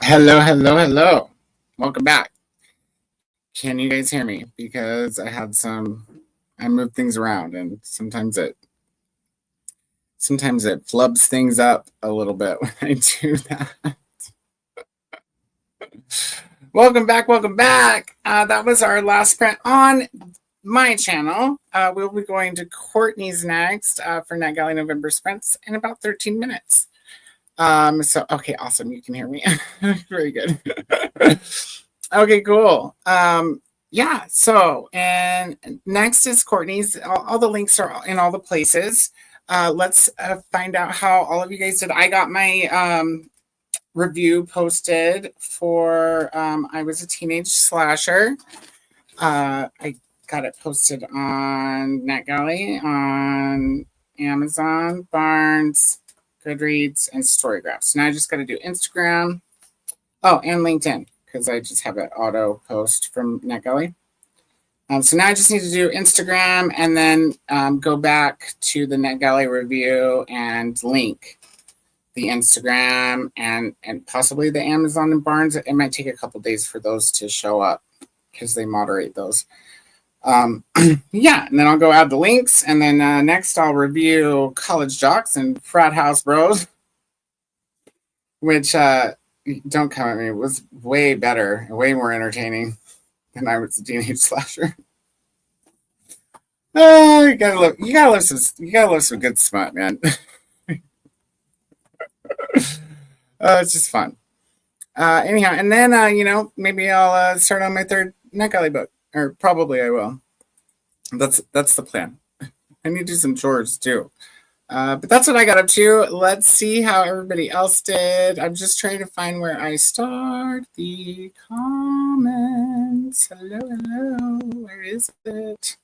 Hello, hello, hello. Welcome back. Can you guys hear me? Because I moved things around and sometimes it flubs things up a little bit when I do that. Welcome back, welcome back. That was our last print on my channel. We'll be going to Courtney's next for NetGalley November sprints in about 13 minutes. Okay, awesome. You can hear me. Very good. Okay, cool. Yeah, so, and next is Courtney's. All the links are in all the places. Let's find out how all of you guys did. I got my review posted for I Was a Teenage Slasher. I got it posted on NetGalley, on Amazon, Barnes, Goodreads, and Storygraph. So now I just got to do Instagram. Oh, and LinkedIn, because I just have it auto post from NetGalley. So now I just need to do Instagram and then go back to the NetGalley review and link the Instagram and possibly the Amazon and Barnes. It might take a couple days for those to show up because they moderate those. Yeah, and then I'll go add the links, and then next I'll review College Jocks and Frat House Bros, which don't come at me, it was way better, way more entertaining than I Was a Teenage Slasher. You gotta love some good smut, man. It's just fun. Anyhow, and then maybe I'll start on my third NetGalley book, or probably I will. That's the plan. I need to do some chores too. But that's what I got up to. Let's see how everybody else did. I'm just trying to find where I start the comments. Hello, hello. Where is it?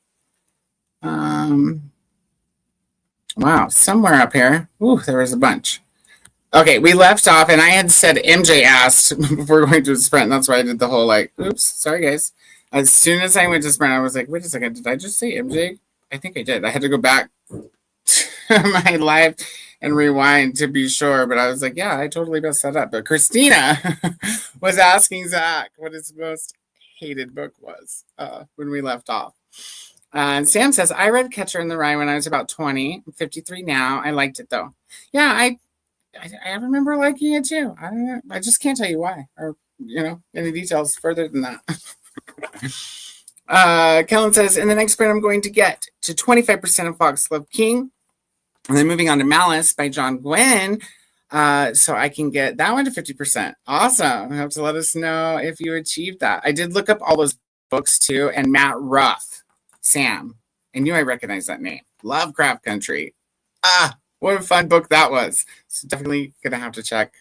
Wow, somewhere up here. Ooh, there was a bunch. Okay, we left off, and I had said MJ asked before going to a sprint. And that's why I did the whole oops, sorry guys. As soon as I went to sprint, I was like, wait a second, did I just say MJ? I think I did. I had to go back to my live and rewind to be sure, but I was like, yeah, I totally messed that up. But Christina was asking Zach what his most hated book was when we left off. And Sam says, I read Catcher in the Rye when I was about 20. I'm 53 now. I liked it though. Yeah, I remember liking it too. I don't know. I just can't tell you why, or any details further than that. Kellen says, in the next sprint, I'm going to get to 25% of Foxglove King, and then moving on to Malice by John Gwynne, so I can get that one to 50%. Awesome. You have to let us know if you achieved that. I did look up all those books too, and Matt Ruff, Sam, I knew I recognized that name. Lovecraft Country. What a fun book that was. So definitely gonna have to check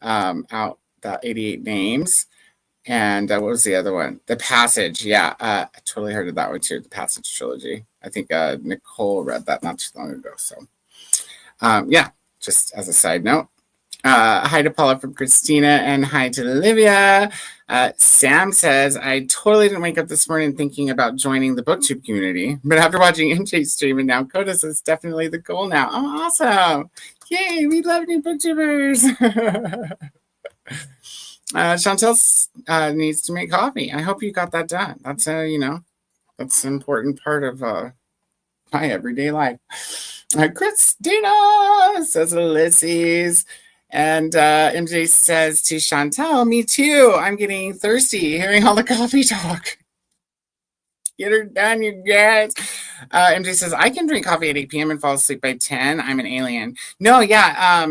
out the 88 Names. And what was the other one? The Passage. Yeah, I totally heard of that one too. The Passage trilogy. I think Nicole read that not too long ago. So yeah, just as a side note. Hi to Paula from Christina, and hi to Olivia. Sam says, I totally didn't wake up this morning thinking about joining the BookTube community, but after watching MJ's stream and now Koda says definitely the goal now. Oh, awesome. Yay, we love new BookTubers. Chantel needs to make coffee. I hope you got that done. That's that's an important part of my everyday life. Christina says Ulysses. And MJ says to Chantel, me too. I'm getting thirsty hearing all the coffee talk. Get her done, you guys. MJ says, I can drink coffee at 8 p.m. and fall asleep by 10. I'm an alien. No, yeah.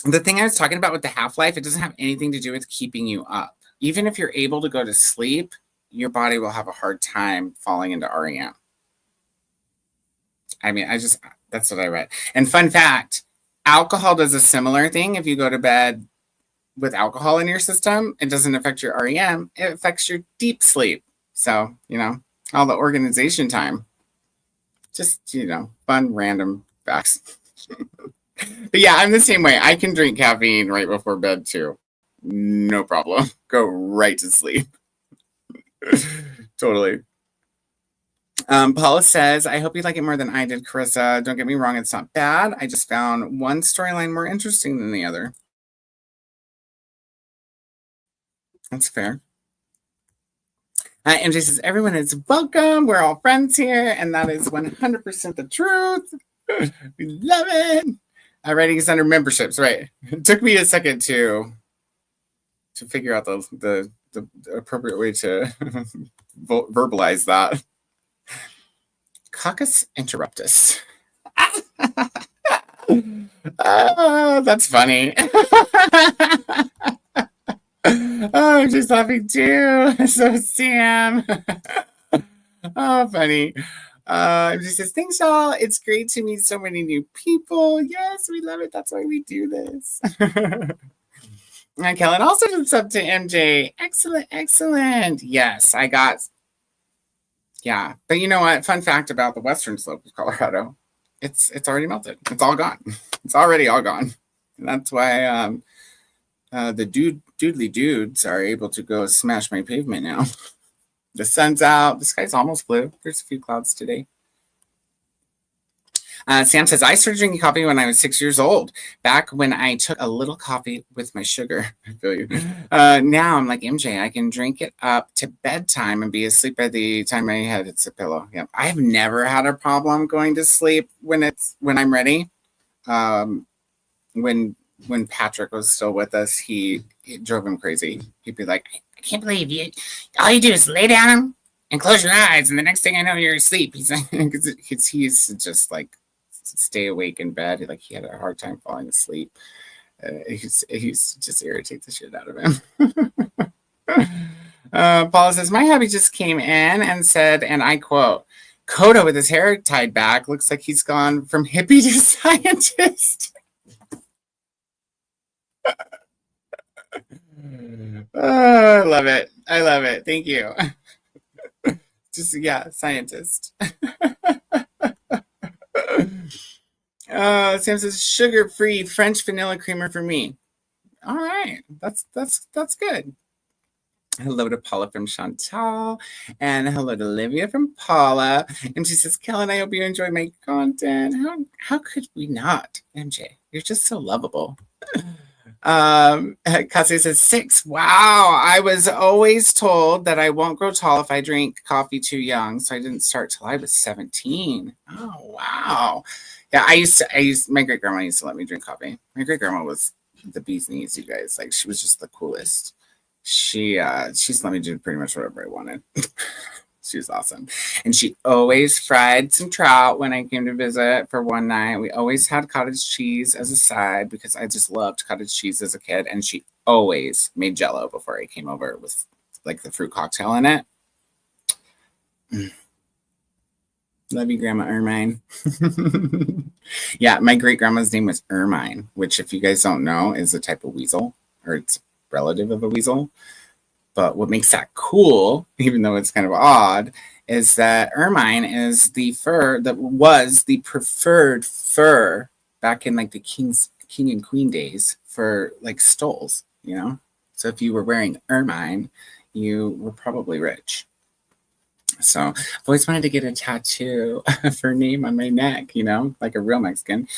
The thing I was talking about with the half-life, it doesn't have anything to do with keeping you up. Even if you're able to go to sleep, your body will have a hard time falling into REM. I mean, that's what I read. And fun fact, alcohol does a similar thing. If you go to bed with alcohol in your system, it doesn't affect your REM. It affects your deep sleep. So, all the organization time. Just, fun, random facts. But yeah, I'm the same way. I can drink caffeine right before bed too. No problem. Go right to sleep. Totally. Paula says, I hope you like it more than I did, Carissa. Don't get me wrong, it's not bad. I just found one storyline more interesting than the other. That's fair. MJ says, everyone is welcome. We're all friends here. And that is 100% the truth. We love it. Ratings under memberships, right? It took me a second to figure out the appropriate way to verbalize that. Caucus interruptus. That's funny. I'm just laughing too. So Sam. Oh, funny. She says, thanks, y'all. It's great to meet so many new people. Yes, we love it. That's why we do this. And Kellen also looks up to MJ. Excellent, excellent. Yes, I got. Yeah, but you know what? Fun fact about the western slope of Colorado, it's already melted. It's all gone. It's already all gone. And that's why the doodly dudes are able to go smash my pavement now. The sun's out. The sky's almost blue. There's a few clouds today. Sam says, I started drinking coffee when I was 6 years old, back when I took a little coffee with my sugar. I feel you. Now I'm like, MJ, I can drink it up to bedtime and be asleep by the time my head hits the pillow. Yep. I've never had a problem going to sleep when I'm ready. When Patrick was still with us, it drove him crazy. He'd be like, I can't believe you. All you do is lay down and close your eyes, and the next thing I know, you're asleep. He's like, he's just like stay awake in bed. Like he had a hard time falling asleep. He's just irritates the shit out of him. Paula says, my hubby just came in and said, and I quote, Koda with his hair tied back looks like he's gone from hippie to scientist. Oh, I love it. I love it. Thank you. Just, yeah, scientist. Sam says, sugar-free French vanilla creamer for me. All right. That's good. Hello to Paula from Chantal. And hello to Olivia from Paula. And she says, Kellen, I hope you enjoy my content. How could we not? MJ, you're just so lovable. Cassie says 6. Wow. I was always told that I won't grow tall if I drink coffee too young. So I didn't start till I was 17. Oh, wow. Yeah, my great grandma used to let me drink coffee. My great grandma was the bee's knees, you guys. Like, she was just the coolest. She's let me do pretty much whatever I wanted. She was awesome. And she always fried some trout when I came to visit for one night. We always had cottage cheese as a side because I just loved cottage cheese as a kid. And she always made Jell-O before I came over with like the fruit cocktail in it. Love you, Grandma Ermine. Yeah, my great grandma's name was Ermine, which, if you guys don't know, is a type of weasel, or it's relative of a weasel. But what makes that cool, even though it's kind of odd, is that ermine is the fur that was the preferred fur back in like the king and queen days for like stoles, you know? So if you were wearing ermine, you were probably rich. So I've always wanted to get a tattoo of her name on my neck, you know, like a real Mexican.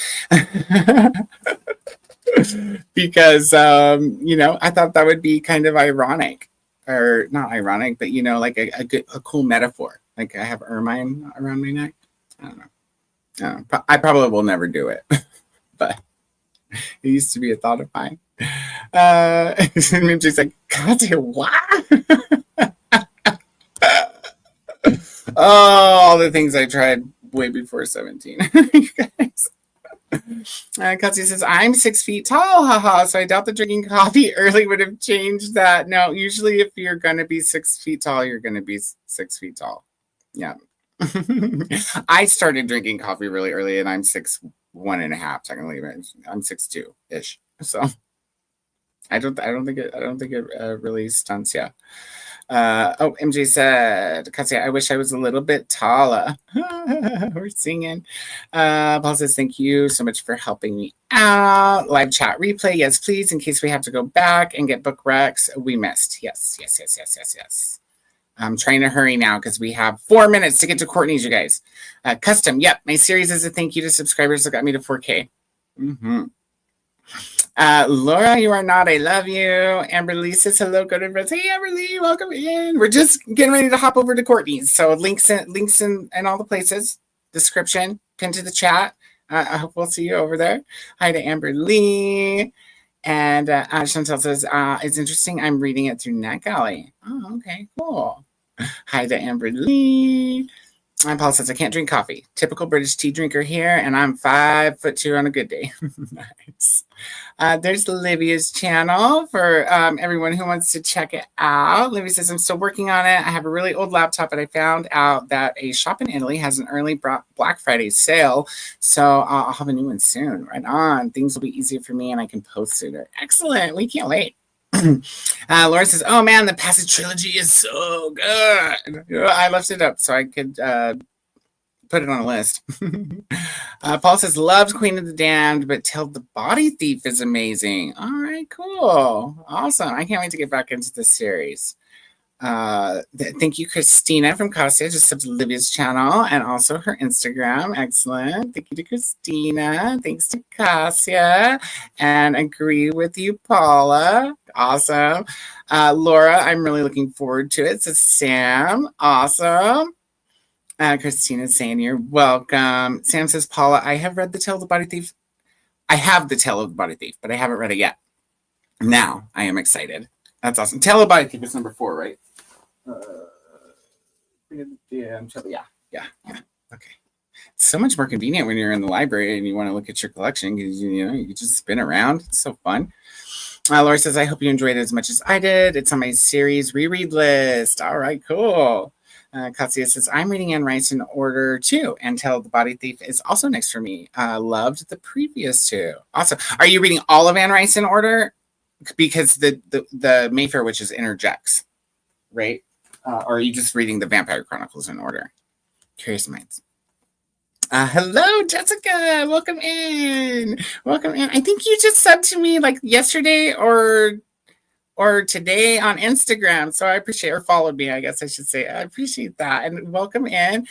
Because, you know, I thought that would be kind of ironic. Or not ironic, but, you know, like a cool metaphor. Like I have ermine around my neck. I don't know. I probably will never do it. But it used to be a thought of mine. She's like, God, what? Oh, all the things I tried way before 17. You guys. Katsi says, I'm 6 feet tall, haha, so I doubt that drinking coffee early would have changed that. No, usually if you're going to be 6 feet tall, you're going to be 6 feet tall. Yeah. I started drinking coffee really early, and I'm 6'1.5" technically, but I'm 6'2"-ish. So I don't think it really stunts you. MJ said, Katya, I wish I was a little bit taller. We're singing. Paul says, thank you so much for helping me out. Live chat replay, yes, please, in case we have to go back and get book recs we missed. Yes. I'm trying to hurry now because we have 4 minutes to get to Courtney's, you guys. Custom, yep, my series is a thank you to subscribers that got me to 4K. Laura, you are not. I love you. Amber Lee says hello, good friends. Hey, Amber Lee, welcome in. We're just getting ready to hop over to Courtney's. So links in all the places. Description, pinned to the chat. I hope we'll see you over there. Hi to Amber Lee. And Chantel says, it's interesting. I'm reading it through NetGalley. Oh, okay, cool. Hi to Amber Lee. And Paul says, I can't drink coffee. Typical British tea drinker here, and I'm 5'2" on a good day. Nice. There's Livia's channel for everyone who wants to check it out. Livia says, I'm still working on it. I have a really old laptop, but I found out that a shop in Italy has an early Black Friday sale. So I'll have a new one soon. Right on. Things will be easier for me, and I can post sooner. Excellent. We can't wait. Laura says, oh man, the Passage trilogy is so good. I left it up so I could put it on a list. Paul says, loved Queen of the Damned, but Tell the Body Thief is amazing. All right, cool. Awesome. I can't wait to get back into this series. Thank you, Christina from Cassia, just subbed to Livia's channel and also her Instagram. Excellent. Thank you to Christina. Thanks to Cassia. And agree with you, Paula. Awesome. Laura, I'm really looking forward to it. So Sam, awesome. Christina's saying you're welcome. Sam says, Paula, I have read The Tale of the Body Thief. I have The Tale of the Body Thief, but I haven't read it yet. Now I am excited. That's awesome. Tale of the Body Thief is number 4, right? Yeah. Okay. It's so much more convenient when you're in the library and you want to look at your collection because you can just spin around. It's so fun. Laura says, I hope you enjoyed it as much as I did. It's on my series reread list. All right, cool. Katsuya says, I'm reading Anne Rice in order too, and Tell the Body Thief is also next for me. Loved the previous 2. Awesome. Are you reading all of Anne Rice in order? Because the Mayfair Witches interjects, right? Or are you just reading the Vampire Chronicles in order? Curious minds. Hello, Jessica. Welcome in. Welcome in. I think you just subbed to me like yesterday or today on Instagram. So I appreciate, or followed me, I guess I should say. I appreciate that. And welcome in.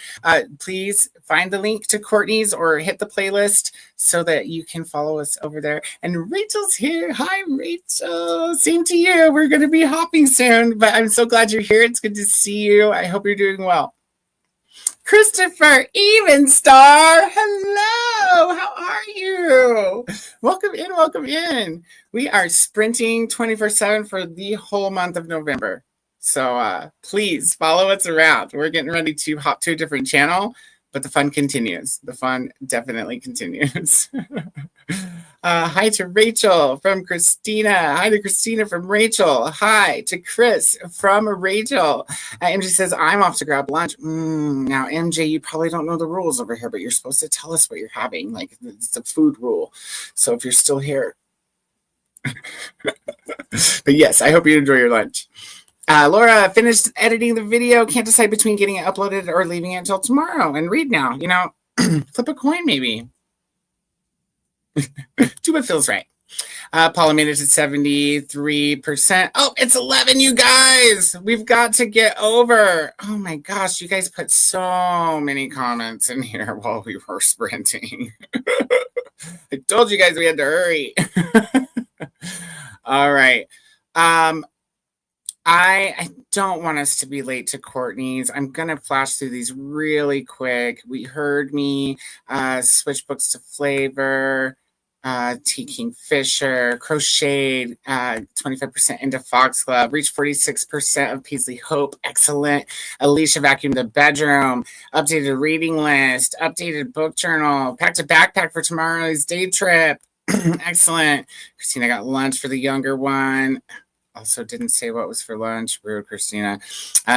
Please find the link to Courtney's or hit the playlist so that you can follow us over there. And Rachel's here. Hi, Rachel. Same to you. We're going to be hopping soon, but I'm so glad you're here. It's good to see you. I hope you're doing well. Christopher Evenstar, hello, how are you? Welcome in, welcome in. We are sprinting 24/7 for the whole month of November. So please follow us around. We're getting ready to hop to a different channel, but the fun continues. The fun definitely continues. Hi to Rachel from Christina. Hi to Christina from Rachel. Hi to Chris from Rachel. MJ says, I'm off to grab lunch. Now, MJ, you probably don't know the rules over here, but you're supposed to tell us what you're having. Like, it's a food rule. So if you're still here. But yes, I hope you enjoy your lunch. Laura finished editing the video. Can't decide between getting it uploaded or leaving it until tomorrow and read now. Flip a coin maybe. Do what feels right. Paula made it to 73%. Oh, it's 11, you guys. We've got to get over. Oh my gosh, you guys put so many comments in here while we were sprinting. I told you guys we had to hurry. All right. I don't want us to be late to Courtney's. I'm going to flash through these really quick. We heard me, switch books to flavor, T. Kingfisher, crocheted, 25% into Foxglove, reached 46% of Paisley Hope. Excellent. Alicia vacuumed the bedroom, updated reading list, updated book journal, packed a backpack for tomorrow's day trip. Excellent. Christina got lunch for the younger one. Also didn't say what was for lunch. Rude, Christina.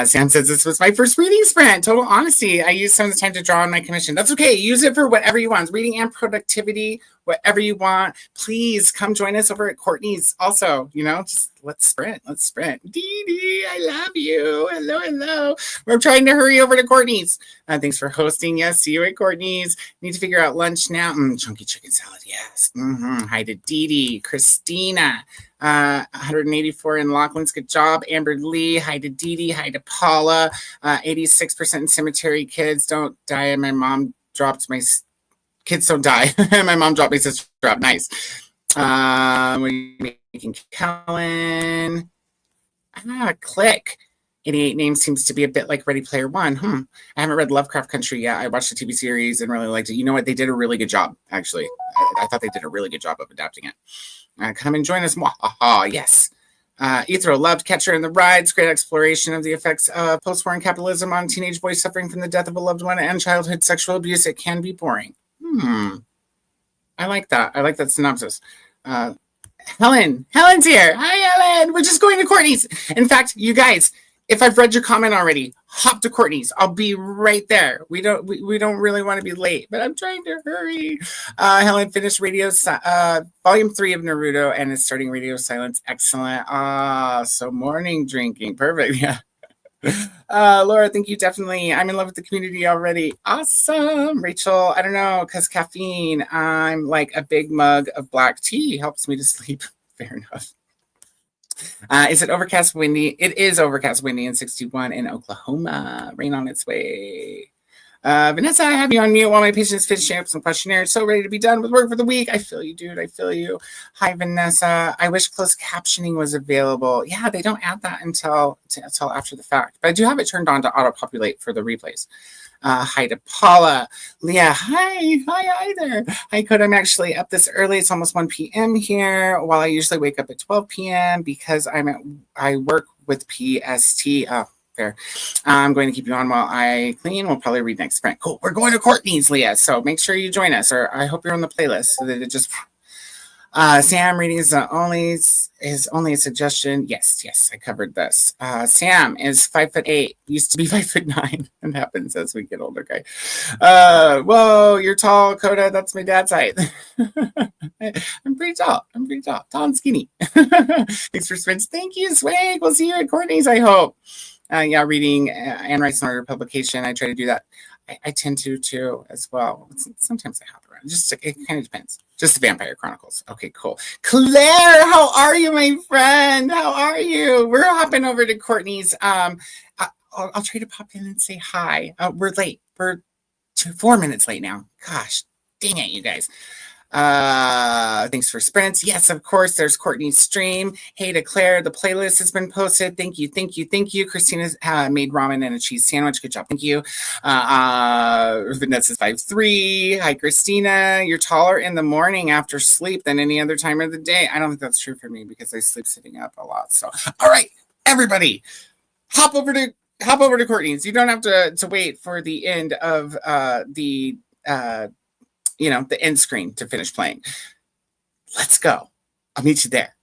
Sam says, this was my first reading sprint. Total honesty. I used some of the time to draw on my commission. That's okay. Use it for whatever you want. Reading and productivity, whatever you want. Please come join us over at Courtney's. Also, just let's sprint. Let's sprint. Didi, I love you. Hello, hello. We're trying to hurry over to Courtney's. Thanks for hosting. Yes, see you at Courtney's. Need to figure out lunch now. Chunky chicken salad. Yes. Hi to Didi, Christina. 184 in Laughlin's. Good job. Amber Lee. Hi to Didi. Hi to Paula. 86% in Cemetery. Kids don't die. And my mom dropped my kids don't die. My mom dropped my sister up. Nice. What are you making, Kellen? Click. 88 Names seems to be a bit like Ready Player One. I haven't read Lovecraft Country yet. I watched the TV series and really liked it. You know what? They did a really good job, actually. I thought they did a really good job of adapting it. Come and join us. Yes. Ethro loved Catcher in the Rye's great exploration of the effects of post-war capitalism on teenage boys suffering from the death of a loved one and childhood sexual abuse. It can be boring. I like that. I like that synopsis. Helen's here. Hi, Helen. We're just going to Courtney's. In fact, you guys, if I've read your comment already, hop to Courtney's. I'll be right there. We don't really want to be late, but I'm trying to hurry. Helen finished volume 3 of Naruto and is starting Radio Silence. Excellent. So morning drinking. Perfect. Yeah. Laura, thank you. Definitely. I'm in love with the community already. Awesome. Rachel, I don't know, because caffeine. I'm like a big mug of black tea. Helps me to sleep. Fair enough. Is it overcast, windy? It is overcast, windy, and 61 in Oklahoma. Rain on its way. Vanessa, I have you on mute while my patients finishing up some questionnaires. So ready to be done with work for the week. I feel you, dude. I feel you. Hi, Vanessa. I wish closed captioning was available. Yeah, they don't add that until after the fact. But I do have it turned on to auto-populate for the replays. Hi to Paula. Leah, hi there. Hi, Koda. I'm actually up this early. It's almost 1 p.m. here, while I usually wake up at 12 p.m. because I work with PST. Oh, fair. I'm going to keep you on while I clean. We'll probably read next sprint. Cool. We're going to Courtney's, Leah. So make sure you join us, or I hope you're on the playlist so that it just... Sam reading is only a suggestion. Yes, I covered this. Sam is 5'8", used to be 5'9". It happens as we get older, guy. Whoa, you're tall, Koda. That's my dad's height. I'm pretty tall. Tall and skinny. Thanks for sprints. Thank you, Swag. We'll see you at Courtney's, I hope. Reading Anne Rice's Order publication. I try to do that. I tend to too as well. Sometimes I hop around. It kind of depends. Just the Vampire Chronicles. Okay, cool. Claire, how are you, my friend? How are you? We're hopping over to Courtney's. I'll try to pop in and say hi. We're late. We're 4 minutes late now. Gosh, dang it, you guys. Thanks for sprints. Yes, of course, there's Courtney's stream. Hey to Claire, the playlist has been posted. Thank you. Christina's made ramen and a cheese sandwich. Good job. Thank you. Vanessa's 5'3". Hi, Christina. You're taller in the morning after sleep than any other time of the day. I don't think that's true for me because I sleep sitting up a lot. So, all right, everybody, hop over to Courtney's. You don't have to wait for the end of the end screen to finish playing. Let's go. I'll meet you there.